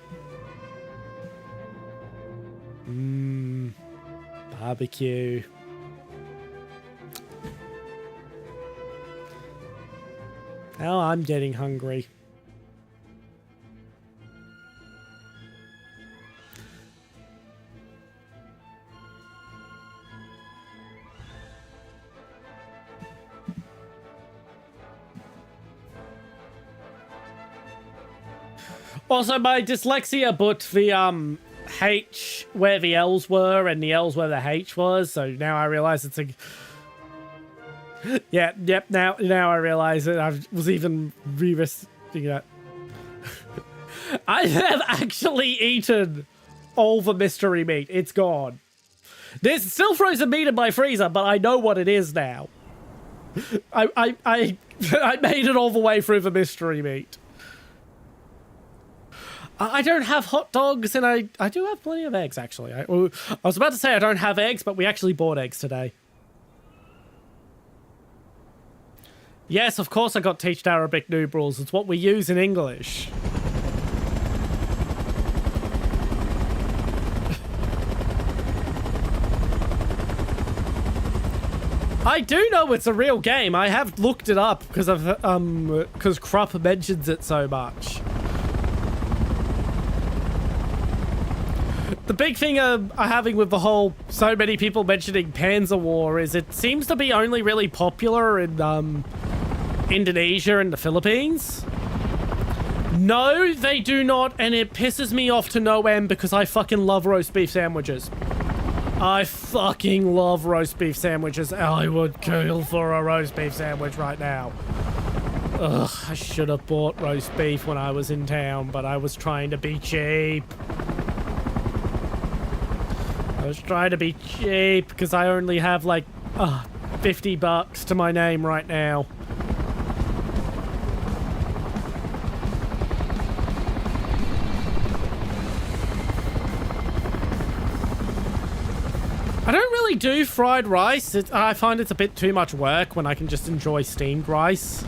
Barbecue. Now I'm getting hungry. Also, my dyslexia put the H where the L's were and the L's where the H was, so now I realize it's a... Yep, now I realize it. I was even revisiting that. I have actually eaten all the mystery meat. It's gone. There's still frozen meat in my freezer, but I know what it is now. I made it all the way through the mystery meat. I don't have hot dogs, and I do have plenty of eggs, actually. I was about to say I don't have eggs, but we actually bought eggs today. Yes, of course I got teached Arabic numerals. It's what we use in English. I do know it's a real game. I have looked it up because Krupp mentions it so much. The big thing I'm having with the whole so many people mentioning Panzer War is it seems to be only really popular in Indonesia and the Philippines. No, they do not, and it pisses me off to no end because I fucking love roast beef sandwiches. I fucking love roast beef sandwiches. I would kill for a roast beef sandwich right now. Ugh, I should have bought roast beef when I was in town, but I was trying to be cheap. I was trying to be cheap because I only have like $50 to my name right now. I don't really do fried rice. I find it's a bit too much work when I can just enjoy steamed rice.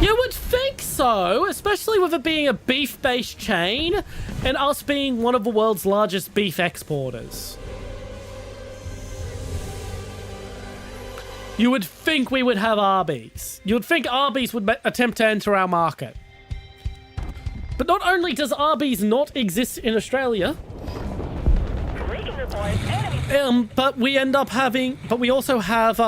You would think so, especially with it being a beef-based chain and us being one of the world's largest beef exporters. You would think we would have Arby's. You would think Arby's would attempt to enter our market. But not only does Arby's not exist in Australia, but we end up having, but we also have,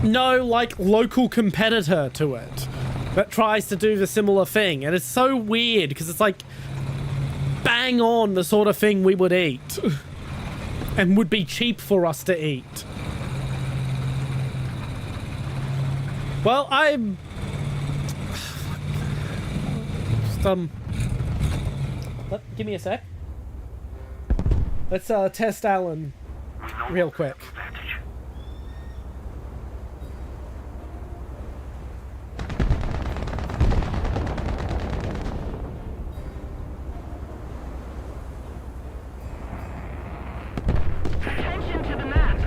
no, like, local competitor to it that tries to do the similar thing. And it's so weird because it's like bang on the sort of thing we would eat and would be cheap for us to eat. Well, I'm... give me a sec. Let's test Alan real quick. Attention to the map.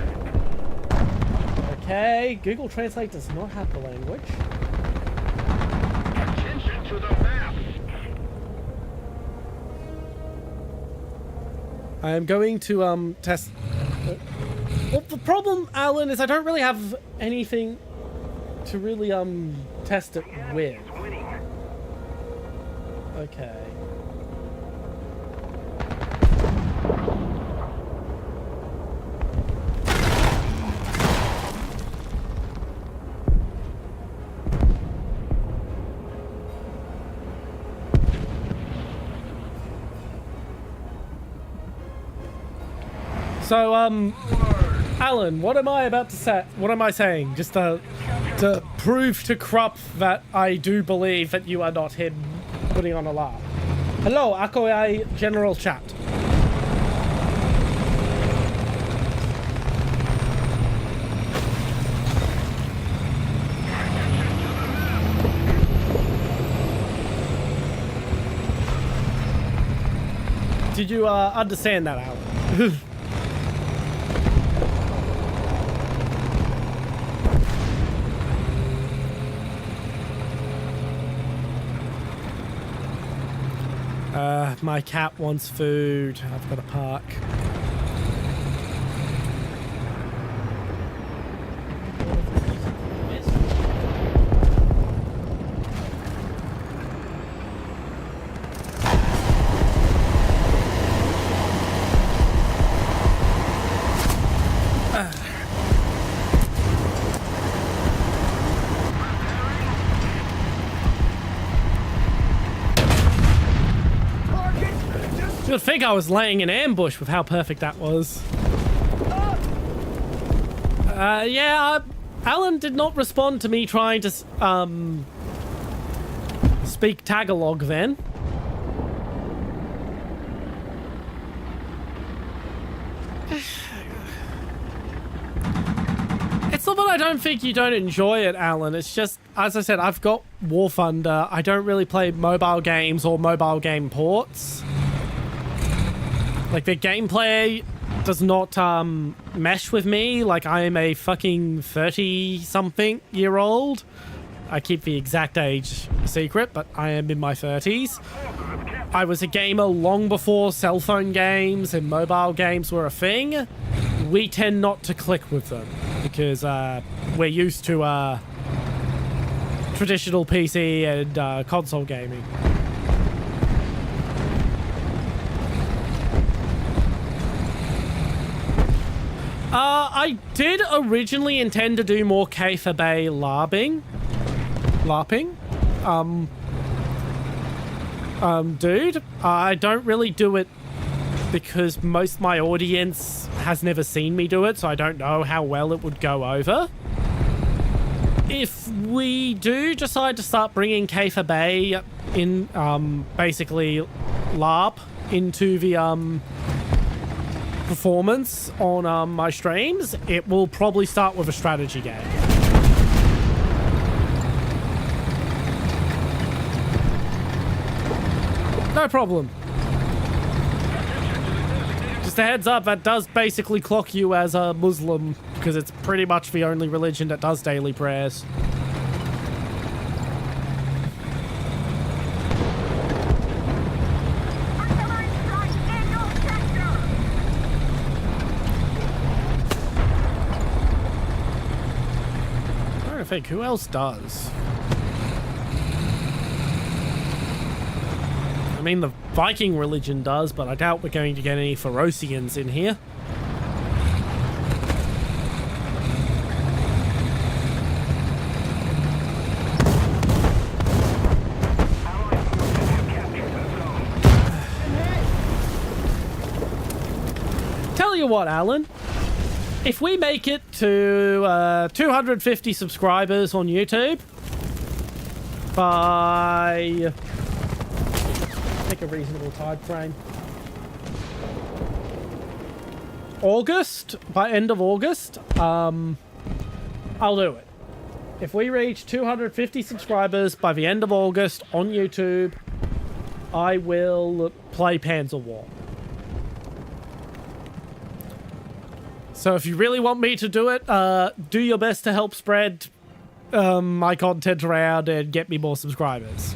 Okay, Google Translate does not have the language. Attention to the map. I am going to test. Well, the problem, Alan, is I don't really have anything to really test it with. Okay. So, Alan, what am I about to say? What am I saying? Just to prove to Krupp that I do believe that you are not him putting on a lie. Hello, Akoai General Chat. Did you understand that, Alan? My cat wants food. I've got to park. I was laying an ambush with how perfect that was. Yeah, Alan did not respond to me trying to speak Tagalog then. It's not that I don't think you don't enjoy it, Alan. It's just, as I said, I've got War Thunder. I don't really play mobile games or mobile game ports. Like, the gameplay does not mesh with me. Like, I am a fucking 30-something-year-old. I keep the exact age secret, but I am in my 30s. I was a gamer long before cell phone games and mobile games were a thing. We tend not to click with them because we're used to traditional PC and console gaming. I did originally intend to do more Kafer Bay LARPing. Dude, I don't really do it because most of my audience has never seen me do it, so I don't know how well it would go over. If we do decide to start bringing Kafer Bay in, basically LARP into the performance on my streams, it will probably start with a strategy game. No problem. Just a heads up, that does basically clock you as a Muslim, because it's pretty much the only religion that does daily prayers. I'm trying to think, who else does? I mean, the Viking religion does, but I doubt we're going to get any Ferocians in here. Tell you what, Alan. If we make it to 250 subscribers on YouTube by... pick a reasonable time frame. August, by end of August, I'll do it. If we reach 250 subscribers by the end of August on YouTube, I will play Panzer War. So if you really want me to do it, do your best to help spread my content around and get me more subscribers.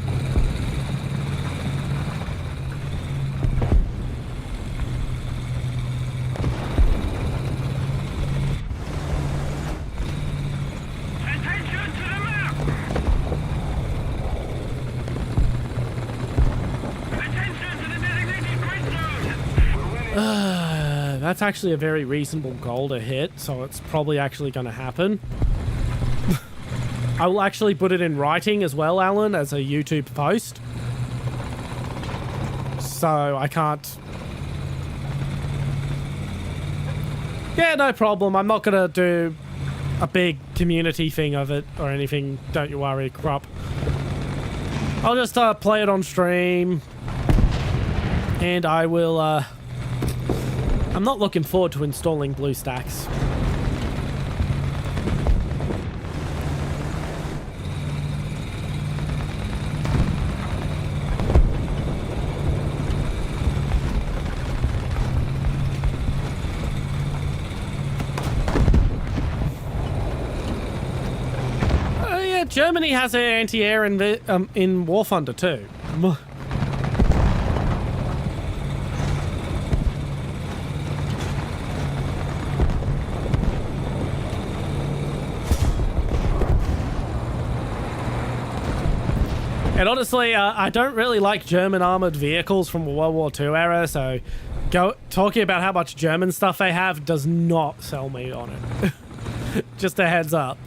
That's actually a very reasonable goal to hit, so it's probably actually going to happen. I will actually put it in writing as well, Alan, as a YouTube post. So I can't... Yeah, no problem. I'm not going to do a big community thing of it or anything. Don't you worry, Krupp. I'll just play it on stream. And I will... I'm not looking forward to installing BlueStacks. Oh yeah, Germany has an anti-air in War Thunder too. And honestly, I don't really like German armored vehicles from the World War II era, so talking about how much German stuff they have does not sell me on it. Just a heads up.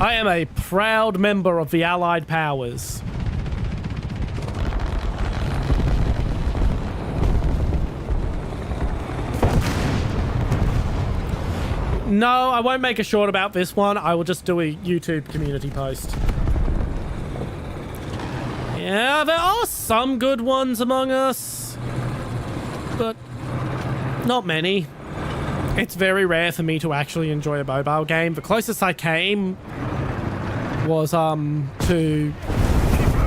I am a proud member of the Allied powers. No, I won't make a short about this one. I will just do a YouTube community post. Yeah, there are some good ones among us, but not many. It's very rare for me to actually enjoy a mobile game. The closest I came was to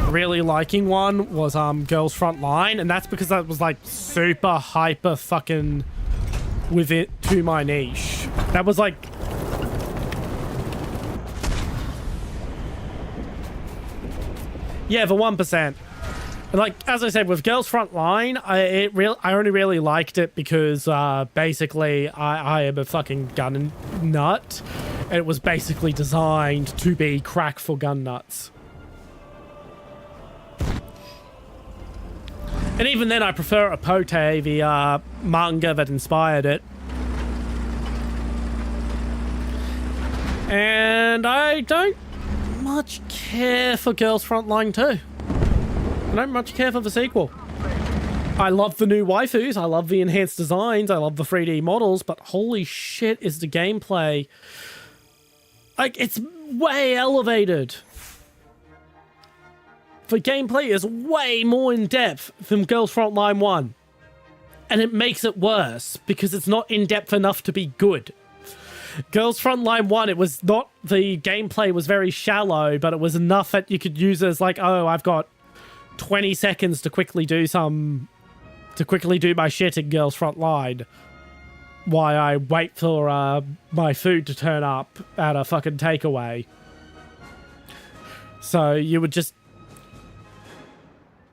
really liking one was Girls Front Line, and that's because that was like super hyper fucking with it to my niche. That was like yeah, the 1%. Like as I said, with Girls Front Line, I only really liked it because basically I am a fucking gun nut. And it was basically designed to be crack for gun nuts. And even then, I prefer Apote, the manga that inspired it. And I don't much care for Girls Front Line 2. I don't much care for the sequel. I love the new waifus, I love the enhanced designs, I love the 3D models, but holy shit is the gameplay. Like, it's way elevated. The gameplay is way more in-depth than Girls Front Line 1. And it makes it worse, because it's not in-depth enough to be good. Girls Front Line 1, it was not... The gameplay was very shallow, but it was enough that you could use it as like, oh, I've got 20 seconds to quickly do my shit in Girls Front Line. While I wait for my food to turn up at a fucking takeaway. So you would just...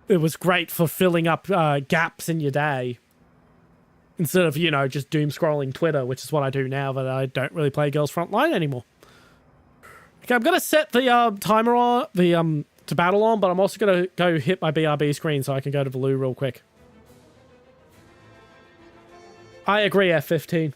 It was great for filling up gaps in your day. Instead of, you know, just doom scrolling Twitter, which is what I do now that I don't really play Girls Front Line anymore. Okay, I'm going to set the timer on, to battle on, but I'm also going to go hit my BRB screen so I can go to Blue real quick. I agree, F15.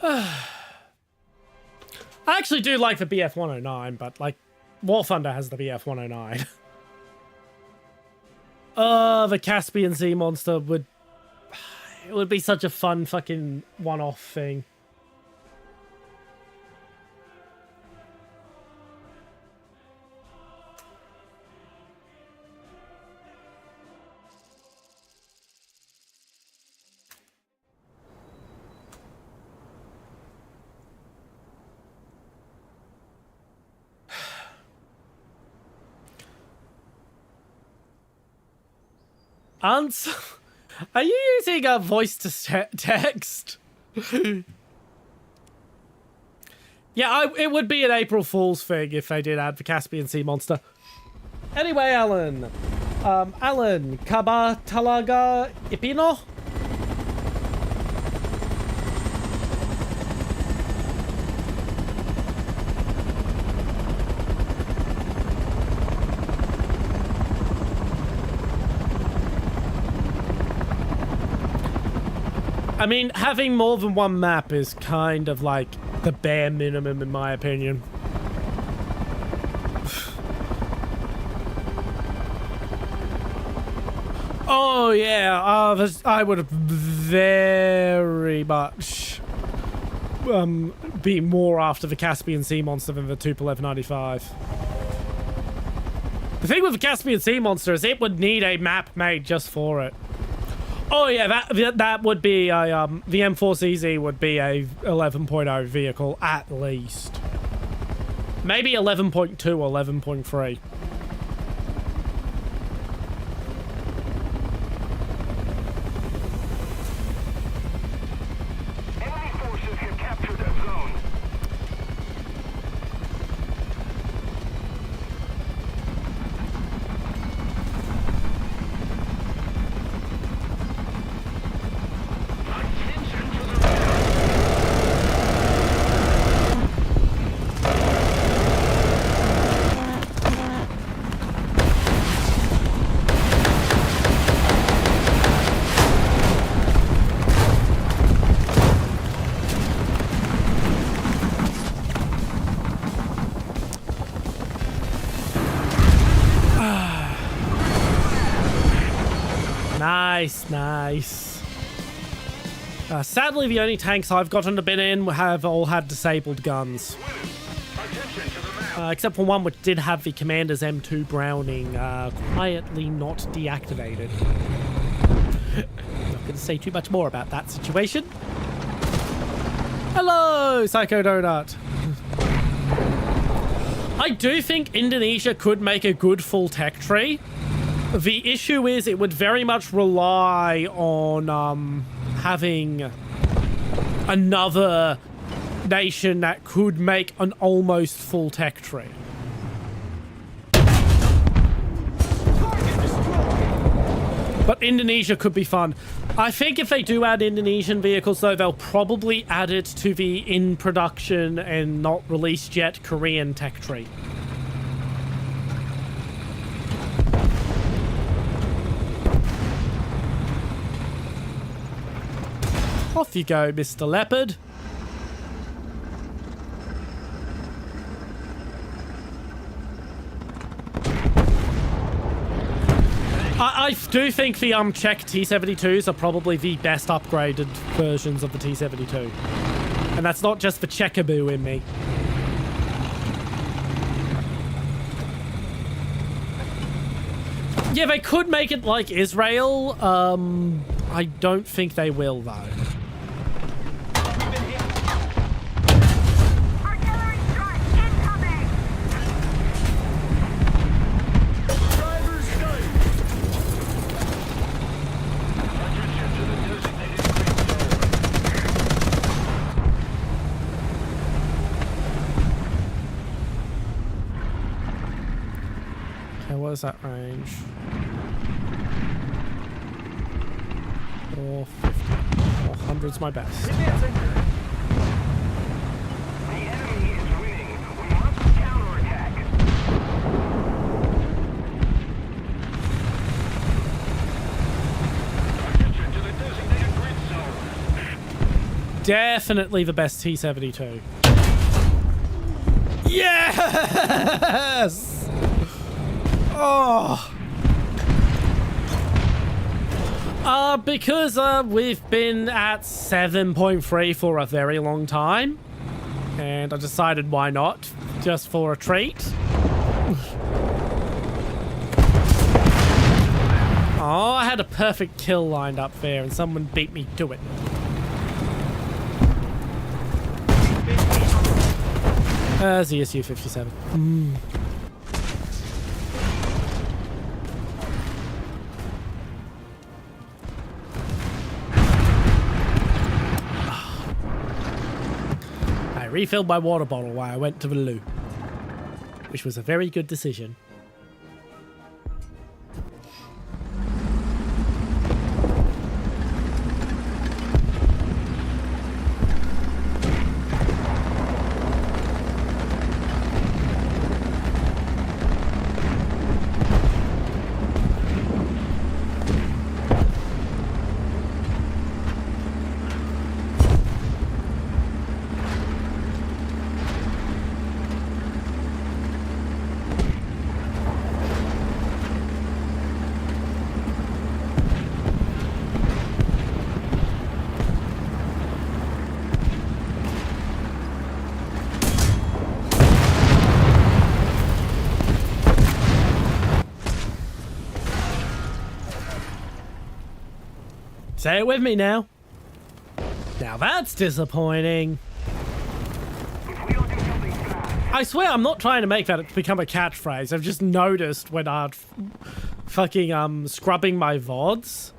I actually do like the BF-109, but, like, Warthunder has the BF-109. The Caspian Sea monster would... It would be such a fun fucking one-off thing. Answer? Are you using a voice to text? Yeah, it would be an April Fool's thing if they did add the Caspian Sea monster. Anyway, Alan. Alan, Kaba Talaga Ipino? I mean, having more than one map is kind of like the bare minimum in my opinion. Oh yeah, I would very much be more after the Caspian Sea monster than the Tupolev 95. The thing with the Caspian Sea monster is it would need a map made just for it. Oh yeah, that would be a the M4CZ would be a 11.0 vehicle at least. Maybe 11.2 or 11.3. Enemy forces have captured that zone. Nice. Sadly, the only tanks I've gotten to been in have all had disabled guns. Except for one which did have the Commander's M2 Browning quietly not deactivated. Not going to say too much more about that situation. Hello, Psycho Donut. I do think Indonesia could make a good full tech tree. The issue is it would very much rely on having another nation that could make an almost full tech tree. But Indonesia could be fun. I think if they do add Indonesian vehicles, though, they'll probably add it to the in production and not released yet Korean tech tree. Off you go, Mr. Leopard. I do think the Czech T-72s are probably the best upgraded versions of the T-72. And that's not just the Czechaboo in me. Yeah, they could make it like Israel. I don't think they will, though. Artillery strike incoming! Driver's sight. Attention to the designated green zone. Okay, what is that range? 450. 400's my best. The enemy is winning. We must counterattack. Attention to the designated grid zone. Definitely the best T-72. Yes! Oh! Because we've been at 7.3 for a very long time. And I decided why not? Just for a treat. Oh, I had a perfect kill lined up there and someone beat me to it. ZSU 57. I refilled my water bottle while I went to the loo, which was a very good decision. Say it with me now. Now that's disappointing. If we don't do something fast, I swear I'm not trying to make that become a catchphrase. I've just noticed when I'm fucking scrubbing my VODs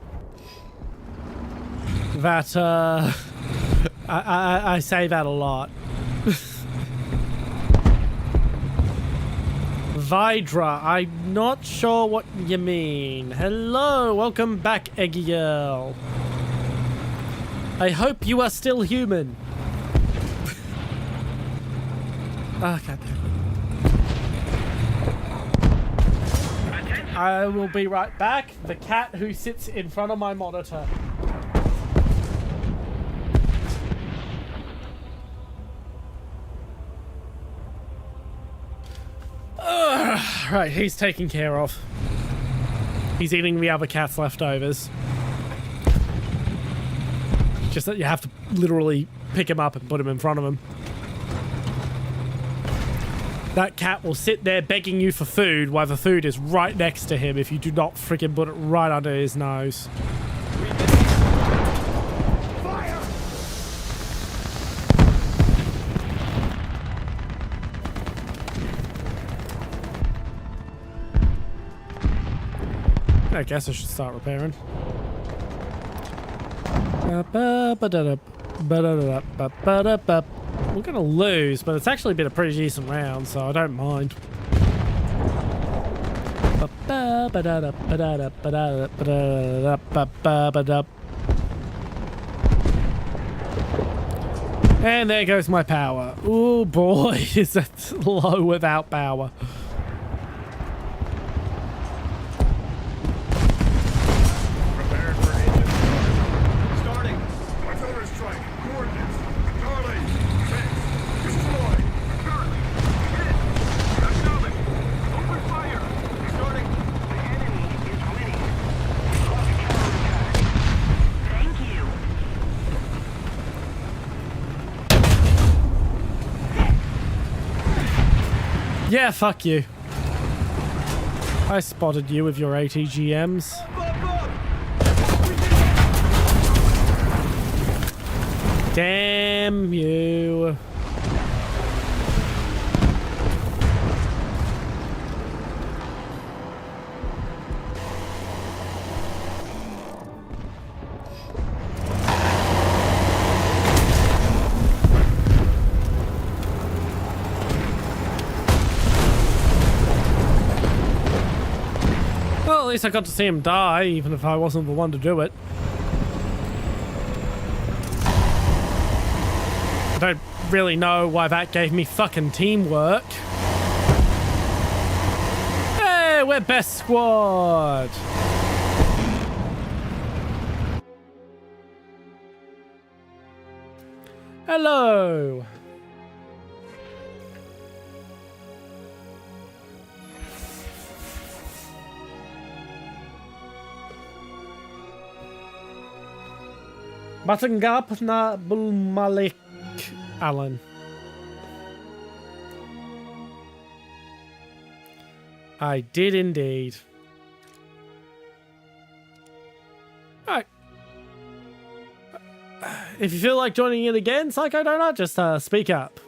that I say that a lot. Vidra, I'm not sure what you mean. Hello, welcome back, Eggy Girl. I hope you are still human. Okay. I will be right back. The cat who sits in front of my monitor. Right, he's taken care of. He's eating the other cat's leftovers. Just that you have to literally pick him up and put him in front of him. That cat will sit there begging you for food while the food is right next to him if you do not freaking put it right under his nose. I guess I should start repairing. We're gonna lose, but it's actually been a pretty decent round, so I don't mind. And there goes my power. Oh boy, is that low without power. Yeah, fuck you. I spotted you with your ATGMs. Damn you. Well, at least I got to see him die, even if I wasn't the one to do it. I don't really know why that gave me fucking teamwork. Hey, we're best squad! Hello! Batangap na Bulmalik Allen. I did indeed. Alright. If you feel like joining in again, Psycho Donut, just speak up.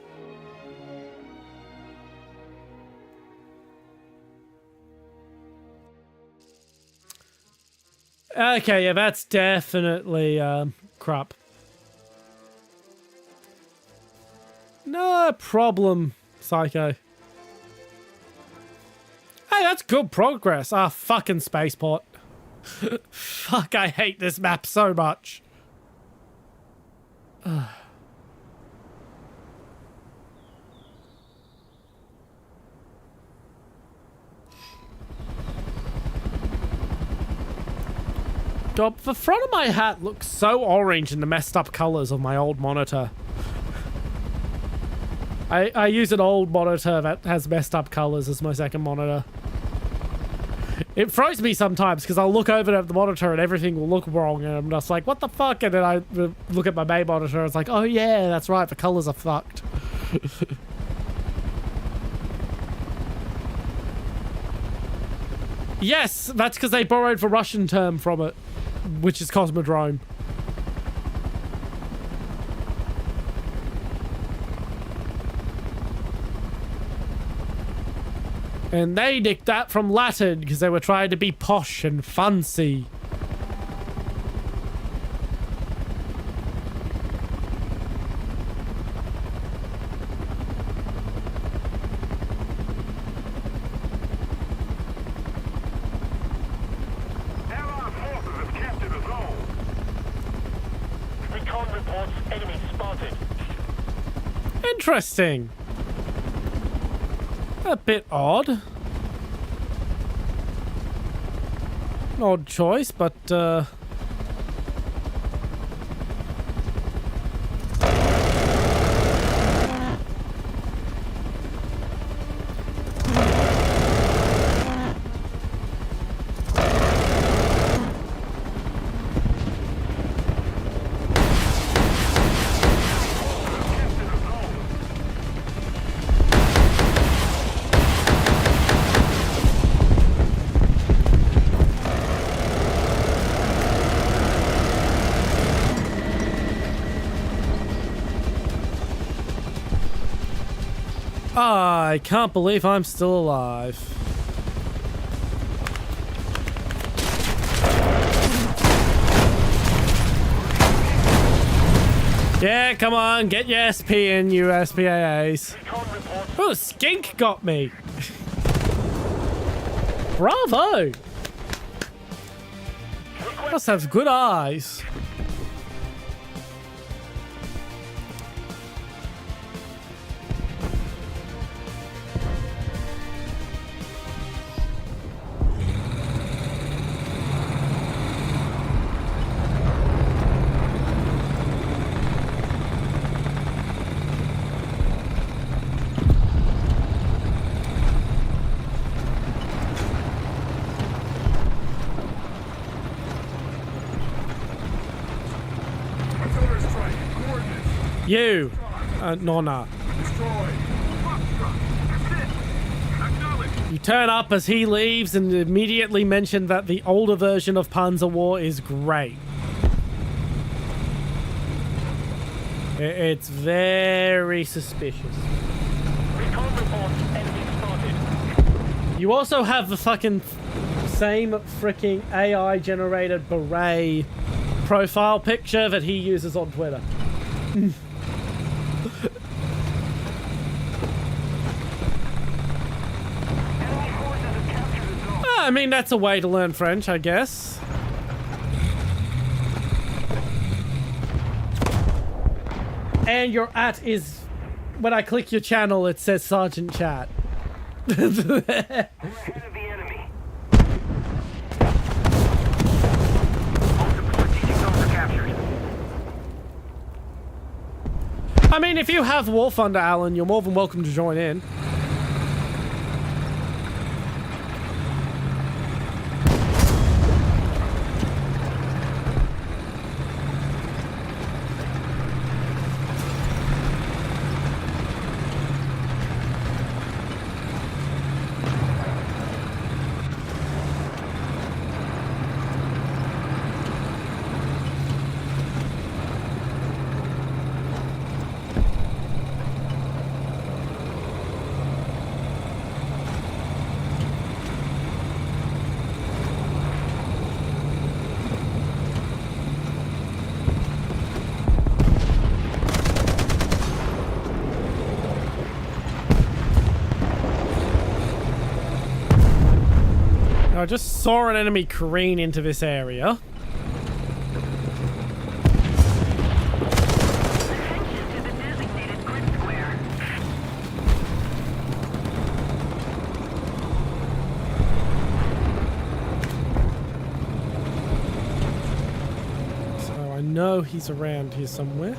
Okay, yeah, that's definitely crap. No problem, Psycho. Hey, that's good progress. Ah, fucking spaceport. Fuck, I hate this map so much. God, the front of my hat looks so orange in the messed up colors of my old monitor. I use an old monitor that has messed up colors as my second monitor. It throws me sometimes because I'll look over at the monitor and everything will look wrong and I'm just like, what the fuck? And then I look at my main monitor and it's like, oh yeah, that's right, the colors are fucked. Yes, that's because they borrowed the Russian term from it, which is Cosmodrome. And they nicked that from Latin because they were trying to be posh and fancy. Allied forces have captured a zone. Recon reports enemy spotted. Interesting. A bit odd. An odd choice, but I can't believe I'm still alive. Yeah, come on, get your SP in, you SPAAs. Oh, Skink got me. Bravo. Must have good eyes. You, Nonna. You turn up as he leaves and immediately mention that the older version of Panzer War is great. It's very suspicious. You also have the fucking same freaking AI generated beret profile picture that he uses on Twitter. I mean, that's a way to learn French, I guess. And your at is... When I click your channel, it says Sergeant Chat. We're ahead of the enemy. Multiple strategic zones are captured. I mean, if you have Warthunder, Alan, you're more than welcome to join in. I just saw an enemy careen into this area. Attention to the designated grid square. So I know he's around here somewhere.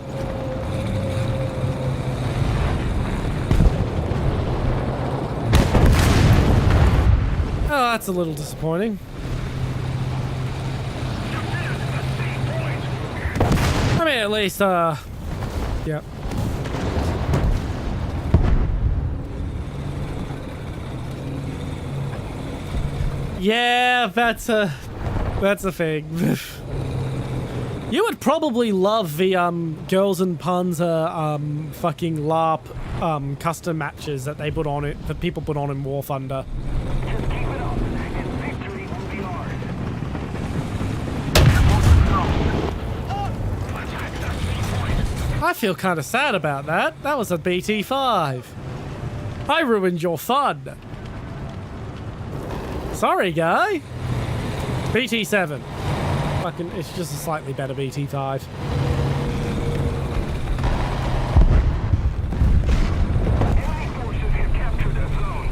Oh, that's a little disappointing. I mean, at least, yeah. Yeah, that's a thing. You would probably love the, Girls and Panzer, fucking LARP, custom matches that they put on it, that people put on in War Thunder. Just keep it up, and victory will be ours. I feel kind of sad about that. That was a BT5. I ruined your fun. Sorry, guy. BT7. Fucking, it's just a slightly better BT5. Enemy forces have captured a zone.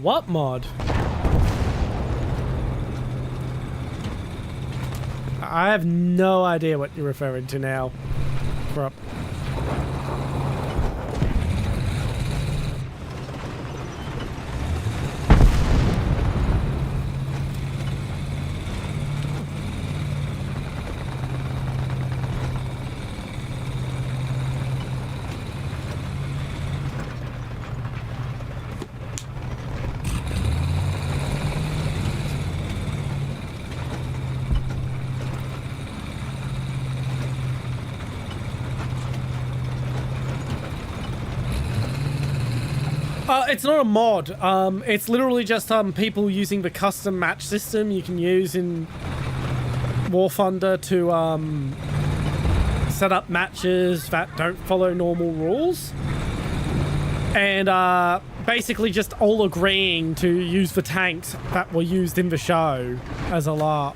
What mod? I have no idea what you're referring to now. Crap. It's not a mod. It's literally just people using the custom match system you can use in War Thunder to set up matches that don't follow normal rules, and basically just all agreeing to use the tanks that were used in the show as a LARP.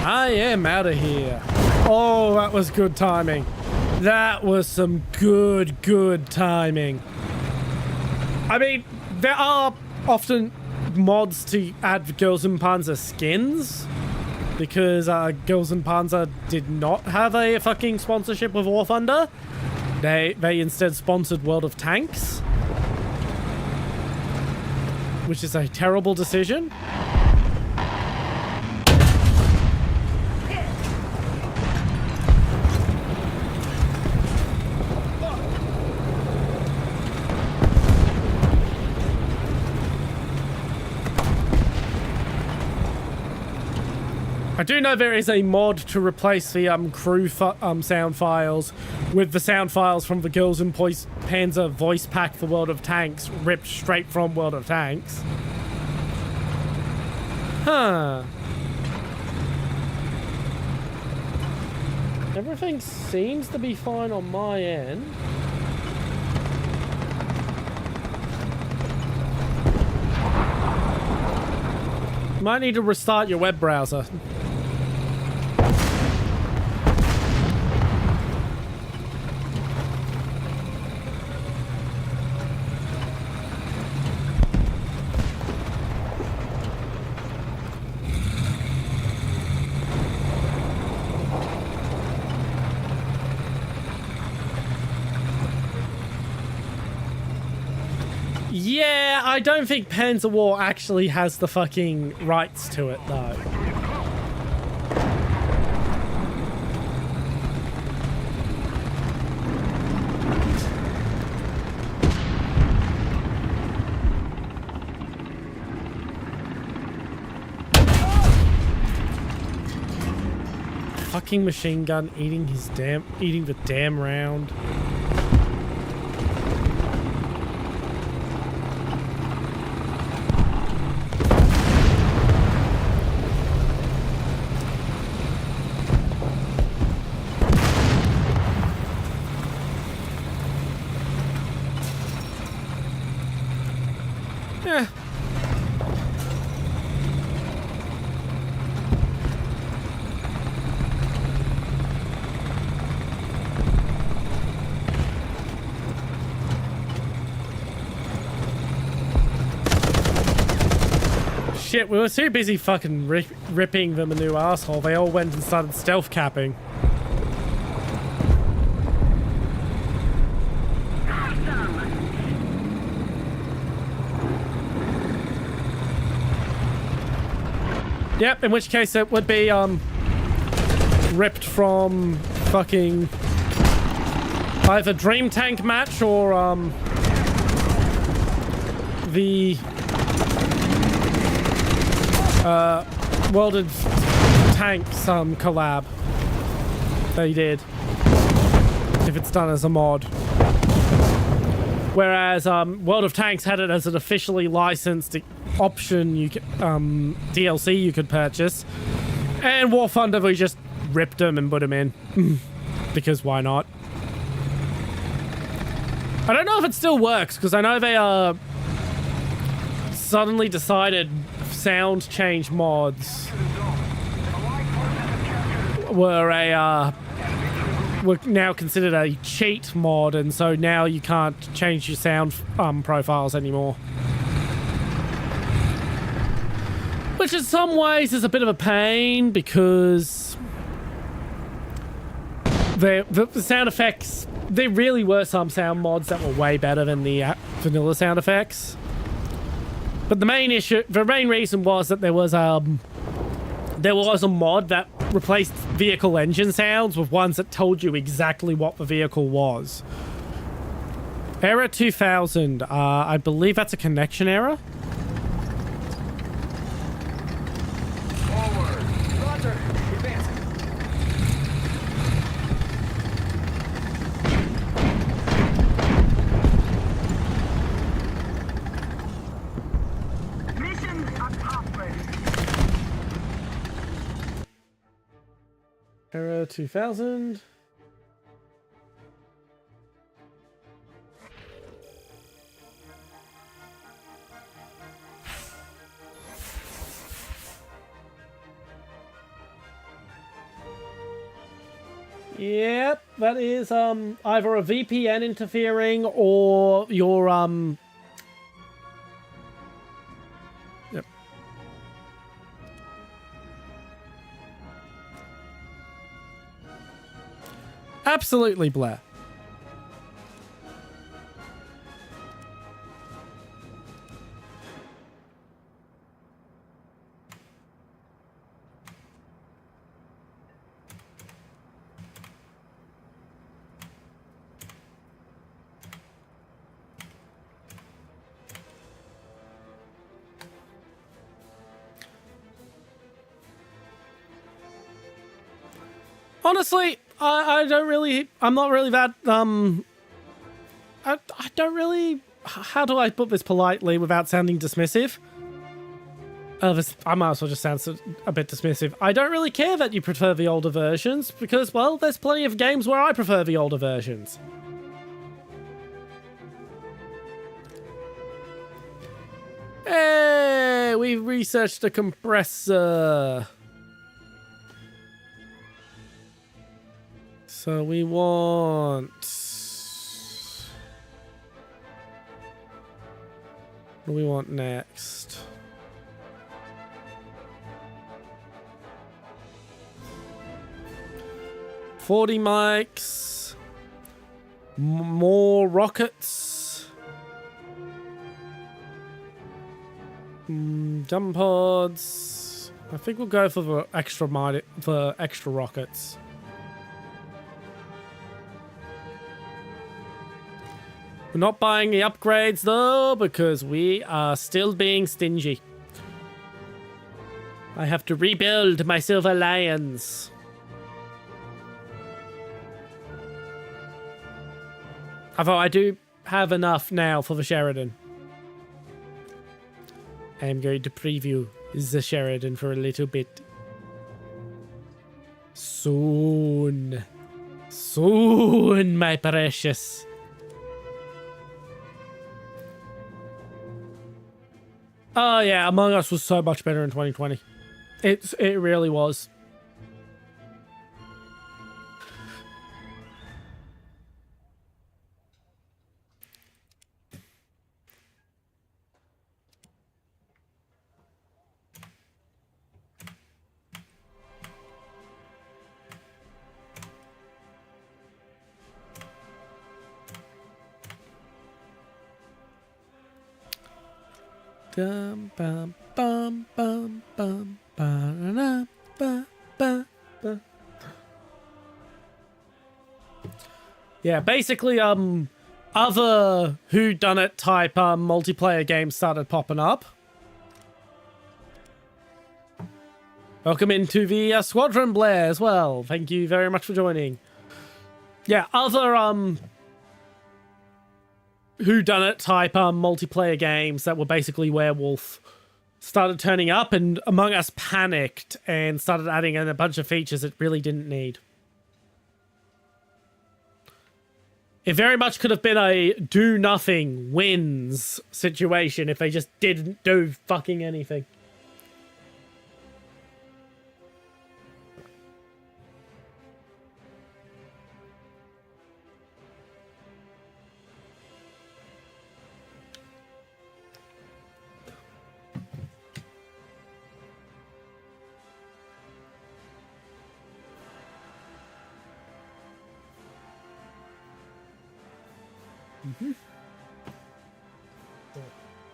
I am out of here. Oh, that was good timing. That was some good timing. I mean, there are often mods to add the Girls and Panzer skins, because Girls and Panzer did not have a fucking sponsorship with War Thunder. They instead sponsored World of Tanks, which is a terrible decision. I do know there is a mod to replace the crew sound files with the sound files from the Girls and Panzer voice pack for World of Tanks, ripped straight from World of Tanks. Huh. Everything seems to be fine on my end. Might need to restart your web browser. Yeah, I don't think Panzer War actually has the fucking rights to it, though. fucking machine gun eating the damn round. Yeah. Shit, we were too busy fucking ripping them a new asshole. They all went and started stealth capping. Yep, in which case it would be, ripped from fucking either Dream Tank match or, the, World of Tanks, collab they did. If it's done as a mod. Whereas, World of Tanks had it as an officially licensed option you could, DLC you could purchase, and Warthunder we just ripped them and put them in because why not? I don't know if it still works because I know they suddenly decided sound change mods were now considered a cheat mod, and so now you can't change your sound profiles anymore. Which in some ways is a bit of a pain because the sound effects, there really were some sound mods that were way better than the vanilla sound effects. But the main reason was that there was a mod that replaced vehicle engine sounds with ones that told you exactly what the vehicle was. Error 2000, I believe that's a connection error. Error 2000. Yep, that is either a VPN interfering or your Yep. Absolutely, Blair. Honestly, I'm not really that, I don't really, how do I put this politely without sounding dismissive? I might as well just sound a bit dismissive. I don't really care that you prefer the older versions because, well, there's plenty of games where I prefer the older versions. Hey, we researched a compressor. So we want... What do we want next? $40 mics. More rockets. Jump pods. I think we'll go for the extra rockets. We're not buying the upgrades though, because we are still being stingy. I have to rebuild my Silver Lions. Although I do have enough now for the Sheridan. I am going to preview the Sheridan for a little bit. Soon. Soon, my precious. Oh yeah, Among Us was so much better in 2020. It really was. Dum bum bum bum bum ba ba ba ba. Yeah, basically, other whodunit type multiplayer games started popping up. Welcome into the Squadron, Blair, as well. Thank you very much for joining. Yeah, other whodunit type multiplayer games that were basically werewolf started turning up, and Among Us panicked and started adding in a bunch of features it really didn't need. It very much could have been a do nothing wins situation if they just didn't do fucking anything.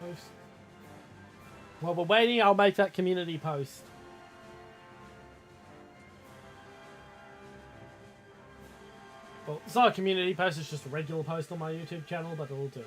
Post. While we're waiting, I'll make that community post. Well, it's not a community post, it's just a regular post on my YouTube channel, but it'll do.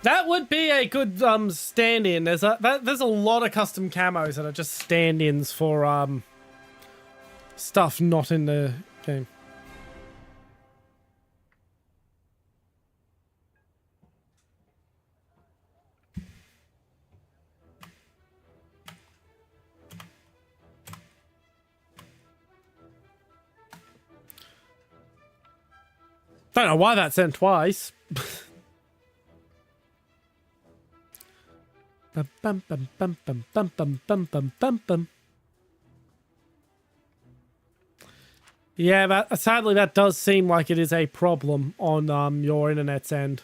That would be a good stand-in. There's a lot of custom camos that are just stand-ins for stuff not in the game. Don't know why that sent twice. Bum, bum, bum, bum, bum, bum, bum, bum, bum, bum, bum. Yeah, sadly that does seem like it is a problem on your internet's end.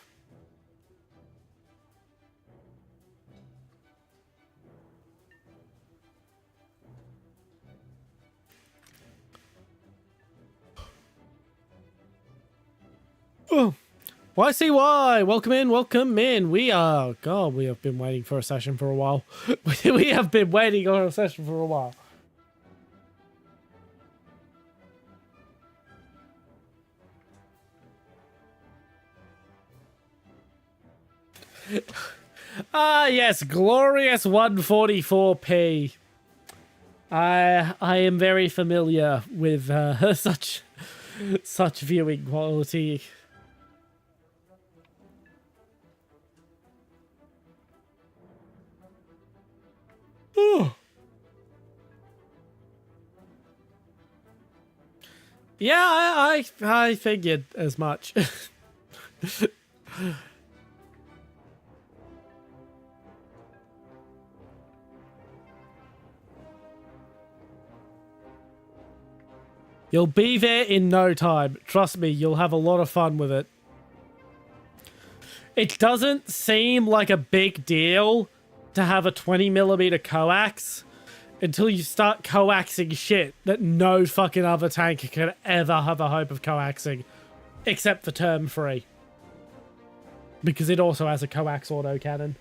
Oh, YCY, welcome in, welcome in. We are, God, we have been waiting for a session for a while. We have been waiting on a session for a while. Ah, yes, glorious 144p. I am very familiar with such viewing quality. Yeah, I figured as much. You'll be there in no time. Trust me, you'll have a lot of fun with it. It doesn't seem like a big deal to have a 20mm coax until you start coaxing shit that no fucking other tank can ever have a hope of coaxing, except for Term 3. Because it also has a coax autocannon.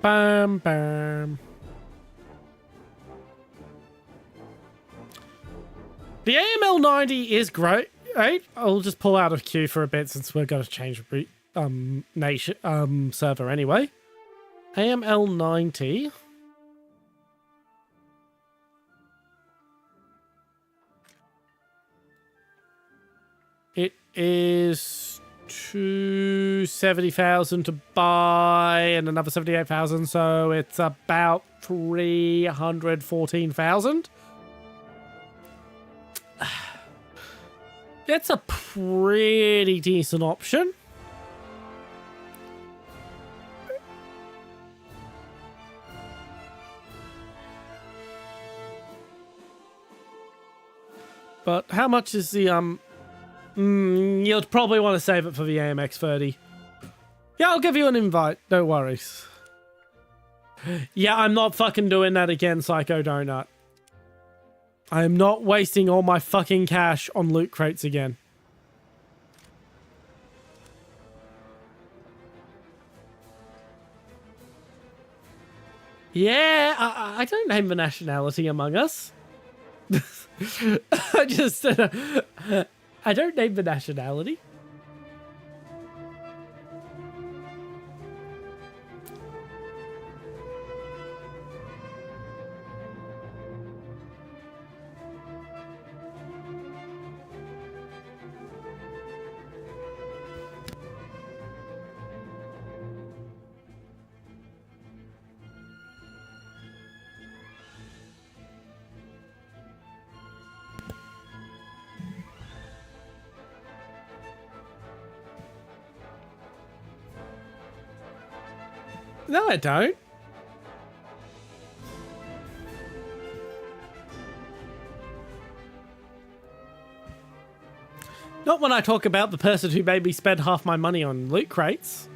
Bam, bam. The AML 90 is great. Right? I'll just pull out of queue for a bit since we're going to change nation server anyway. AML 90. It is 270,000 to buy and another 78,000, so it's about 314,000. It's a pretty decent option. But how much is the you'll probably want to save it for the AMX 30. Yeah, I'll give you an invite. No worries. Yeah, I'm not fucking doing that again, Psycho Donut. I am not wasting all my fucking cash on loot crates again. Yeah, I don't name the nationality among us. I just... I don't name the nationality. No, I don't. Not when I talk about the person who made me spend half my money on loot crates.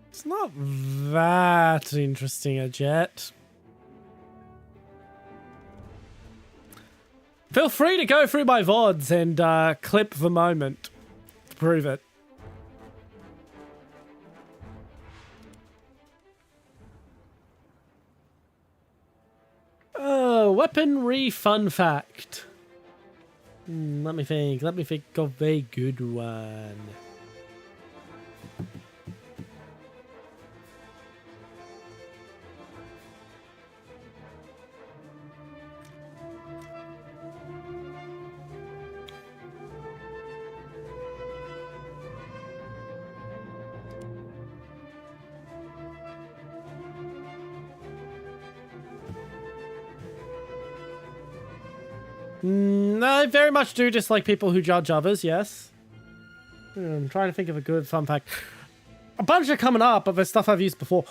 It's not that interesting a jet. Feel free to go through my VODs and clip the moment to prove it. Oh, weaponry fun fact. Let me think of a good one. I very much do dislike people who judge others, yes. I'm trying to think of a good fun fact. A bunch are coming up, but there's stuff I've used before.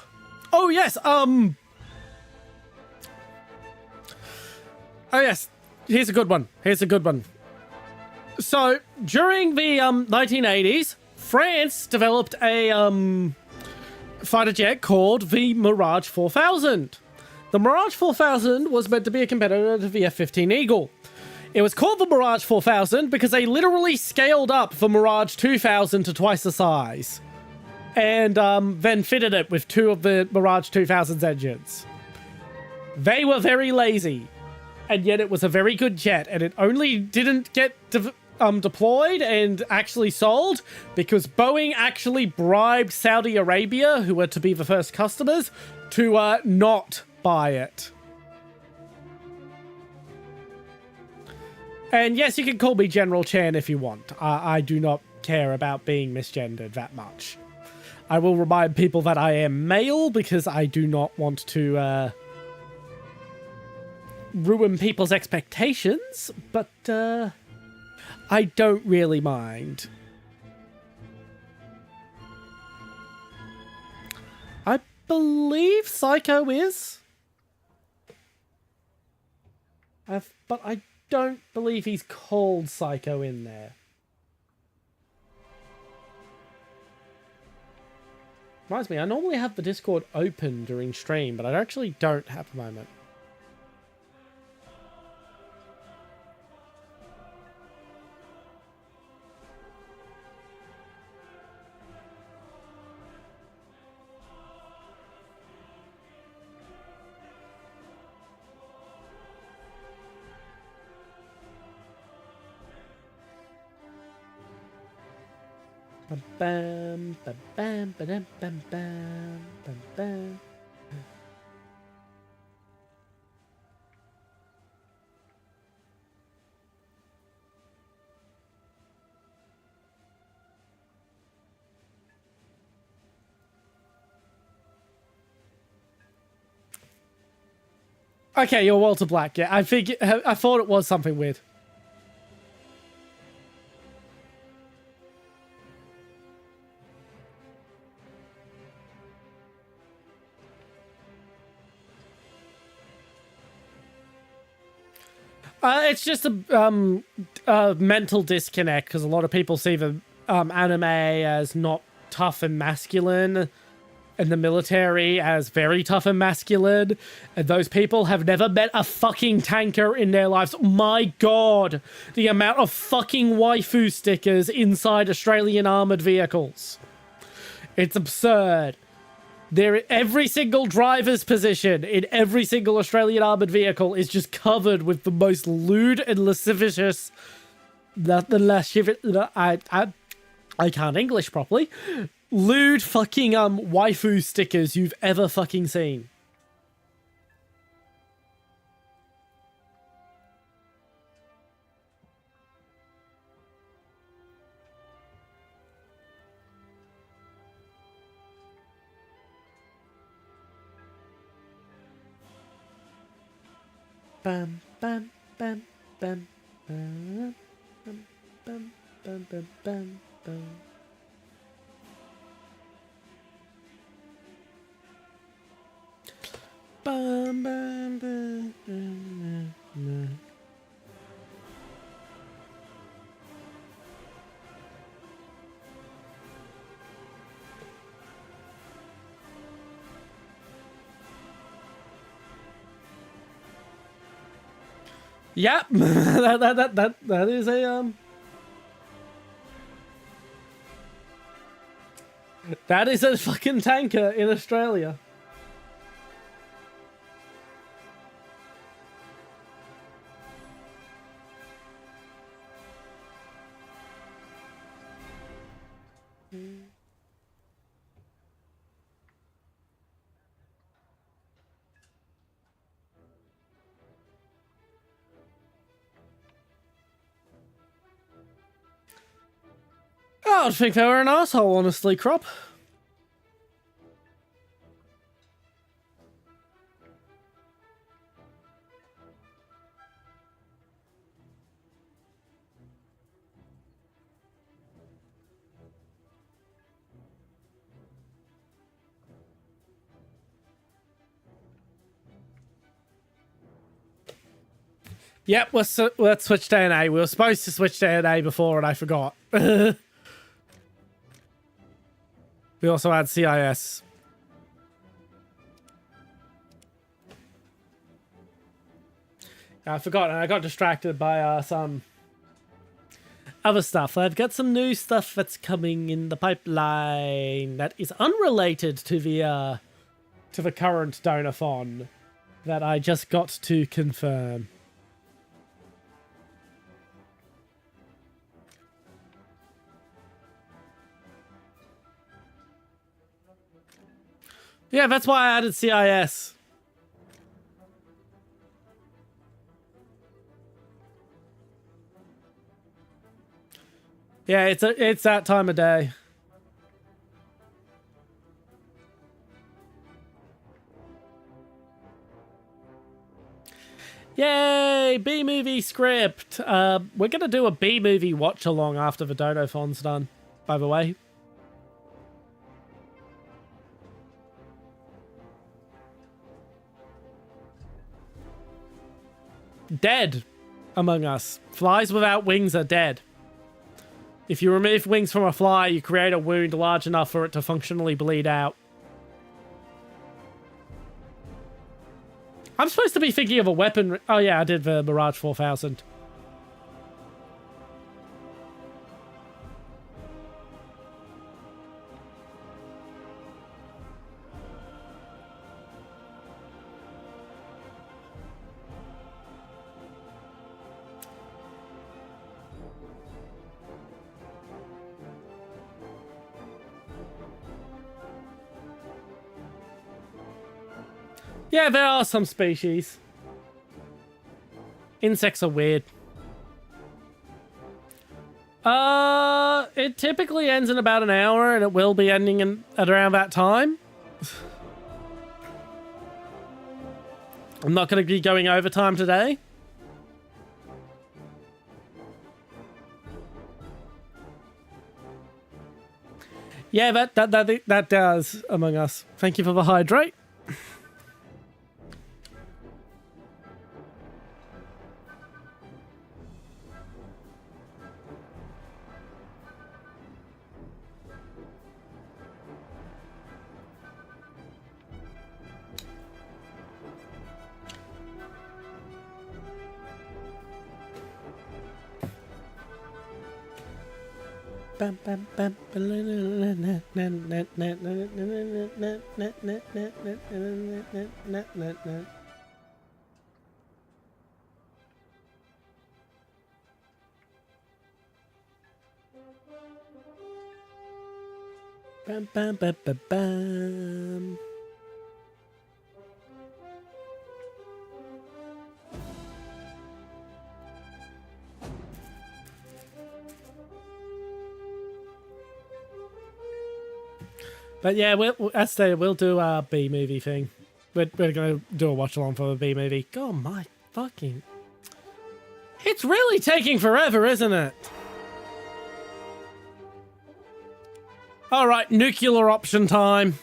Oh, yes, Oh, yes, here's a good one. So, during the 1980s, France developed a fighter jet called the Mirage 4000. The Mirage 4000 was meant to be a competitor to the F-15 Eagle. It was called the Mirage 4000 because they literally scaled up the Mirage 2000 to twice the size. And then fitted it with 2 of the Mirage 2000's engines. They were very lazy. And yet it was a very good jet. And it only didn't get deployed and actually sold because Boeing actually bribed Saudi Arabia, who were to be the first customers, to not buy it. And yes, you can call me General Chan if you want. I do not care about being misgendered that much. I will remind people that I am male because I do not want to ruin people's expectations, but I don't really mind. I believe Psycho is. But I don't believe he's called Psycho in there. Reminds me, I normally have the Discord open during stream, but I actually don't at the moment. Bam, bam, bam, bam, bam, bam, bam, bam. Okay, you're Walter Black. Yeah, I thought it was something weird. It's just a mental disconnect because a lot of people see the anime as not tough and masculine and the military as very tough and masculine. And those people have never met a fucking tanker in their lives. My God, the amount of fucking waifu stickers inside Australian armored vehicles. It's absurd. Every single driver's position in every single Australian armoured vehicle is just covered with the most lewd and lascivious... I can't English properly. Lewd fucking waifu stickers you've ever fucking seen. Bam, bam, bam, bam, bam, bam, bam, bam, bam, bam, bam. Bam, bam, bam, bam, bam. Yep, that is a that is a fucking tanker in Australia. I would think they were an asshole, honestly, Crop. Yep, let's switch to NA. We were supposed to switch to NA before and I forgot. We also had CIS. I forgot, and I got distracted by some other stuff. I've got some new stuff that's coming in the pipeline that is unrelated to the current Donathon that I just got to confirm. Yeah, that's why I added CIS. Yeah, it's that time of day. Yay! B-movie script. We're gonna do a B-movie watch along after the Donathon's done, by the way. Dead among us. Flies without wings are dead. If you remove wings from a fly, you create a wound large enough for it to functionally bleed out. I'm supposed to be thinking of a weapon. Oh yeah, I did the Mirage 4000. Yeah, there are some species. Insects are weird. It typically ends in about an hour, and it will be ending at around that time. I'm not going to be going overtime today. Yeah, that does, Among Us. Thank you for the hydrate. Bam, bam, bam, bam, bam. But yeah, we'll do our B movie thing. We're gonna do a watch along for the B movie. God, my fucking! It's really taking forever, isn't it? All right, nuclear option time.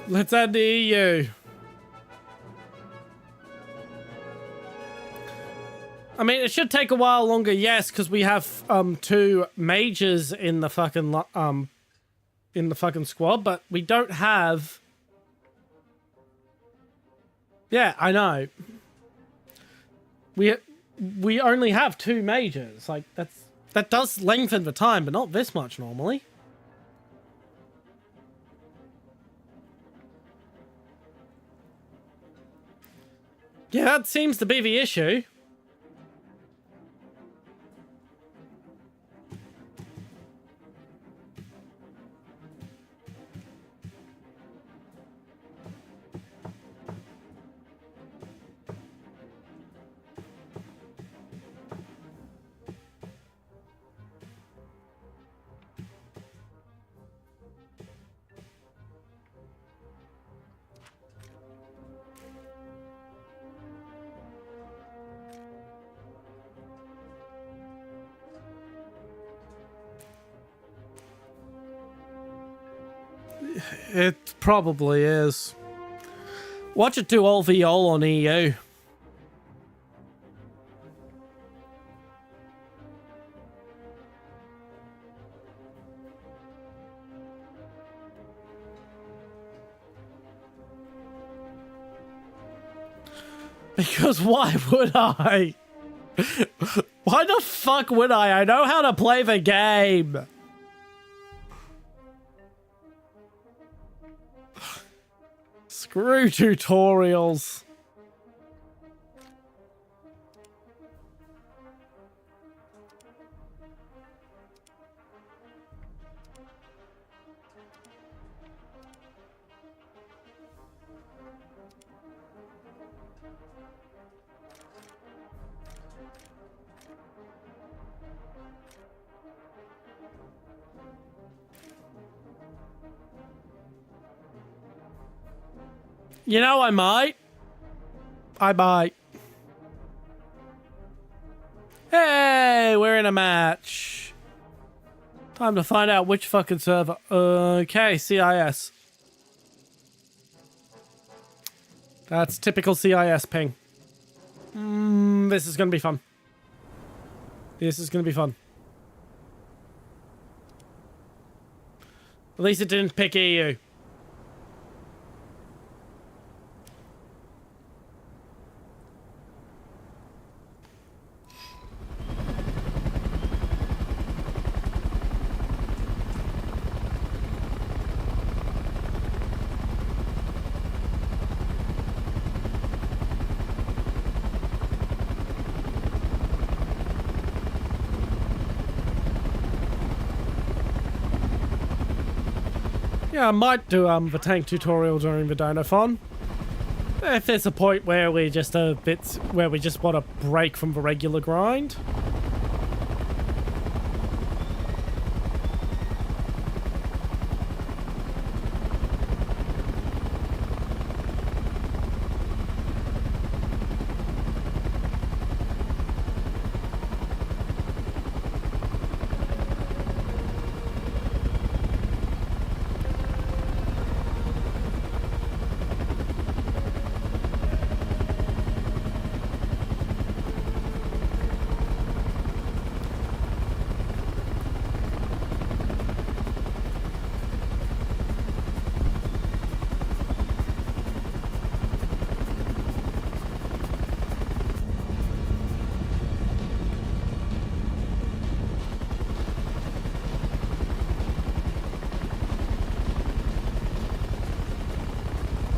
Let's add the EU. I mean, it should take a while longer, yes, because we have two majors in the fucking squad, but we don't have. Yeah, I know. We only have two majors. Like that does lengthen the time, but not this much normally. Yeah, that seems to be the issue. It probably is. Watch it do all VOL on EU. Because why would I? Why the fuck would I? I know how to play the game. Screw tutorials. You know, I might. Hey, we're in a match. Time to find out which fucking server. Okay, CIS. That's typical CIS ping. This is gonna be fun. This is gonna be fun. At least it didn't pick EU. Yeah, I might do the tank tutorial during the Donophon. If there's a point where we just want to break from the regular grind.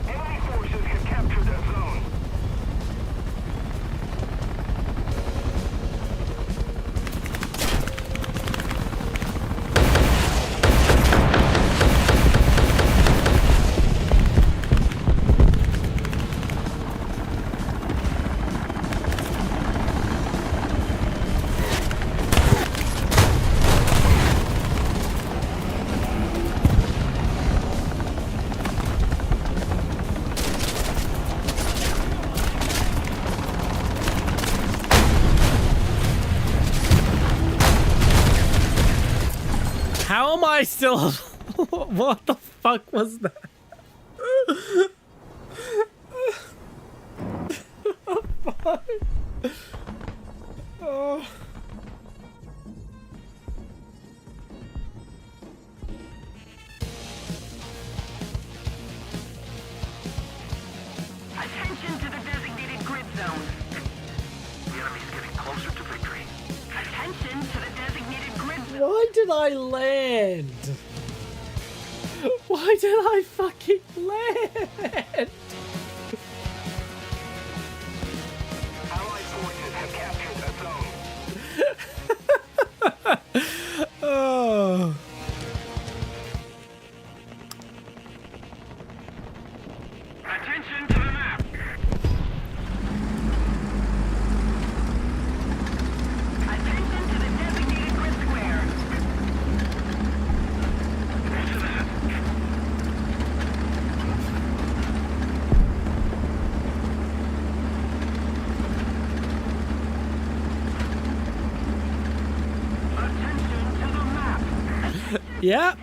Enemy forces have captured that zone. How am I still... What the fuck was that? Oh. Attention to the designated grid zone. The enemy's getting closer to victory. Attention to the designated grid zone. Why did I land? Why did I fucking land? Allied forces have captured that zone. Oh. Attention to the map. Attention to the designated grid square. Attention to the map. Yep.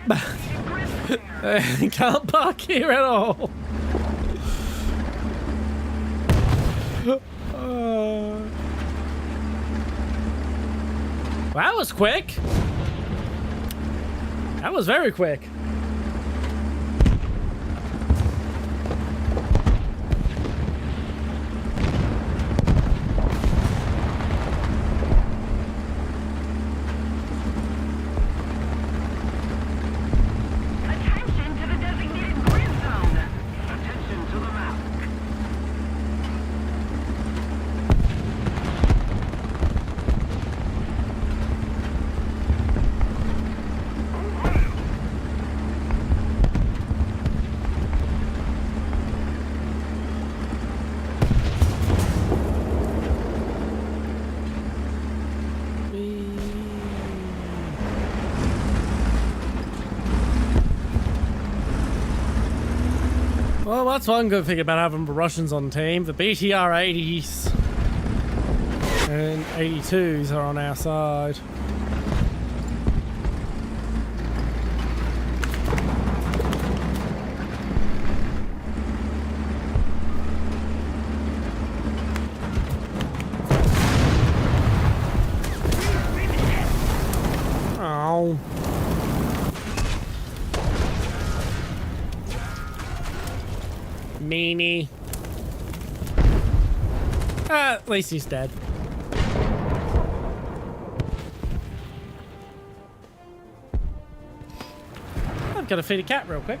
Can't park here at all. That was quick. That was very quick. that's one good thing about having the Russians on team. The BTR 80s and 82s are on our side. Oh. Meanie. At least he's dead. I've got to feed a cat real quick.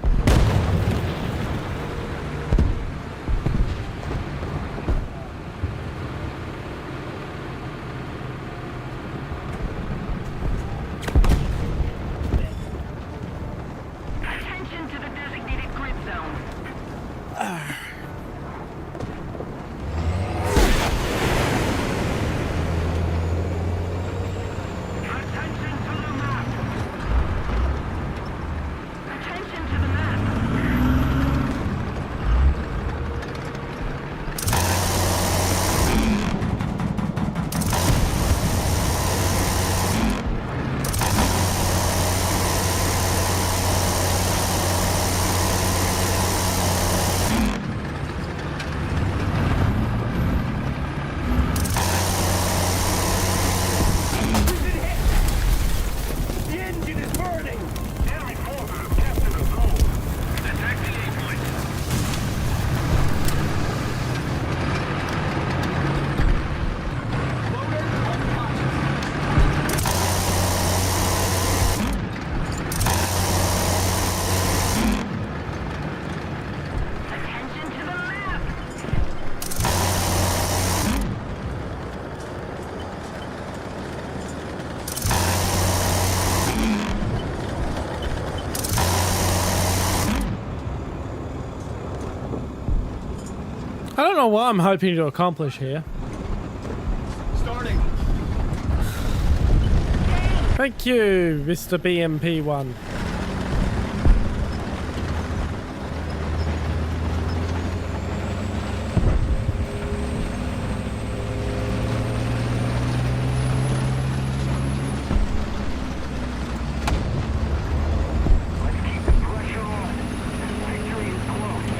Attention to the designated grid zone. Attention to the map. Attention to the map. The engine is burning! Enemy forces have captured a zone. Attack the A point. Attention to the map. I don't know what I'm hoping to accomplish here. Starting. Thank you, Mr. BMP1. Let's keep the pressure on. Victory is close.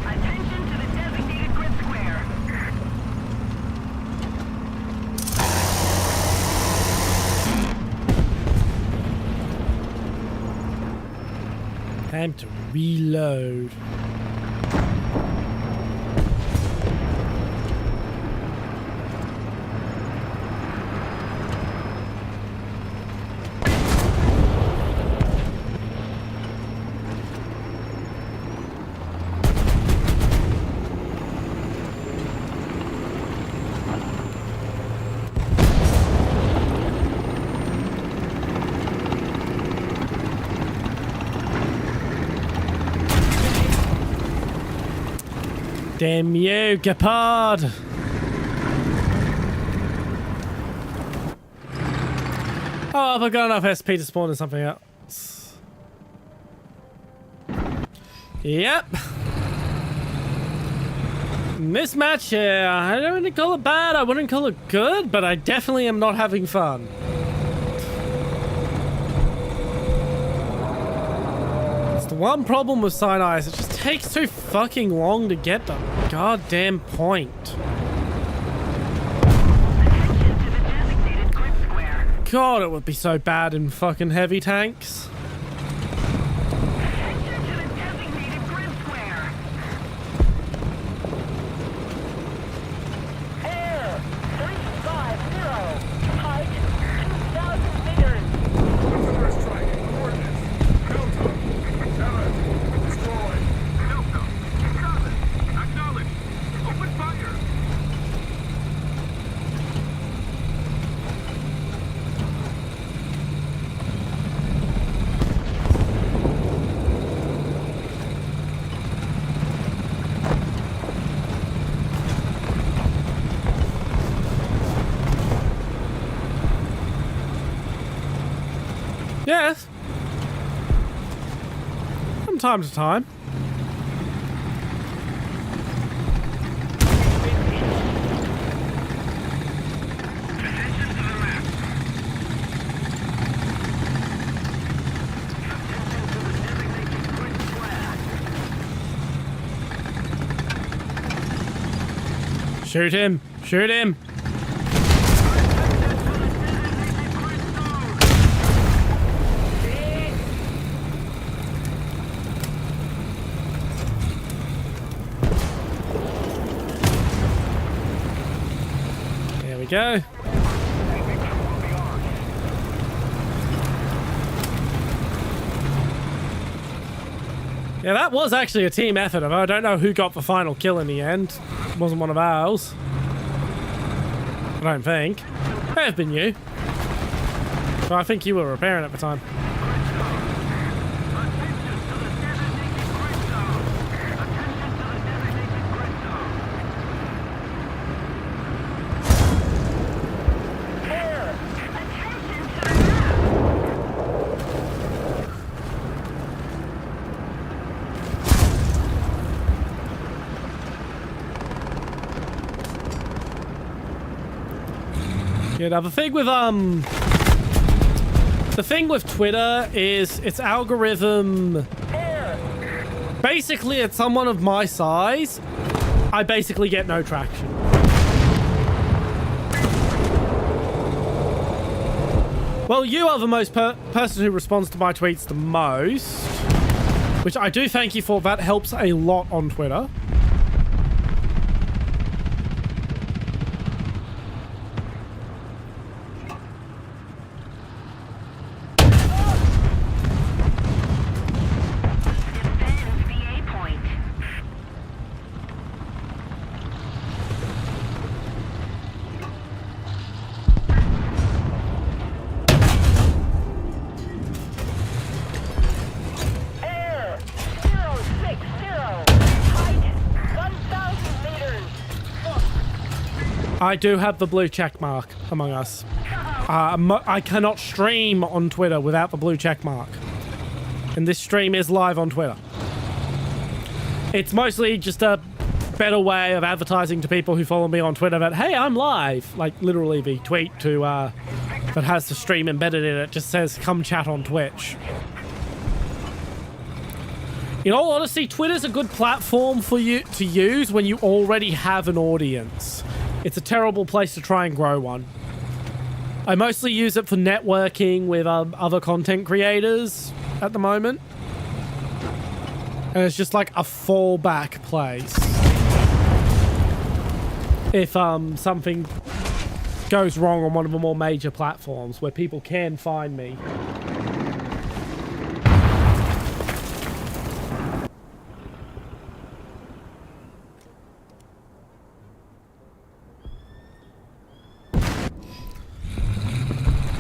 Attention to the designated grid square. Time to reload. Damn you, Gepard! Oh, I've got enough SP to spawn in something else. Yep. This match, I don't call it bad, I wouldn't call it good, but I definitely am not having fun. It's the one problem with Sinai is it just takes too fucking long to get the goddamn point. Attention to the designated grid square. God, it would be so bad in fucking heavy tanks. Attention to the designated grid square. Air! 350! Yes. From time to time. Shoot him! Shoot him! There we go. Yeah, that was actually a team effort. I don't know who got the final kill in the end. It wasn't one of ours. I don't think. May have been you. But I think you were repairing at the time. Yeah, now the thing with Twitter is its algorithm. Basically, at someone of my size, I basically get no traction. Well, you are the most person who responds to my tweets the most, which I do thank you for. That helps a lot on Twitter. I do have the blue check mark among us. I cannot stream on Twitter without the blue check mark. And this stream is live on Twitter. It's mostly just a better way of advertising to people who follow me on Twitter that, hey, I'm live. Like, literally the tweet to that has the stream embedded in it just says, come chat on Twitch. In all honesty, Twitter's a good platform for you to use when you already have an audience. It's a terrible place to try and grow one. I mostly use it for networking with other content creators at the moment. And it's just like a fallback place. If something goes wrong on one of the more major platforms where people can find me.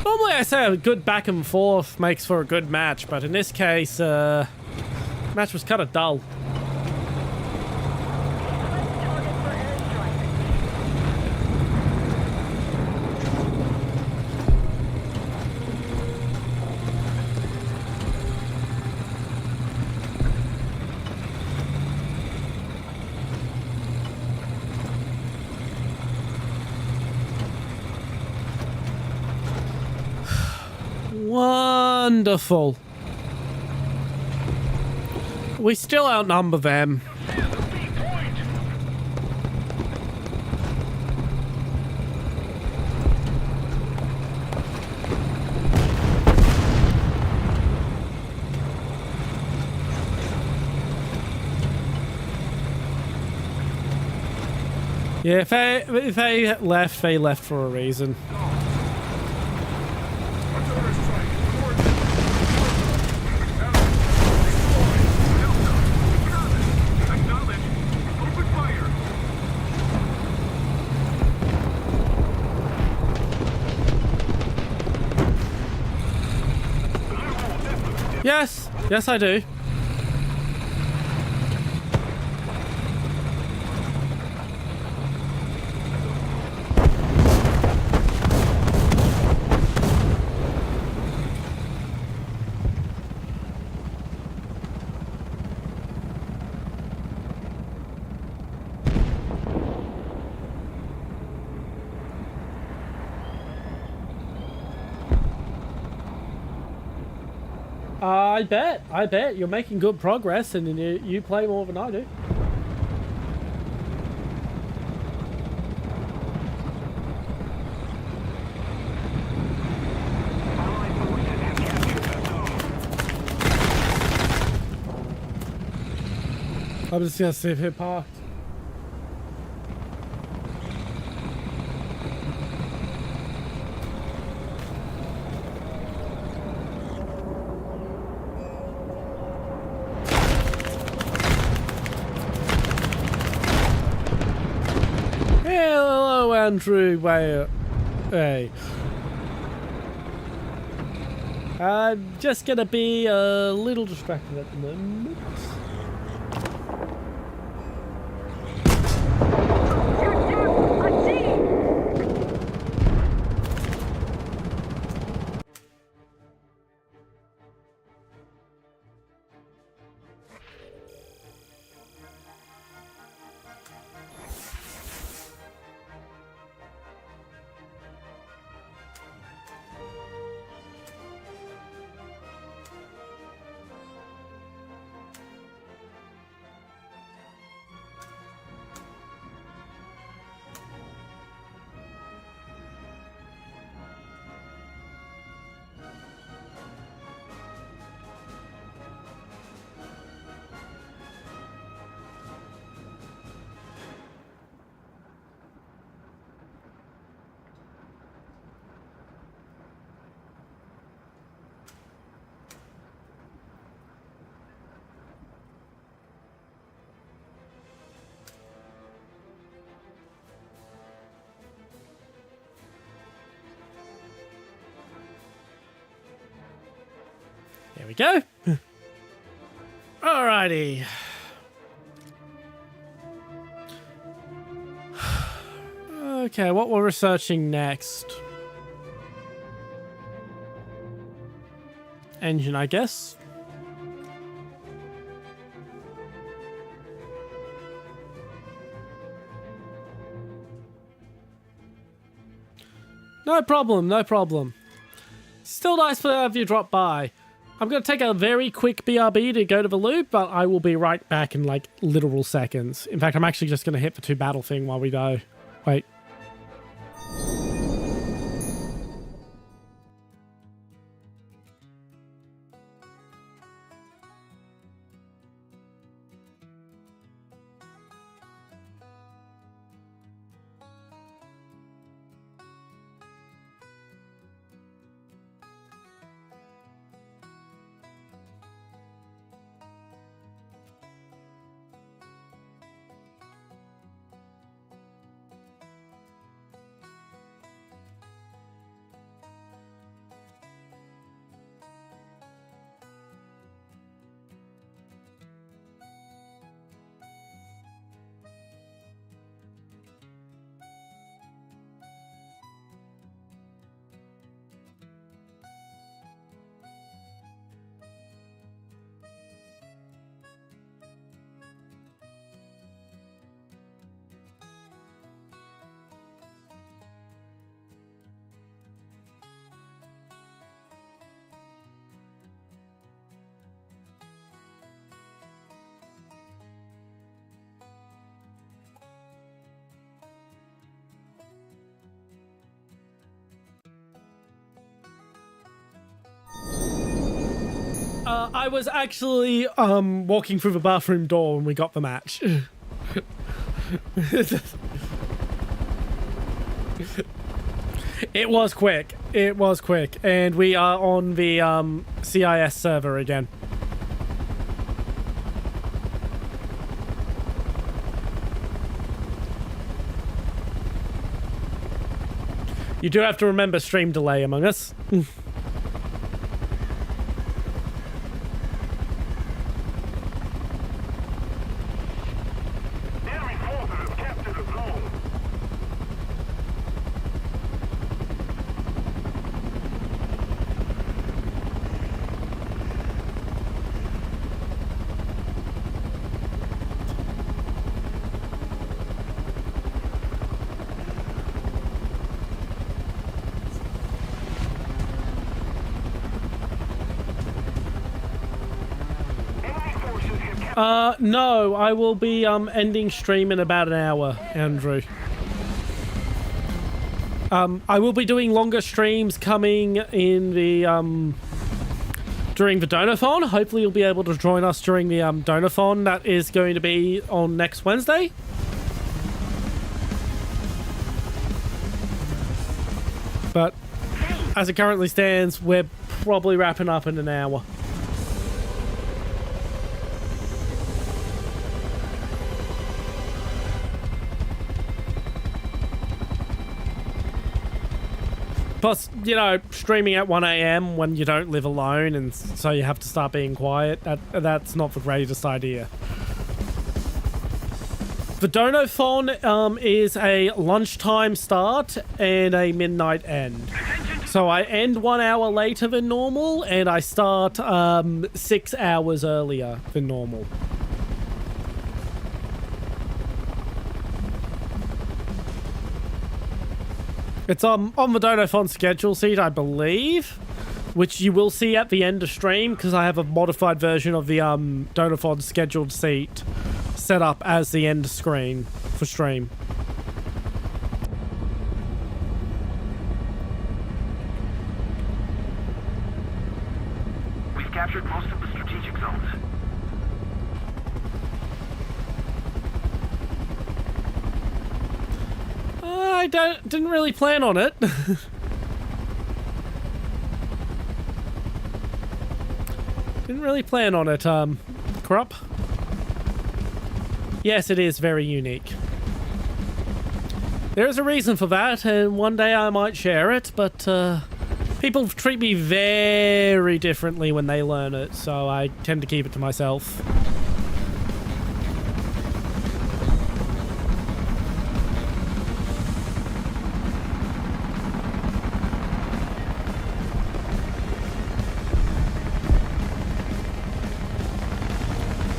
Normally I say a good back and forth makes for a good match, but in this case, match was kind of dull. Wonderful. We still outnumber them. Yeah, if they left for a reason. Yes, yes I do. I bet. You're making good progress, and you play more than I do. Allied forces have captured the zone. I'm just gonna see if it parked. Hello, Andrew. Hey. I'm just gonna be a little distracted at the moment. There we go. Alrighty. Okay, what we're researching next? Engine, I guess. No problem, no problem. Still nice to have you drop by. I'm going to take a very quick BRB to go to the loop, but I will be right back in like literal seconds. In fact, I'm actually just going to hit the 2 battle thing while we go. Wait. I was actually walking through the bathroom door when we got the match. It was quick. It was quick. And we are on the CIS server again. You do have to remember stream delay among us. Enemy forces have captured the zone. No, I will be ending stream in about an hour, Andrew. I will be doing longer streams coming in the during the Donathon. Hopefully you'll be able to join us during the Donathon. That is going to be on next Wednesday. But as it currently stands, we're probably wrapping up in an hour. Plus, you know, streaming at 1 a.m. when you don't live alone and so you have to start being quiet, that's not the greatest idea. The Donathon is a lunchtime start and a midnight end. So I end 1 hour later than normal and I start 6 hours earlier than normal. It's on the Donathon schedule sheet, I believe, which you will see at the end of stream because I have a modified version of the Donathon scheduled sheet set up as the end screen for stream. We've captured most of the strategic zones. I didn't really plan on it. Didn't really plan on it, Krupp. Yes, it is very unique. There is a reason for that, and one day I might share it, but people treat me very differently when they learn it, so I tend to keep it to myself.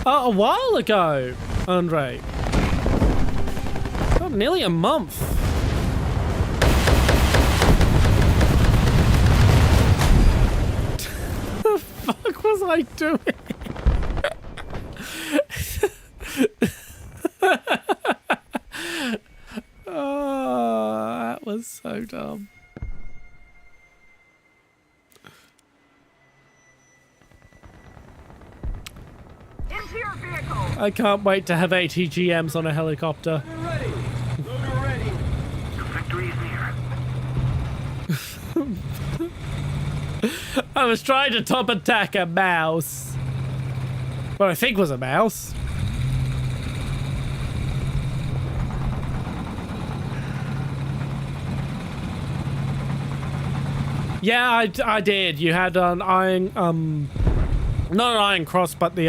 A while ago, Andre. Oh, nearly a month. The fuck was I doing? Oh, that was so dumb. I can't wait to have ATGMs on a helicopter. We're ready. Loader ready. Victory is near. I was trying to top attack a mouse. What I think was a mouse. Yeah, I did. You had an iron, not an iron cross, but the,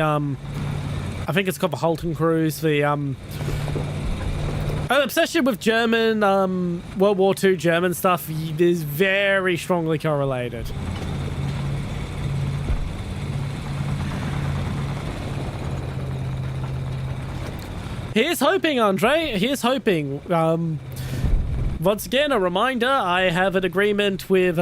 I think it's called the Halton Cruise, the, an obsession with German, World War II German stuff is very strongly correlated. Here's hoping, Andre. Here's hoping. Once again, a reminder, I have an agreement with,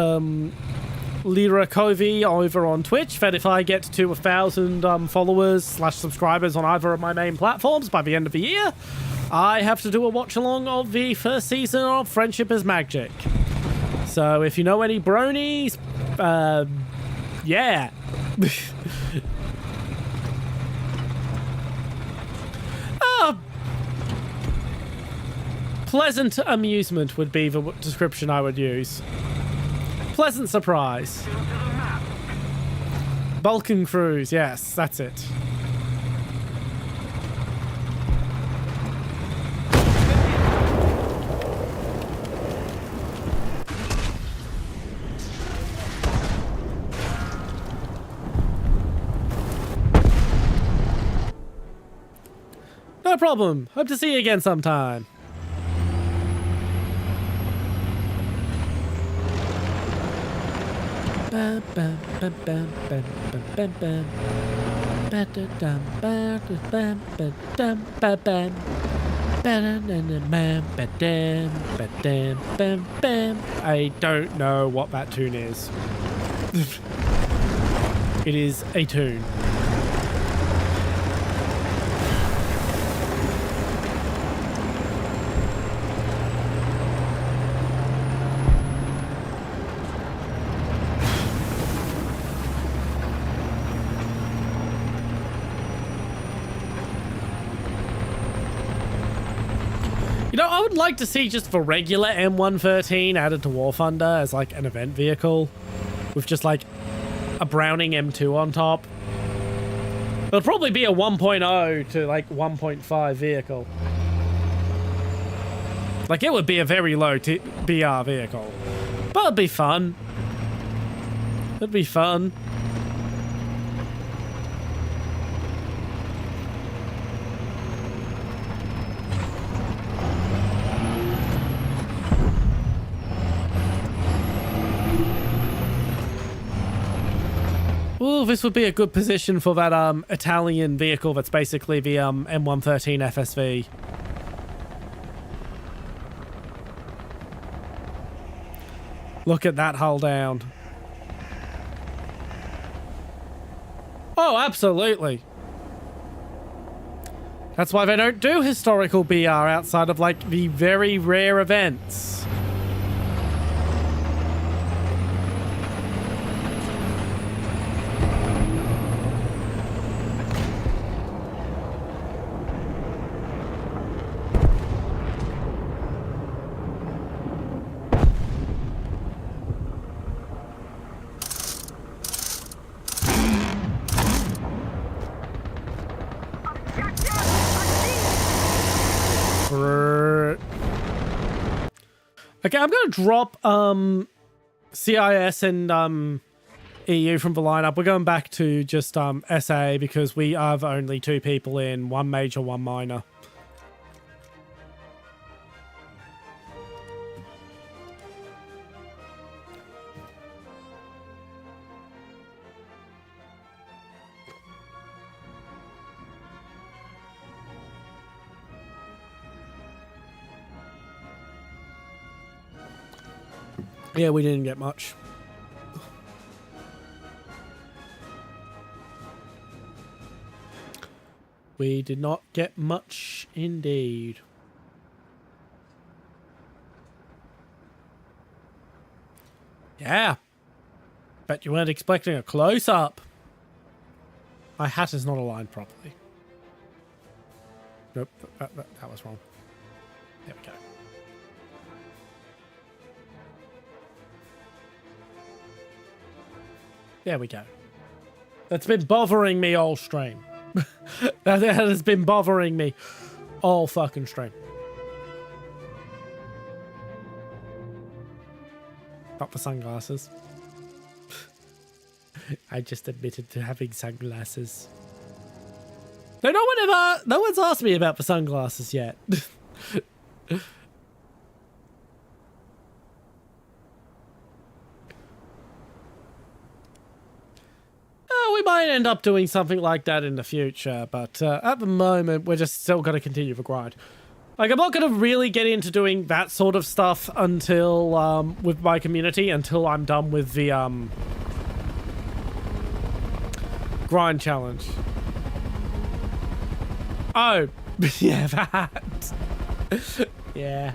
Lira Covey over on Twitch that if I get to 1,000 followers/subscribers on either of my main platforms by the end of the year, I have to do a watch along of the first season of Friendship is Magic. So if you know any bronies, yeah. Pleasant amusement would be the description I would use. Pleasant surprise. Balkan Cruise, yes, that's it. No problem. Hope to see you again sometime. I don't know what that tune is. It is a tune. You know, I would like to see just the regular M113 added to Warthunder as like an event vehicle with just like a Browning M2 on top. It'll probably be a 1.0 to like 1.5 vehicle. Like it would be a very low BR vehicle, but it'd be fun. It'd be fun. Ooh, this would be a good position for that Italian vehicle that's basically the M113 FSV. Look at that hull down. Oh, absolutely. That's why they don't do historical BR outside of like the very rare events. Okay, I'm gonna drop CIS and EU from the lineup. We're going back to just SA because we have only 2 people in, 1 major, 1 minor. Yeah, we didn't get much. We did not get much indeed. Yeah. Bet you weren't expecting a close-up. My hat is not aligned properly. Nope, that was wrong. There we go. There we go. That's been bothering me all stream. That has been bothering me all fucking stream. Not the sunglasses. I just admitted to having sunglasses. No one's asked me about the sunglasses yet. We might end up doing something like that in the future, but at the moment, we're just still going to continue the grind. Like, I'm not going to really get into doing that sort of stuff until, with my community, until I'm done with the, grind challenge. Oh, yeah, that. Yeah.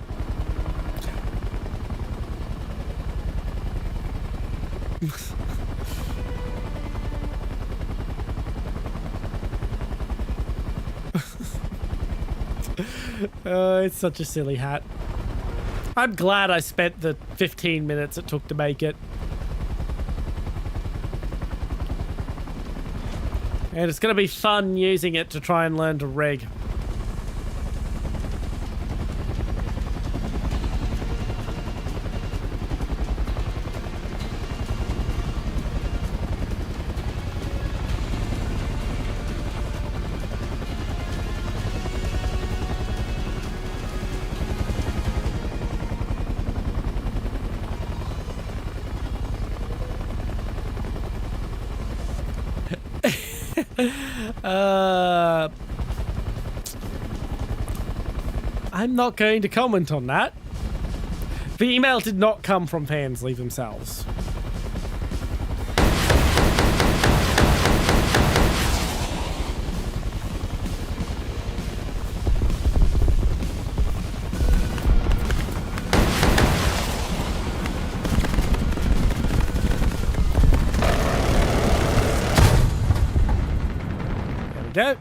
It's such a silly hat. I'm glad I spent the 15 minutes it took to make it. And it's going to be fun using it to try and learn to rig. I'm not going to comment on that. The email did not come from Pansley themselves. There we go.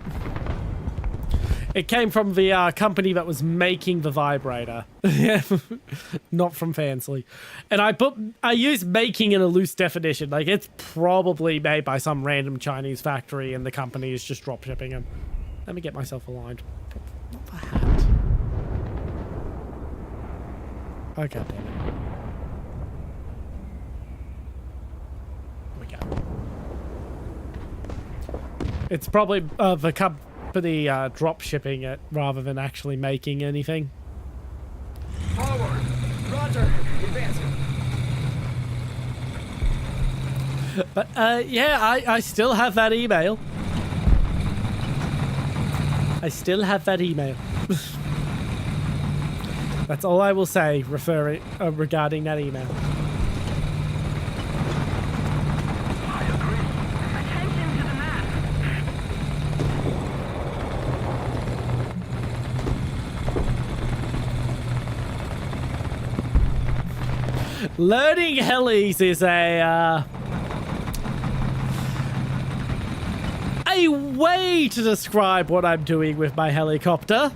It came from the company that was making the vibrator. Not from Fansly. And I used making in a loose definition. Like, it's probably made by some random Chinese factory and the company is just drop shipping them. Let me get myself aligned. Not the hat. Oh, God damn it. There we go. It's probably the company drop shipping it rather than actually making anything. Forward. Roger. Advancing. But yeah, I still have that email. I still have that email. That's all I will say regarding that email. I agree. Attention to the map. Learning helis is a way to describe what I'm doing with my helicopter.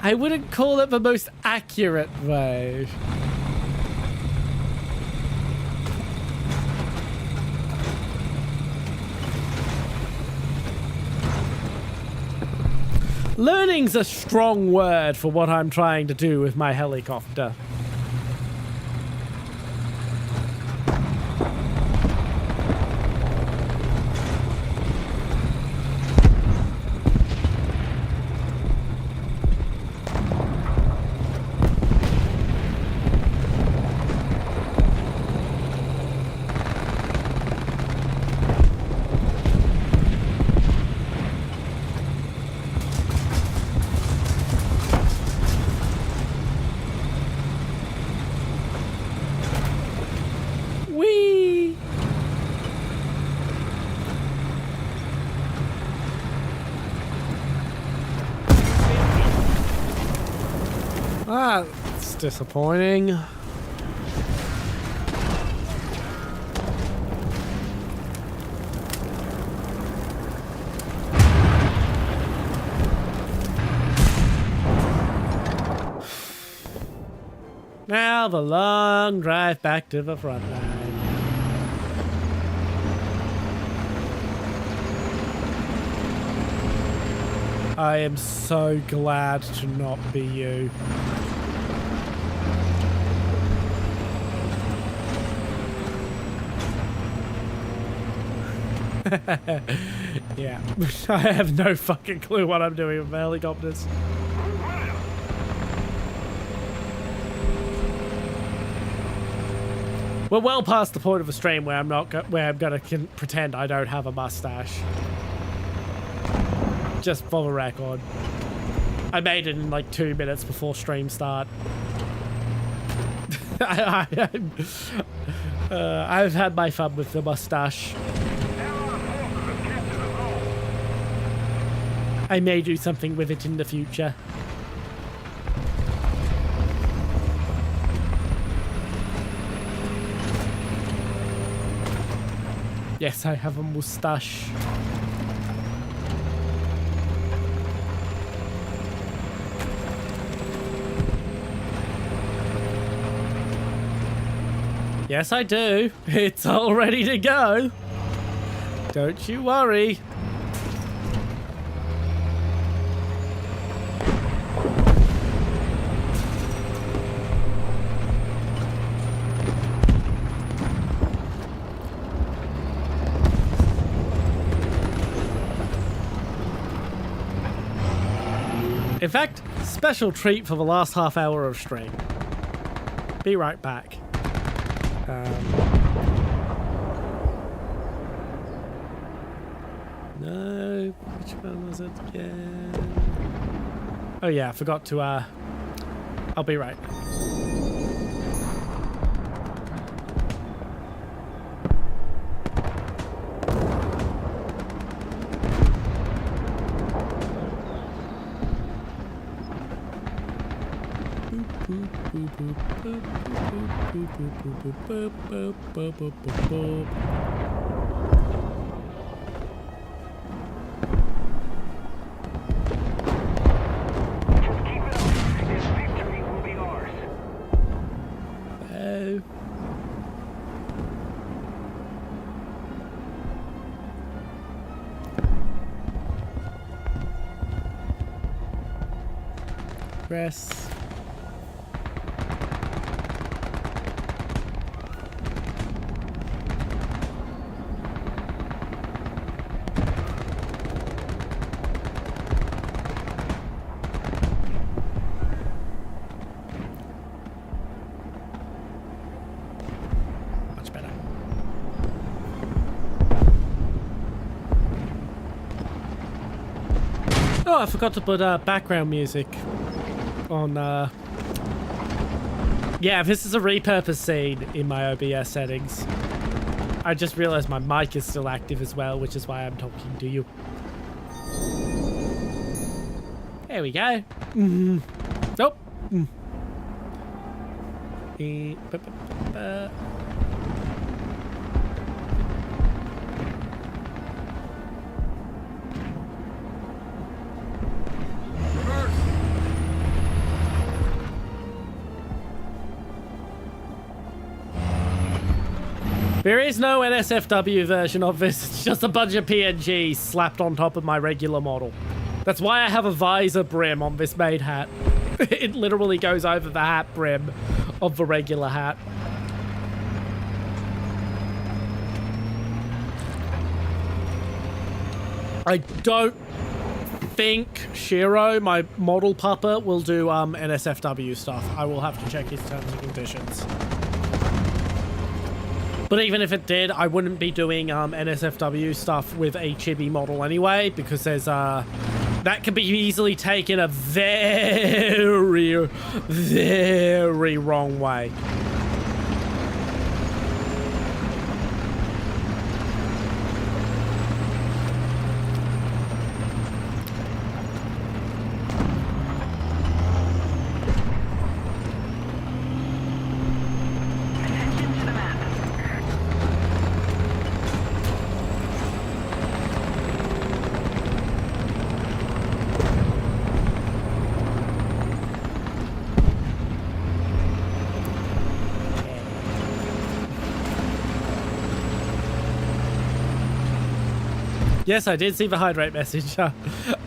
I wouldn't call it the most accurate way. Learning's a strong word for what I'm trying to do with my helicopter. That's disappointing. Now the long drive back to the front line. I am so glad to not be you. Yeah, I have no fucking clue what I'm doing with my helicopters. We're well past the point of the stream where I'm gonna pretend I don't have a mustache. Just for the record. I made it in like 2 minutes before stream start. I've had my fun with the mustache. I may do something with it in the future. Yes, I have a mustache. Yes, I do. It's all ready to go. Don't you worry. In fact, special treat for the last half hour of stream. Be right back. No, which one was it again? Oh yeah, I forgot to, I'll be right. Press. Much better. Oh, I forgot to put background music on. Yeah, this is a repurposed scene in my OBS settings. I just realized my mic is still active as well, which is why I'm talking to you. There we go. Nope. There is no NSFW version of this. It's just a bunch of PNGs slapped on top of my regular model. That's why I have a visor brim on this maid hat. It literally goes over the hat brim of the regular hat. I don't think Shiro, my model pupper, will do NSFW stuff. I will have to check his terms and conditions. But even if it did, I wouldn't be doing NSFW stuff with a chibi model anyway, because there's that could be easily taken a very, very wrong way. Yes, I did see the hydrate message.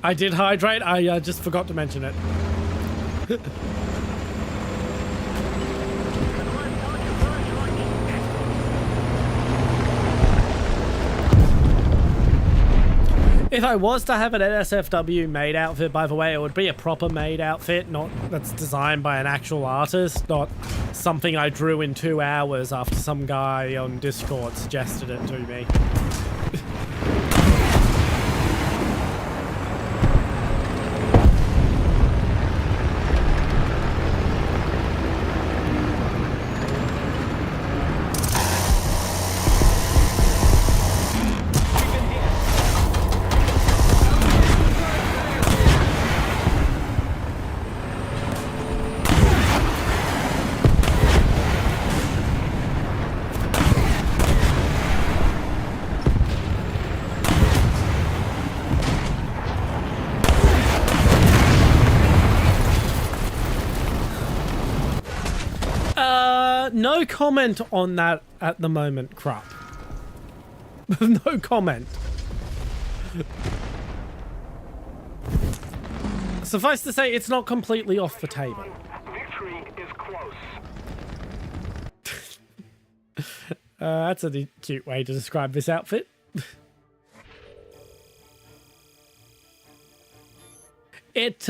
I did hydrate. I just forgot to mention it. If I was to have an NSFW maid outfit, by the way, it would be a proper maid outfit, not that's designed by an actual artist, not something I drew in 2 hours after some guy on Discord suggested it to me. No comment on that at the moment, crap. No comment. Suffice to say, it's not completely off the table. Victory is close. That's a cute way to describe this outfit. It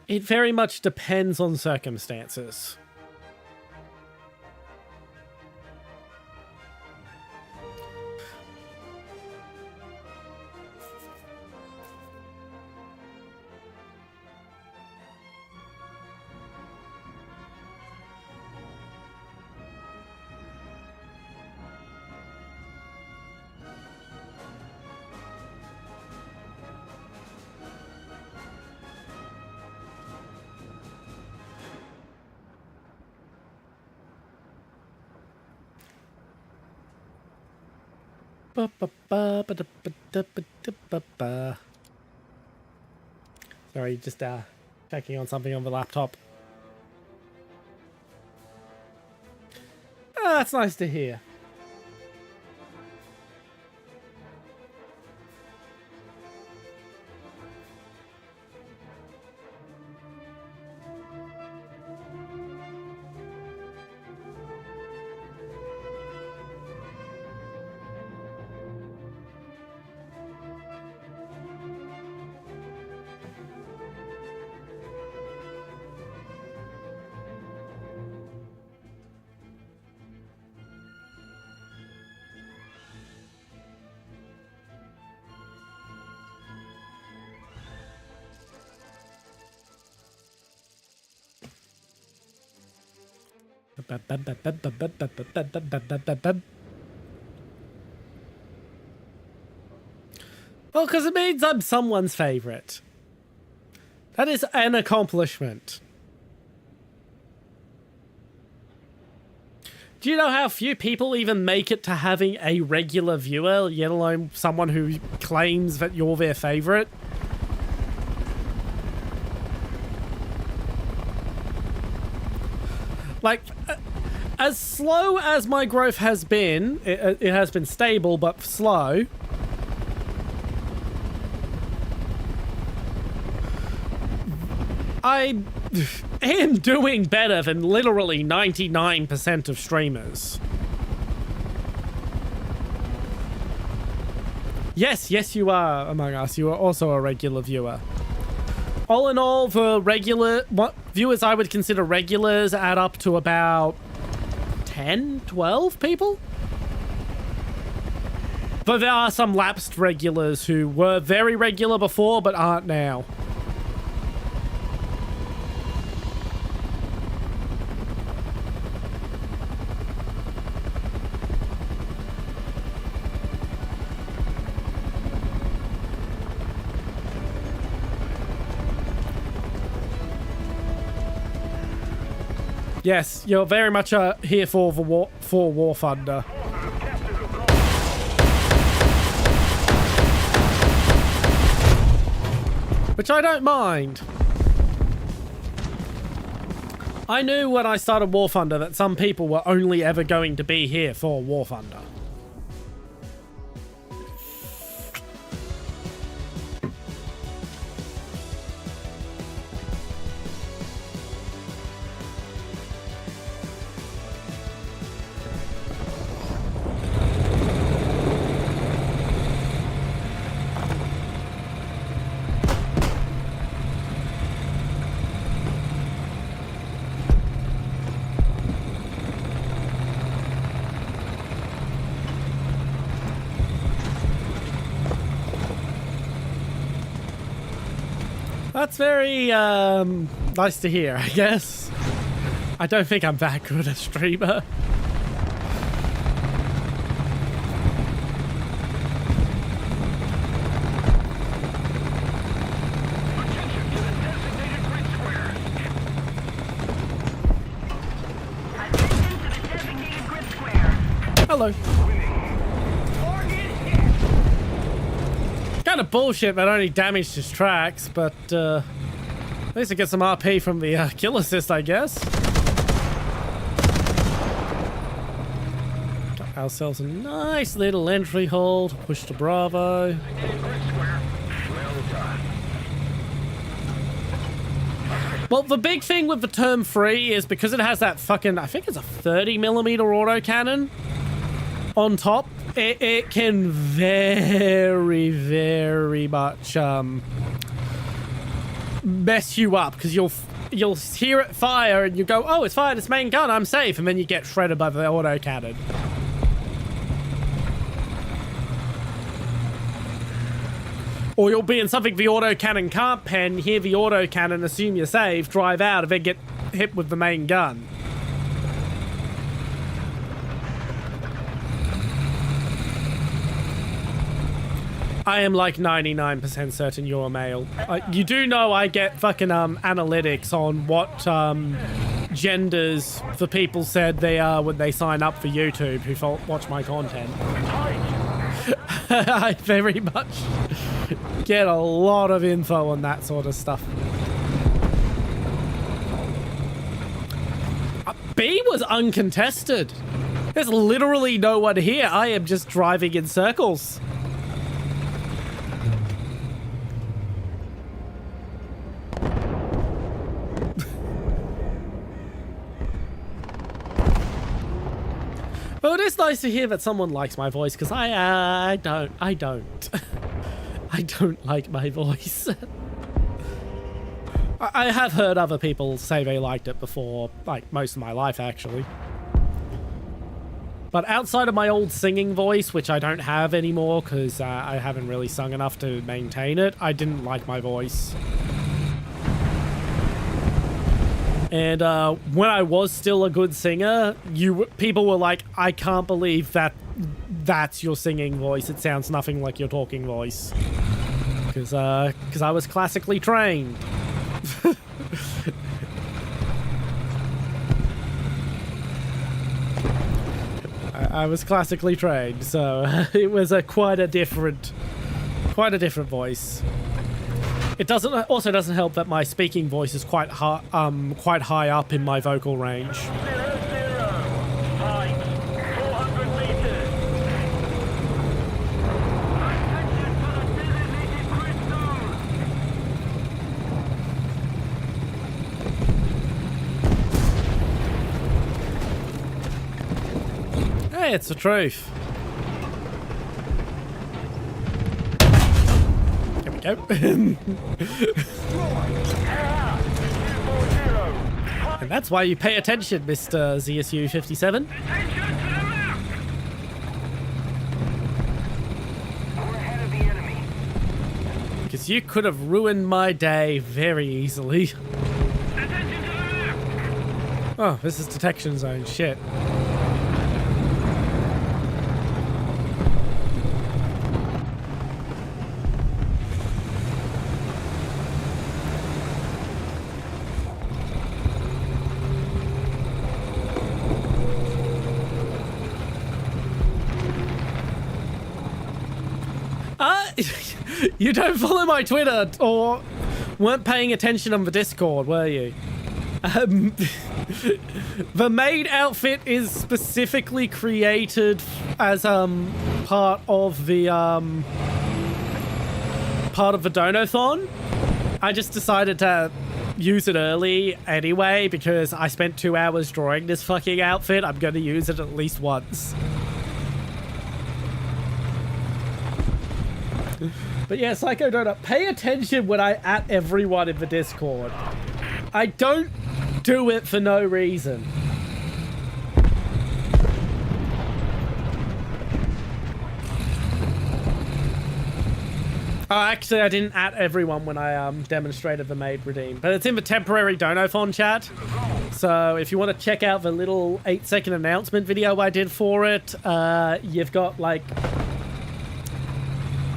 very much depends on circumstances. Sorry, just checking on something on the laptop. Oh, that's nice to hear. Well, because it means I'm someone's favorite. That is an accomplishment. Do you know how few people even make it to having a regular viewer, let alone someone who claims that you're their favorite? Like, as slow as my growth has been, it has been stable but slow. I am doing better than literally 99% of streamers. Yes, you are among us. You are also a regular viewer. All in all, the viewers I would consider regulars add up to about 10, 12 people. But there are some lapsed regulars who were very regular before but aren't now. Yes, you're very much here for War Thunder. Which I don't mind. I knew when I started War Thunder that some people were only ever going to be here for War Thunder. That's very, nice to hear, I guess. I don't think I'm that good a streamer. Attention to the designated grid square. Attention to the designated grid square. Hello. Kind of bullshit that only damaged his tracks, but at least I get some RP from the kill assist, I guess. Got ourselves a nice little entry hold. Push to Bravo. Designated grid square. Well done. Well, the big thing with the term free is because it has that fucking, I think it's a 30mm autocannon on top. It can very, very much mess you up because you'll hear it fire and you go, oh, it's fired its main gun, I'm safe, and then you get shredded by the autocannon. Or you'll be in something the autocannon can't pen, hear the autocannon, assume you're safe, drive out, and then get hit with the main gun. I am like 99% certain you're a male. You do know I get fucking analytics on what genders the people said they are when they sign up for YouTube who watch my content. I very much get a lot of info on that sort of stuff. B was uncontested. There's literally no one here. I am just driving in circles. Well, it is nice to hear that someone likes my voice, because I don't. I don't like my voice. I have heard other people say they liked it before, like most of my life, actually. But outside of my old singing voice, which I don't have anymore, because I haven't really sung enough to maintain it, I didn't like my voice. And when I was still a good singer, people were like, I can't believe that's your singing voice. It sounds nothing like your talking voice. Because I was classically trained. I was classically trained, so it was quite a different voice. It also doesn't help that my speaking voice is quite high up in my vocal range. 0, 0. Height 400 meters. Attention for the designated grid zone. Hey, it's the truth. There we go. And that's why you pay attention, Mr. ZSU-57. Attention to the left. We're ahead of the enemy. Because you could have ruined my day very easily. Attention to the left. Oh, this is detection zone. Shit. You don't follow my Twitter or weren't paying attention on the Discord, were you? The maid outfit is specifically created as part of the Donothon. I just decided to use it early anyway because I spent 2 hours drawing this fucking outfit. I'm going to use it at least once. But yeah, Psycho Donut, pay attention when I at everyone in the Discord. I don't do it for no reason. Oh, actually, I didn't at everyone when I demonstrated the Maid Redeem. But it's in the temporary Donothon chat. So if you want to check out the little 8-second announcement video I did for it, you've got like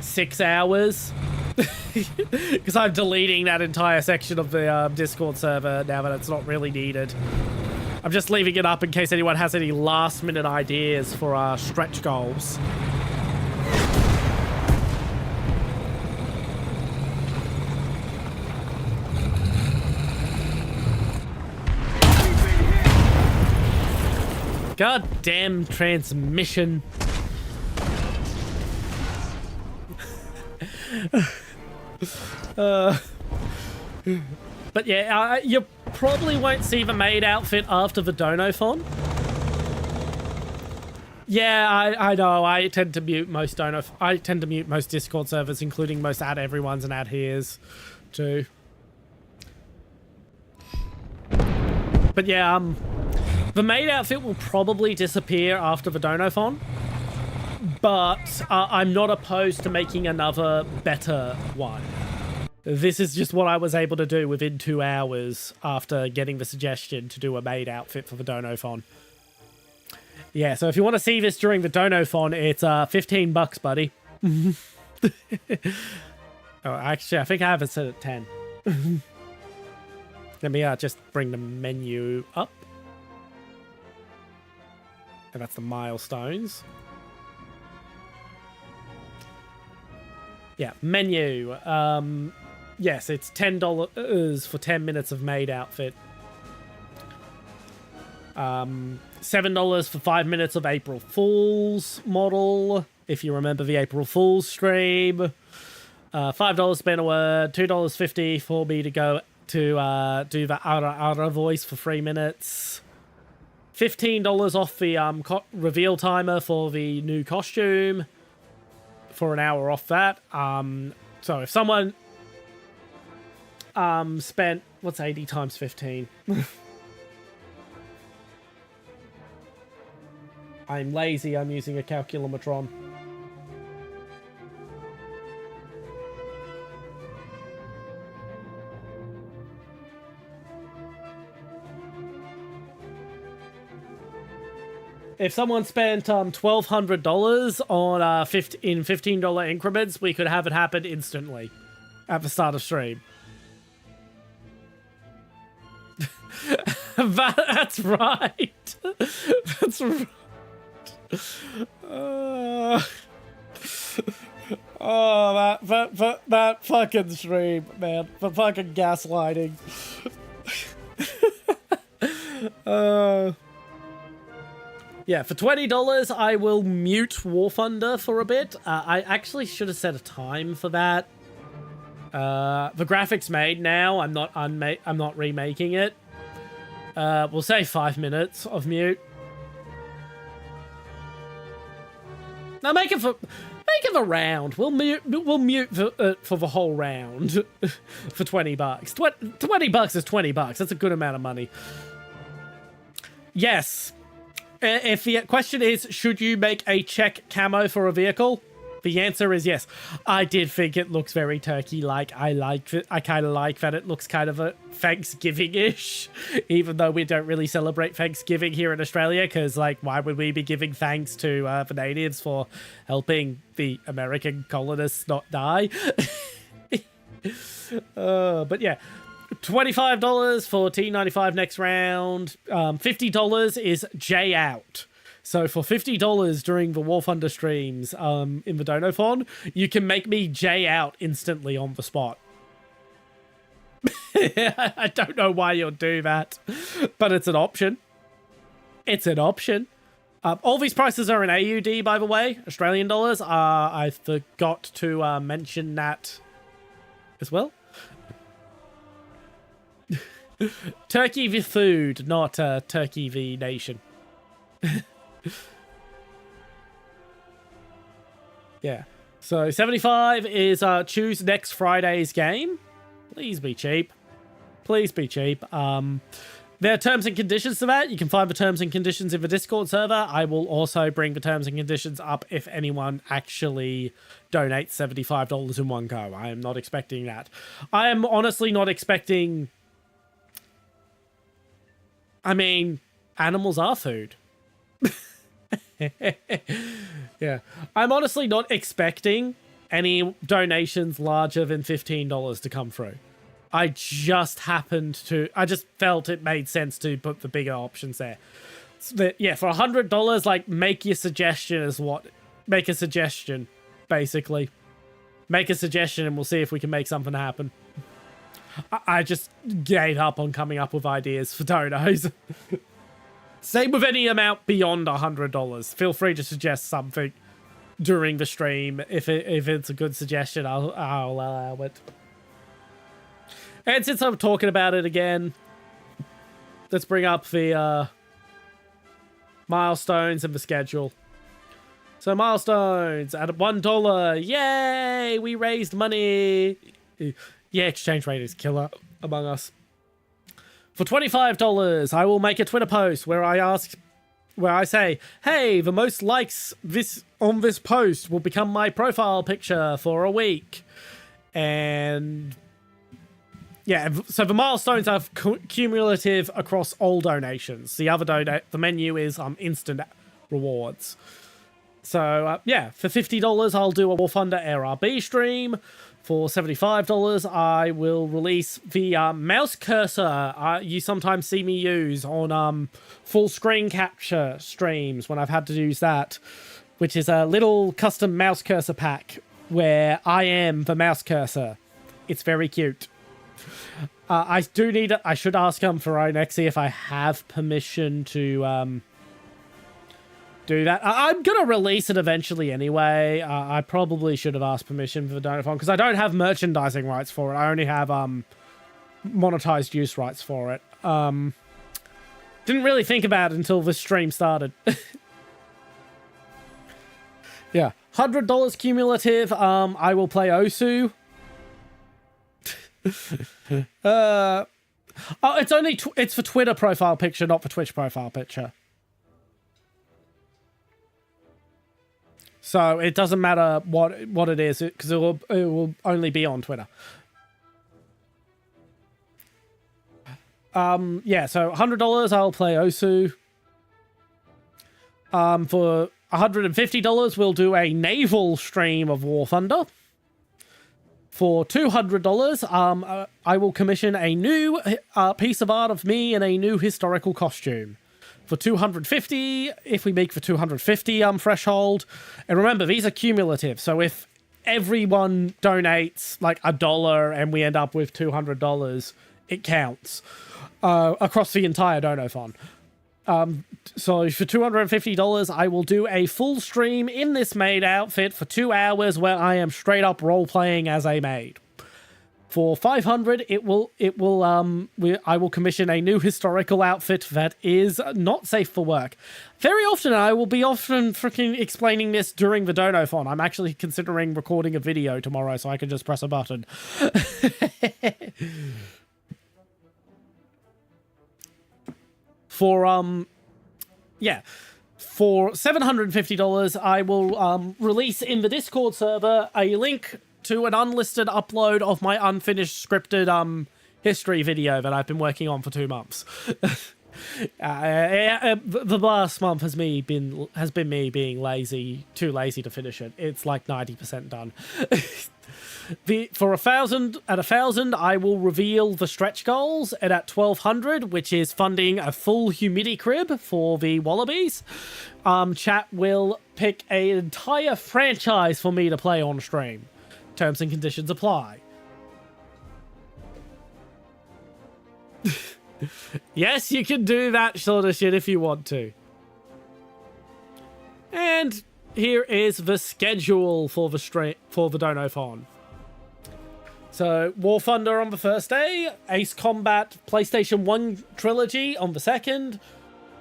6 hours. Because I'm deleting that entire section of the Discord server now that it's not really needed. I'm just leaving it up in case anyone has any last minute ideas for stretch goals. God damn transmission. But yeah, you probably won't see the maid outfit after the Donothon. Yeah, I know. I tend to mute most Discord servers, including most ad everyone's and ad here's too. But yeah, the maid outfit will probably disappear after the Donothon. But I'm not opposed to making another better one. This is just what I was able to do within 2 hours after getting the suggestion to do a maid outfit for the Donothon. Yeah, so if you want to see this during the Donothon, it's $15, buddy. Oh, actually, I think I have it set at 10. Let me just bring the menu up. And that's the milestones. Yeah, menu. Yes, it's $10 for 10 minutes of maid outfit. $7 for 5 minutes of April Fool's model, if you remember the April Fool's stream. $5 spent a word, $2.50 for me to go to do the Ara voice for 3 minutes. $15 off the reveal timer for the new costume for an hour off that. So if someone spent, what's 80 times 15? I'm lazy, I'm using a calculamatron. If someone spent $1,200 on in $15 increments, we could have it happen instantly at the start of stream. That's right. That's right. Oh, that fucking stream, man. The fucking gaslighting. Yeah, for $20, I will mute Warthunder for a bit. I actually should have set a time for that. The graphics made now. I'm not remaking it. We'll say 5 minutes of mute. Now make it the round. We'll mute for the whole round for $20. $20 is $20. That's a good amount of money. Yes. If the question is, should you make a check camo for a vehicle? The answer is yes. I did think it looks very turkey-like. I like it. I kind of like that it looks kind of a Thanksgiving-ish, even though we don't really celebrate Thanksgiving here in Australia, because, like, why would we be giving thanks to the natives for helping the American colonists not die? But yeah, $25 for T95 next round. $50 is J out. So for $50 during the Warthunder streams in the Donophon, you can make me J out instantly on the spot. I don't know why you'll do that, but it's an option. It's an option. All these prices are in AUD, by the way, Australian dollars. I forgot to mention that as well. Turkey the food, not Turkey the nation. Yeah. So 75 is choose next Friday's game. Please be cheap. Please be cheap. There are terms and conditions to that. You can find the terms and conditions in the Discord server. I will also bring the terms and conditions up if anyone actually donates $75 in one go. I am not expecting that. I am honestly not expecting... I mean, animals are food. Yeah. I'm honestly not expecting any donations larger than $15 to come through. I just felt it made sense to put the bigger options there. So yeah, for $100, like, make your suggestion make a suggestion, basically. Make a suggestion and we'll see if we can make something happen. I just gave up on coming up with ideas for donos. Same with any amount beyond $100. Feel free to suggest something during the stream. If it's a good suggestion, I'll allow it. And since I'm talking about it again, let's bring up the milestones and the schedule. So milestones at $1. Yay! We raised money. Yeah, exchange rate is killer among us. For $25, I will make a Twitter post where I say, hey, the most likes on this post will become my profile picture for a week. And yeah, so the milestones are cumulative across all donations. The menu is instant rewards. So yeah, for $50, I'll do a Warthunder ARB stream. For $75, I will release the mouse cursor you sometimes see me use on full screen capture streams when I've had to use that, which is a little custom mouse cursor pack where I am the mouse cursor. It's very cute. I should ask for Onexy if I have permission to do that. I'm gonna release it eventually anyway. I probably should have asked permission for the Donophon because I don't have merchandising rights for it. I only have monetized use rights for it. Didn't really think about it until the stream started. Yeah, $100 cumulative. I will play Osu. It's for Twitter profile picture, not for Twitch profile picture. So it doesn't matter what it is, because it will only be on Twitter. Yeah, so $100 I'll play Osu. For $150, we'll do a naval stream of War Thunder. For $200, I will commission a new piece of art of me in a new historical costume. For $250, if we make for $250 threshold, and remember, these are cumulative, so if everyone donates like $1 and we end up with $200, it counts across the entire Donothon. So for $250, I will do a full stream in this maid outfit for 2 hours where I am straight up role-playing as a maid. For $500, I will commission a new historical outfit that is not safe for work. Very often, I will be freaking explaining this during the Donothon. I'm actually considering recording a video tomorrow so I can just press a button. For $750, I will release in the Discord server a link to an unlisted upload of my unfinished scripted history video that I've been working on for 2 months. The last month has been me being too lazy to finish it. It's like 90% done. For $1,000, I will reveal the stretch goals, and at $1,200, which is funding a full humidity crib for the Wallabies, chat will pick an entire franchise for me to play on stream. Terms and conditions apply. Yes, you can do that sort of shit if you want to. And here is the schedule for the Donothon. So, War Thunder on the first day, Ace Combat PlayStation 1 Trilogy on the second.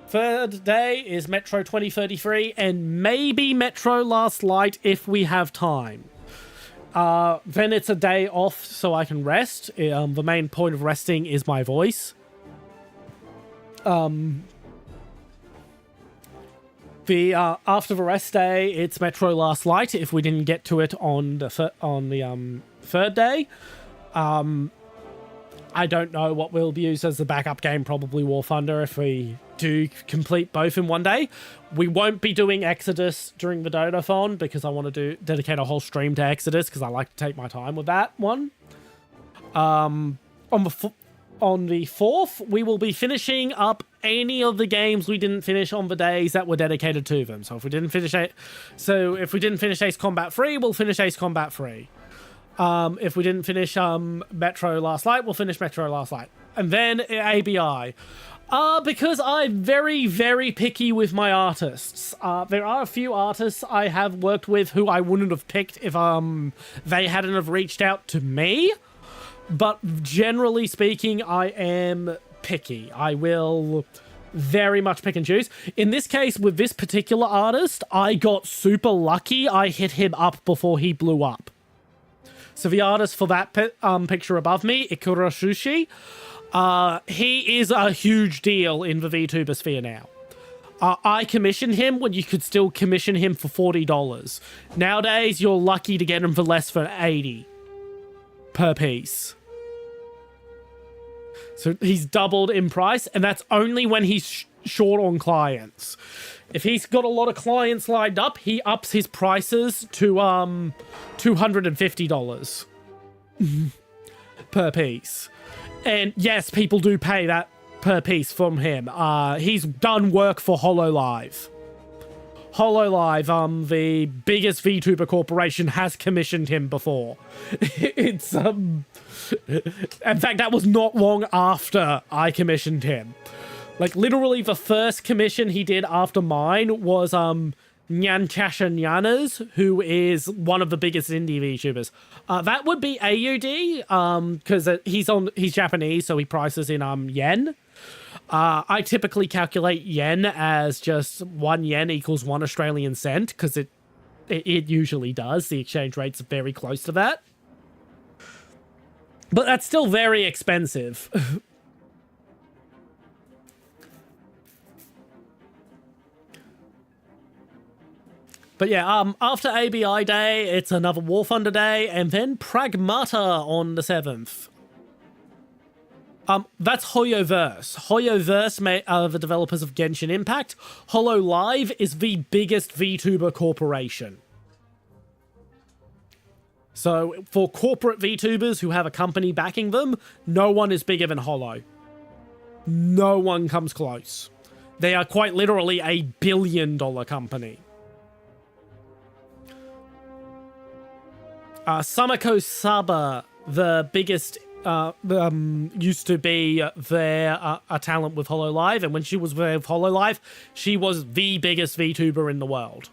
Third day is Metro 2033 and maybe Metro Last Light if we have time. Then it's a day off so I can rest. The main point of resting is my voice. After the rest day, it's Metro Last Light if we didn't get to it on the third day. I don't know what will be used as the backup game, probably War Thunder if we do complete both in one day. We won't be doing Exodus during the Donothon because I want to dedicate a whole stream to Exodus because I like to take my time with that one. On the 4th, we will be finishing up any of the games we didn't finish on the days that were dedicated to them. So if we didn't finish Ace Combat 3, we'll finish Ace Combat 3. If we didn't finish Metro Last Light, we'll finish Metro Last Light. And then ABI. Because I'm very, very picky with my artists. There are a few artists I have worked with who I wouldn't have picked if they hadn't have reached out to me. But generally speaking, I am picky. I will very much pick and choose. In this case, with this particular artist, I got super lucky. I hit him up before he blew up. So the artist for that picture above me, Ikura Sushi, he is a huge deal in the VTuber sphere now. I commissioned him when you could still commission him for $40. Nowadays, you're lucky to get him for less than $80 per piece. So he's doubled in price, and that's only when he's short on clients. If he's got a lot of clients lined up, he ups his prices to $250 per piece. And yes, people do pay that per piece from him. He's done work for HoloLive. HoloLive, the biggest VTuber corporation, has commissioned him before. It's in fact, that was not long after I commissioned him. Like, literally, the first commission he did after mine was Nyanchasha Nyanas, who is one of the biggest indie VTubers. That would be AUD, because he's Japanese, so he prices in yen. I typically calculate yen as just 1 yen equals 1 Australian cent, because it usually does. The exchange rate's very close to that. But that's still very expensive. But yeah, after ABI Day, it's another War Thunder Day, and then Pragmata on the 7th. That's HoYoverse. HoYoverse are the developers of Genshin Impact. HoloLive is the biggest VTuber corporation. So, for corporate VTubers who have a company backing them, no one is bigger than Holo. No one comes close. They are quite literally a billion-dollar company. Sumiko Saba, the biggest, used to be their a talent with HoloLive, and when she was with HoloLive, she was the biggest VTuber in the world.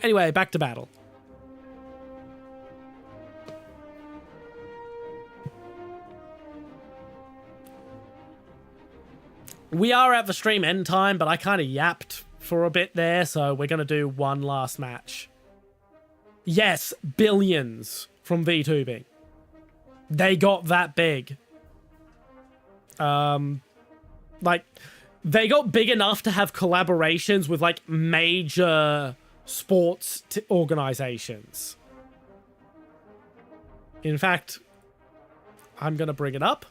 Anyway, back to battle. We are at the stream end time, but I kind of yapped for a bit there, so we're going to do one last match. Yes, billions from VTubing. They got that big. Like, they got big enough to have collaborations with, like, major sports organizations. In fact, I'm going to bring it up.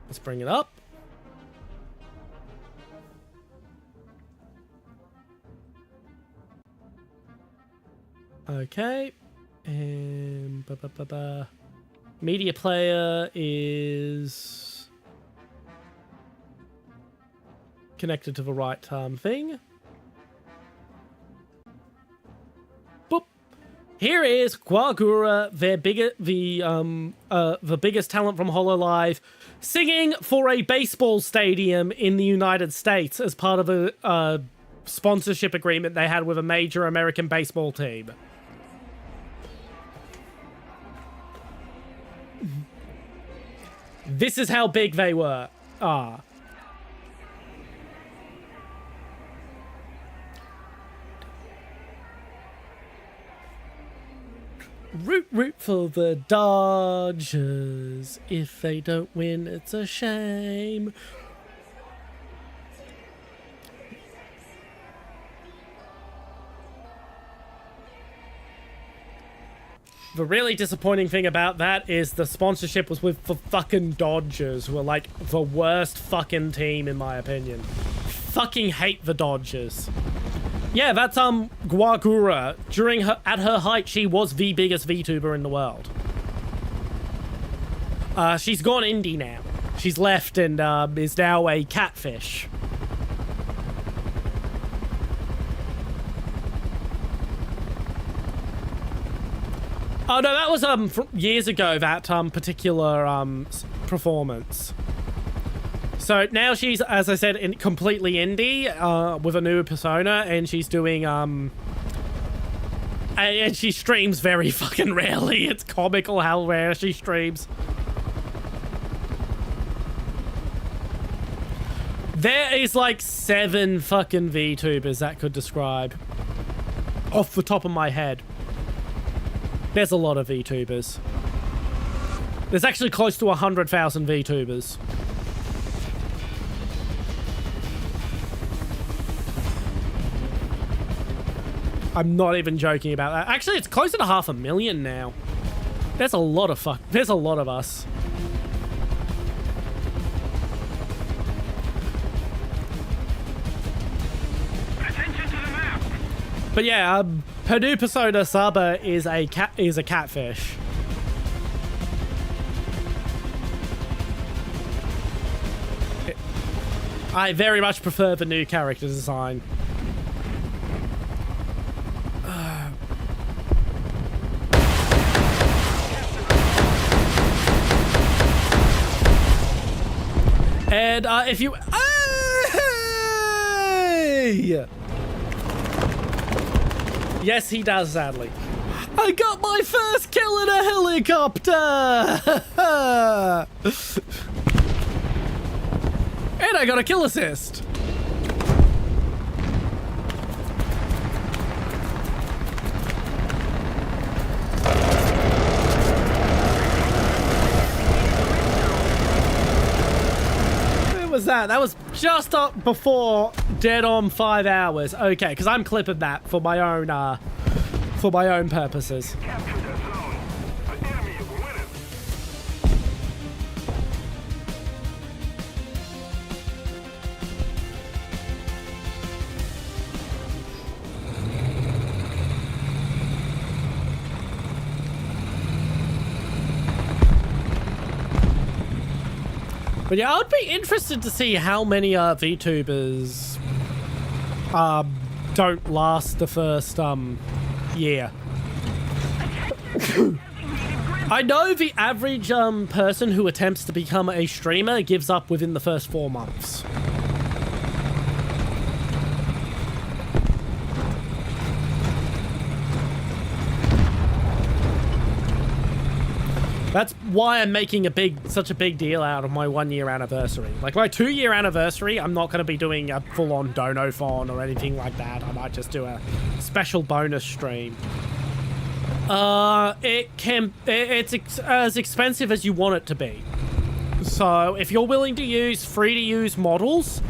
Let's bring it up. Okay. And media player is connected to the right thing. Boop. Here is Guagura, the biggest talent from HoloLive, singing for a baseball stadium in the United States as part of a sponsorship agreement they had with a major American baseball team. This is how big they were. Root for the Dodgers. If they don't win, it's a shame. The really disappointing thing about that is the sponsorship was with the fucking Dodgers, who are like the worst fucking team in my opinion. Fucking hate the Dodgers. Yeah, that's Guagura. At her height, she was the biggest VTuber in the world. She's gone indie now. She's left and is now a catfish. Oh no, that was years ago, that particular performance. So now she's, as I said, completely indie with a new persona, and she's doing and she streams very fucking rarely. It's comical how rare she streams. There is like 7 fucking VTubers that could describe off the top of my head. There's a lot of VTubers. There's actually close to 100,000 VTubers. I'm not even joking about that. Actually, it's closer to 500,000 now. There's a lot of There's a lot of us. Attention to the map. But yeah, her new persona, Saba, is a catfish. I very much prefer the new character design. And if you... Hey! Yes, he does, sadly. I got my first kill in a helicopter! And I got a kill assist! was that? That was just up before dead on 5 hours. Okay, because I'm clipping that for my own purposes. Capture the zone. The enemy is winning. But yeah, I would be interested to see how many VTubers don't last the first year. I know the average person who attempts to become a streamer gives up within the first 4 months. That's why I'm making such a big deal out of my 1-year anniversary. Like my 2-year anniversary, I'm not going to be doing a full-on Dono-thon or anything like that. I might just do a special bonus stream. It's as expensive as you want it to be. So if you're willing to use free-to-use models,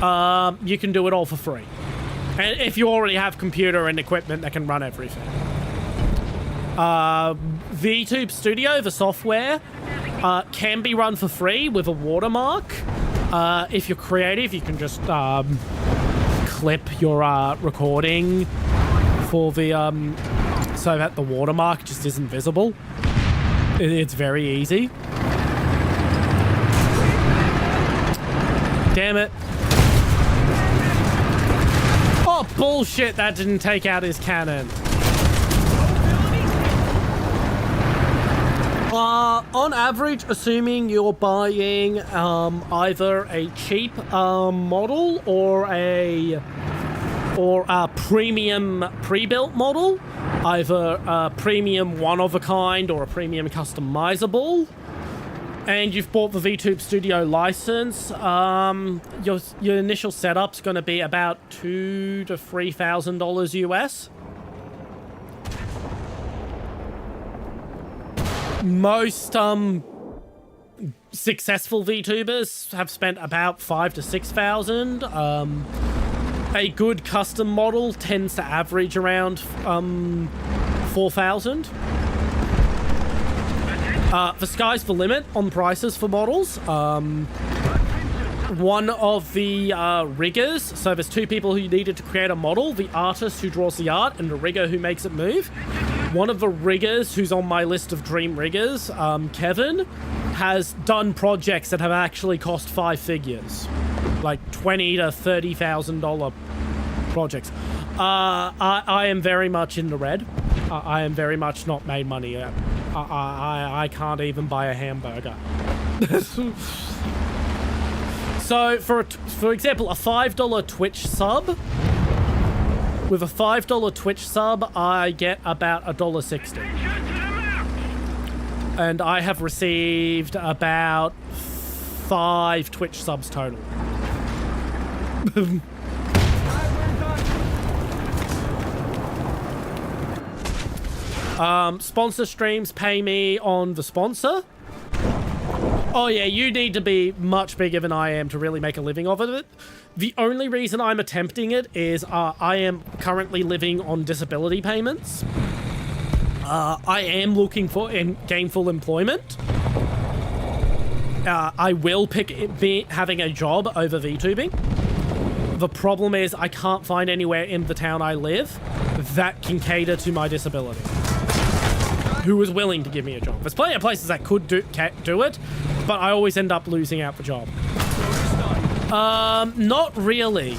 you can do it all for free. And if you already have computer and equipment that can run everything. VTube Studio, the software, can be run for free with a watermark. If you're creative, you can just clip your recording for the so that the watermark just isn't visible. It's very easy. Damn it. Oh, bullshit, that didn't take out his cannon. On average, assuming you're buying either a cheap model or a premium pre-built model, either a premium one-of-a-kind or a premium customizable, and you've bought the VTube Studio license, your initial setup's going to be about $2,000 to $3,000 US. Most successful VTubers have spent about $5,000 to $6,000. A good custom model tends to average around $4,000. The sky's the limit on prices for models. One of the riggers, so there's 2 people who needed to create a model, the artist who draws the art and the rigger who makes it move. One of the riggers who's on my list of dream riggers, Kevin, has done projects that have actually cost 5 figures, like $20,000 to $30,000 projects. I am very much in the red. I am very much not made money yet. I can't even buy a hamburger. So, for example, a $5 Twitch sub. With a $5 Twitch sub, I get about $1.60. And I have received about 5 Twitch subs total. Sponsor streams pay me on the sponsor. Oh yeah, you need to be much bigger than I am to really make a living off of it. The only reason I'm attempting it is I am currently living on disability payments. I am looking for gainful employment. I will pick having a job over VTubing. The problem is I can't find anywhere in the town I live that can cater to my disability. Who is willing to give me a job. There's plenty of places that could do it, but I always end up losing out the job. Not really.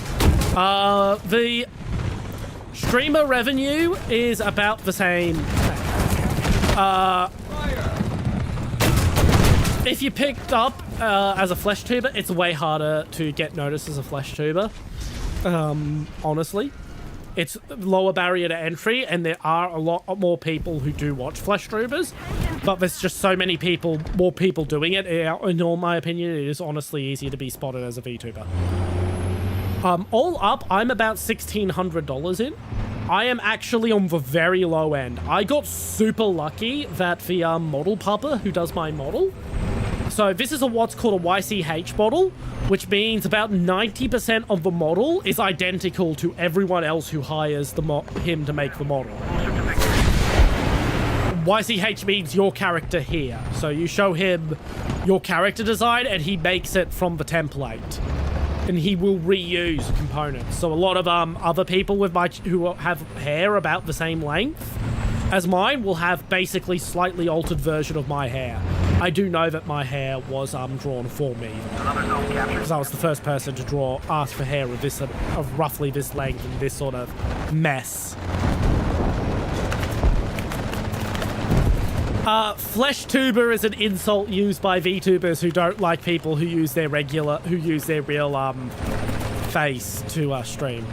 The streamer revenue is about the same. If you picked up as a flesh tuber, it's way harder to get noticed as a flesh tuber. Honestly. It's lower barrier to entry, and there are a lot more people who do watch flesh tubers, but there's just so many more people doing it. In all my opinion, it is honestly easier to be spotted as a VTuber. All up, I'm about $1,600 in. I am actually on the very low end. I got super lucky that the model pupper who does my model So this is what's called a YCH model, which means about 90% of the model is identical to everyone else who hires him to make the model. YCH means your character here. So you show him your character design and he makes it from the template. And he will reuse components. So a lot of other people with who have hair about the same length as mine will have basically slightly altered version of my hair. I do know that my hair was drawn for me, because I was the first person to ask for hair of roughly this length and this sort of mess. Flesh tuber is an insult used by VTubers who don't like people who use their real face to stream.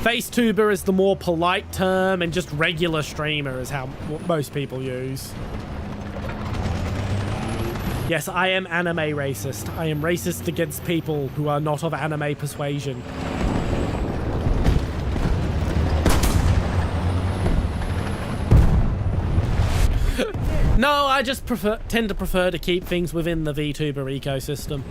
Face tuber is the more polite term, and just regular streamer is what most people use. Yes, I am anime racist. I am racist against people who are not of anime persuasion. No, I just tend to prefer to keep things within the VTuber ecosystem.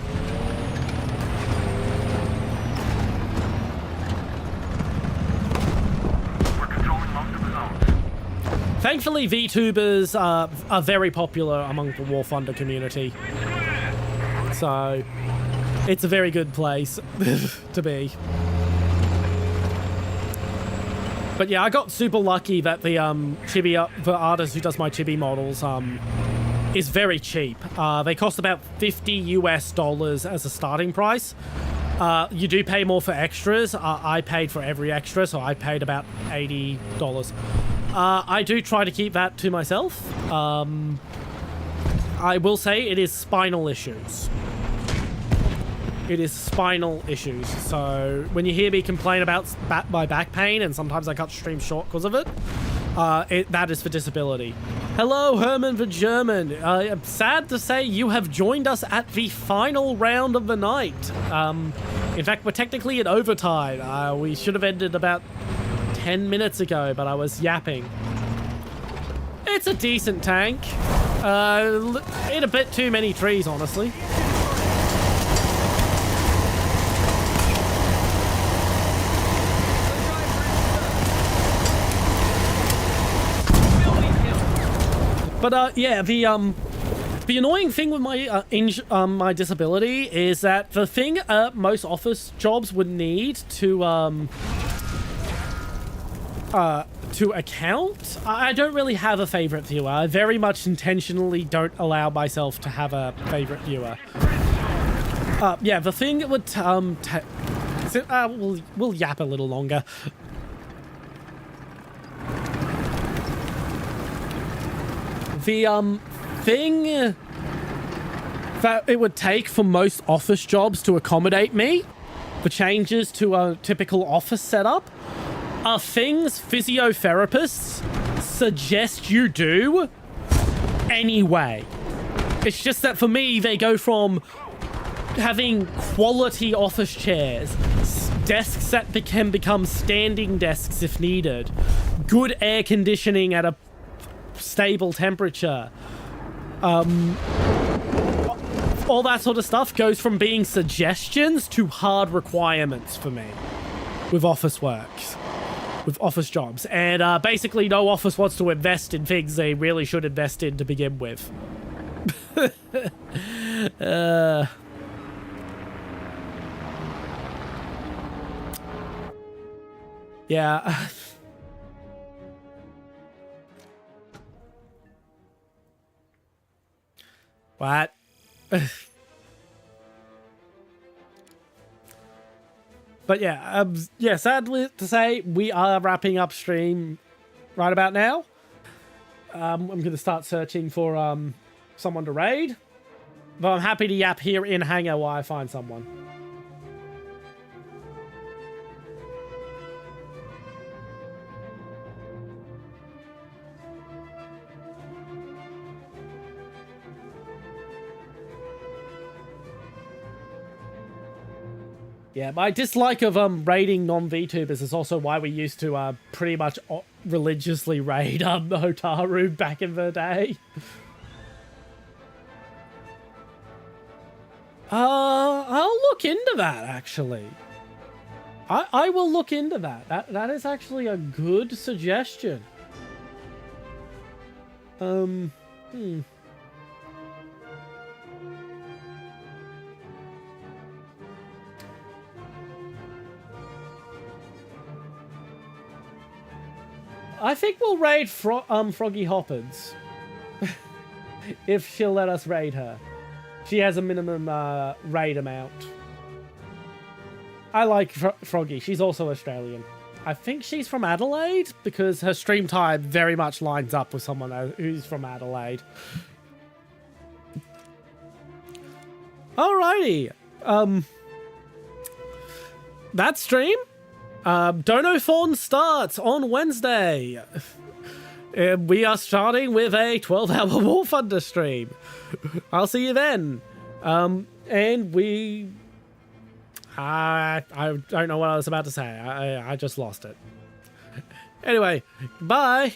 We're controlling most of the zones. Thankfully, VTubers are very popular among the Warthunder community. So, it's a very good place to be. But yeah, I got super lucky that the the artist who does my chibi models is very cheap. They cost about $50 as a starting price. You do pay more for extras. I paid for every extra, so I paid about $80. I do try to keep that to myself. I will say it is spinal issues. It is spinal issues. So when you hear me complain about my back pain, and sometimes I cut streams short because of it, that is for disability. Hello, Herman the German. I'm sad to say you have joined us at the final round of the night. In fact, we're technically in overtime. We should have ended about 10 minutes ago, but I was yapping. It's a decent tank. Hit a bit too many trees, honestly. But yeah, the annoying thing with my my disability is that the thing most office jobs would need to account, I don't really have a favorite viewer. I very much intentionally don't allow myself to have a favorite viewer. Yeah, the thing that would we'll yap a little longer. The thing that it would take for most office jobs to accommodate me, the changes to a typical office setup, are things physiotherapists suggest you do anyway. It's just that for me, they go from having quality office chairs, desks that can become standing desks if needed, good air conditioning at a stable temperature, all that sort of stuff goes from being suggestions to hard requirements for me with office works, with office jobs. And basically no office wants to invest in things they really should invest in to begin with. Yeah. What? But yeah, yeah, sadly to say, we are wrapping up stream right about now. I'm going to start searching for someone to raid. But I'm happy to yap here in Hangar while I find someone. Yeah, my dislike of raiding non-VTubers is also why we used to pretty much religiously raid Hotaru back in the day. I'll look into that, actually. I will look into that. That is actually a good suggestion. I think we'll raid Froggy Hoppers. If she'll let us raid her. She has a minimum raid amount. I like Froggy. She's also Australian. I think she's from Adelaide because her stream time very much lines up with someone who's from Adelaide. Alrighty. That stream? Dono starts on Wednesday. We are starting with a 12-hour Warthunder stream. I'll see you then. And we... I don't know what I was about to say. I just lost it. Anyway, bye.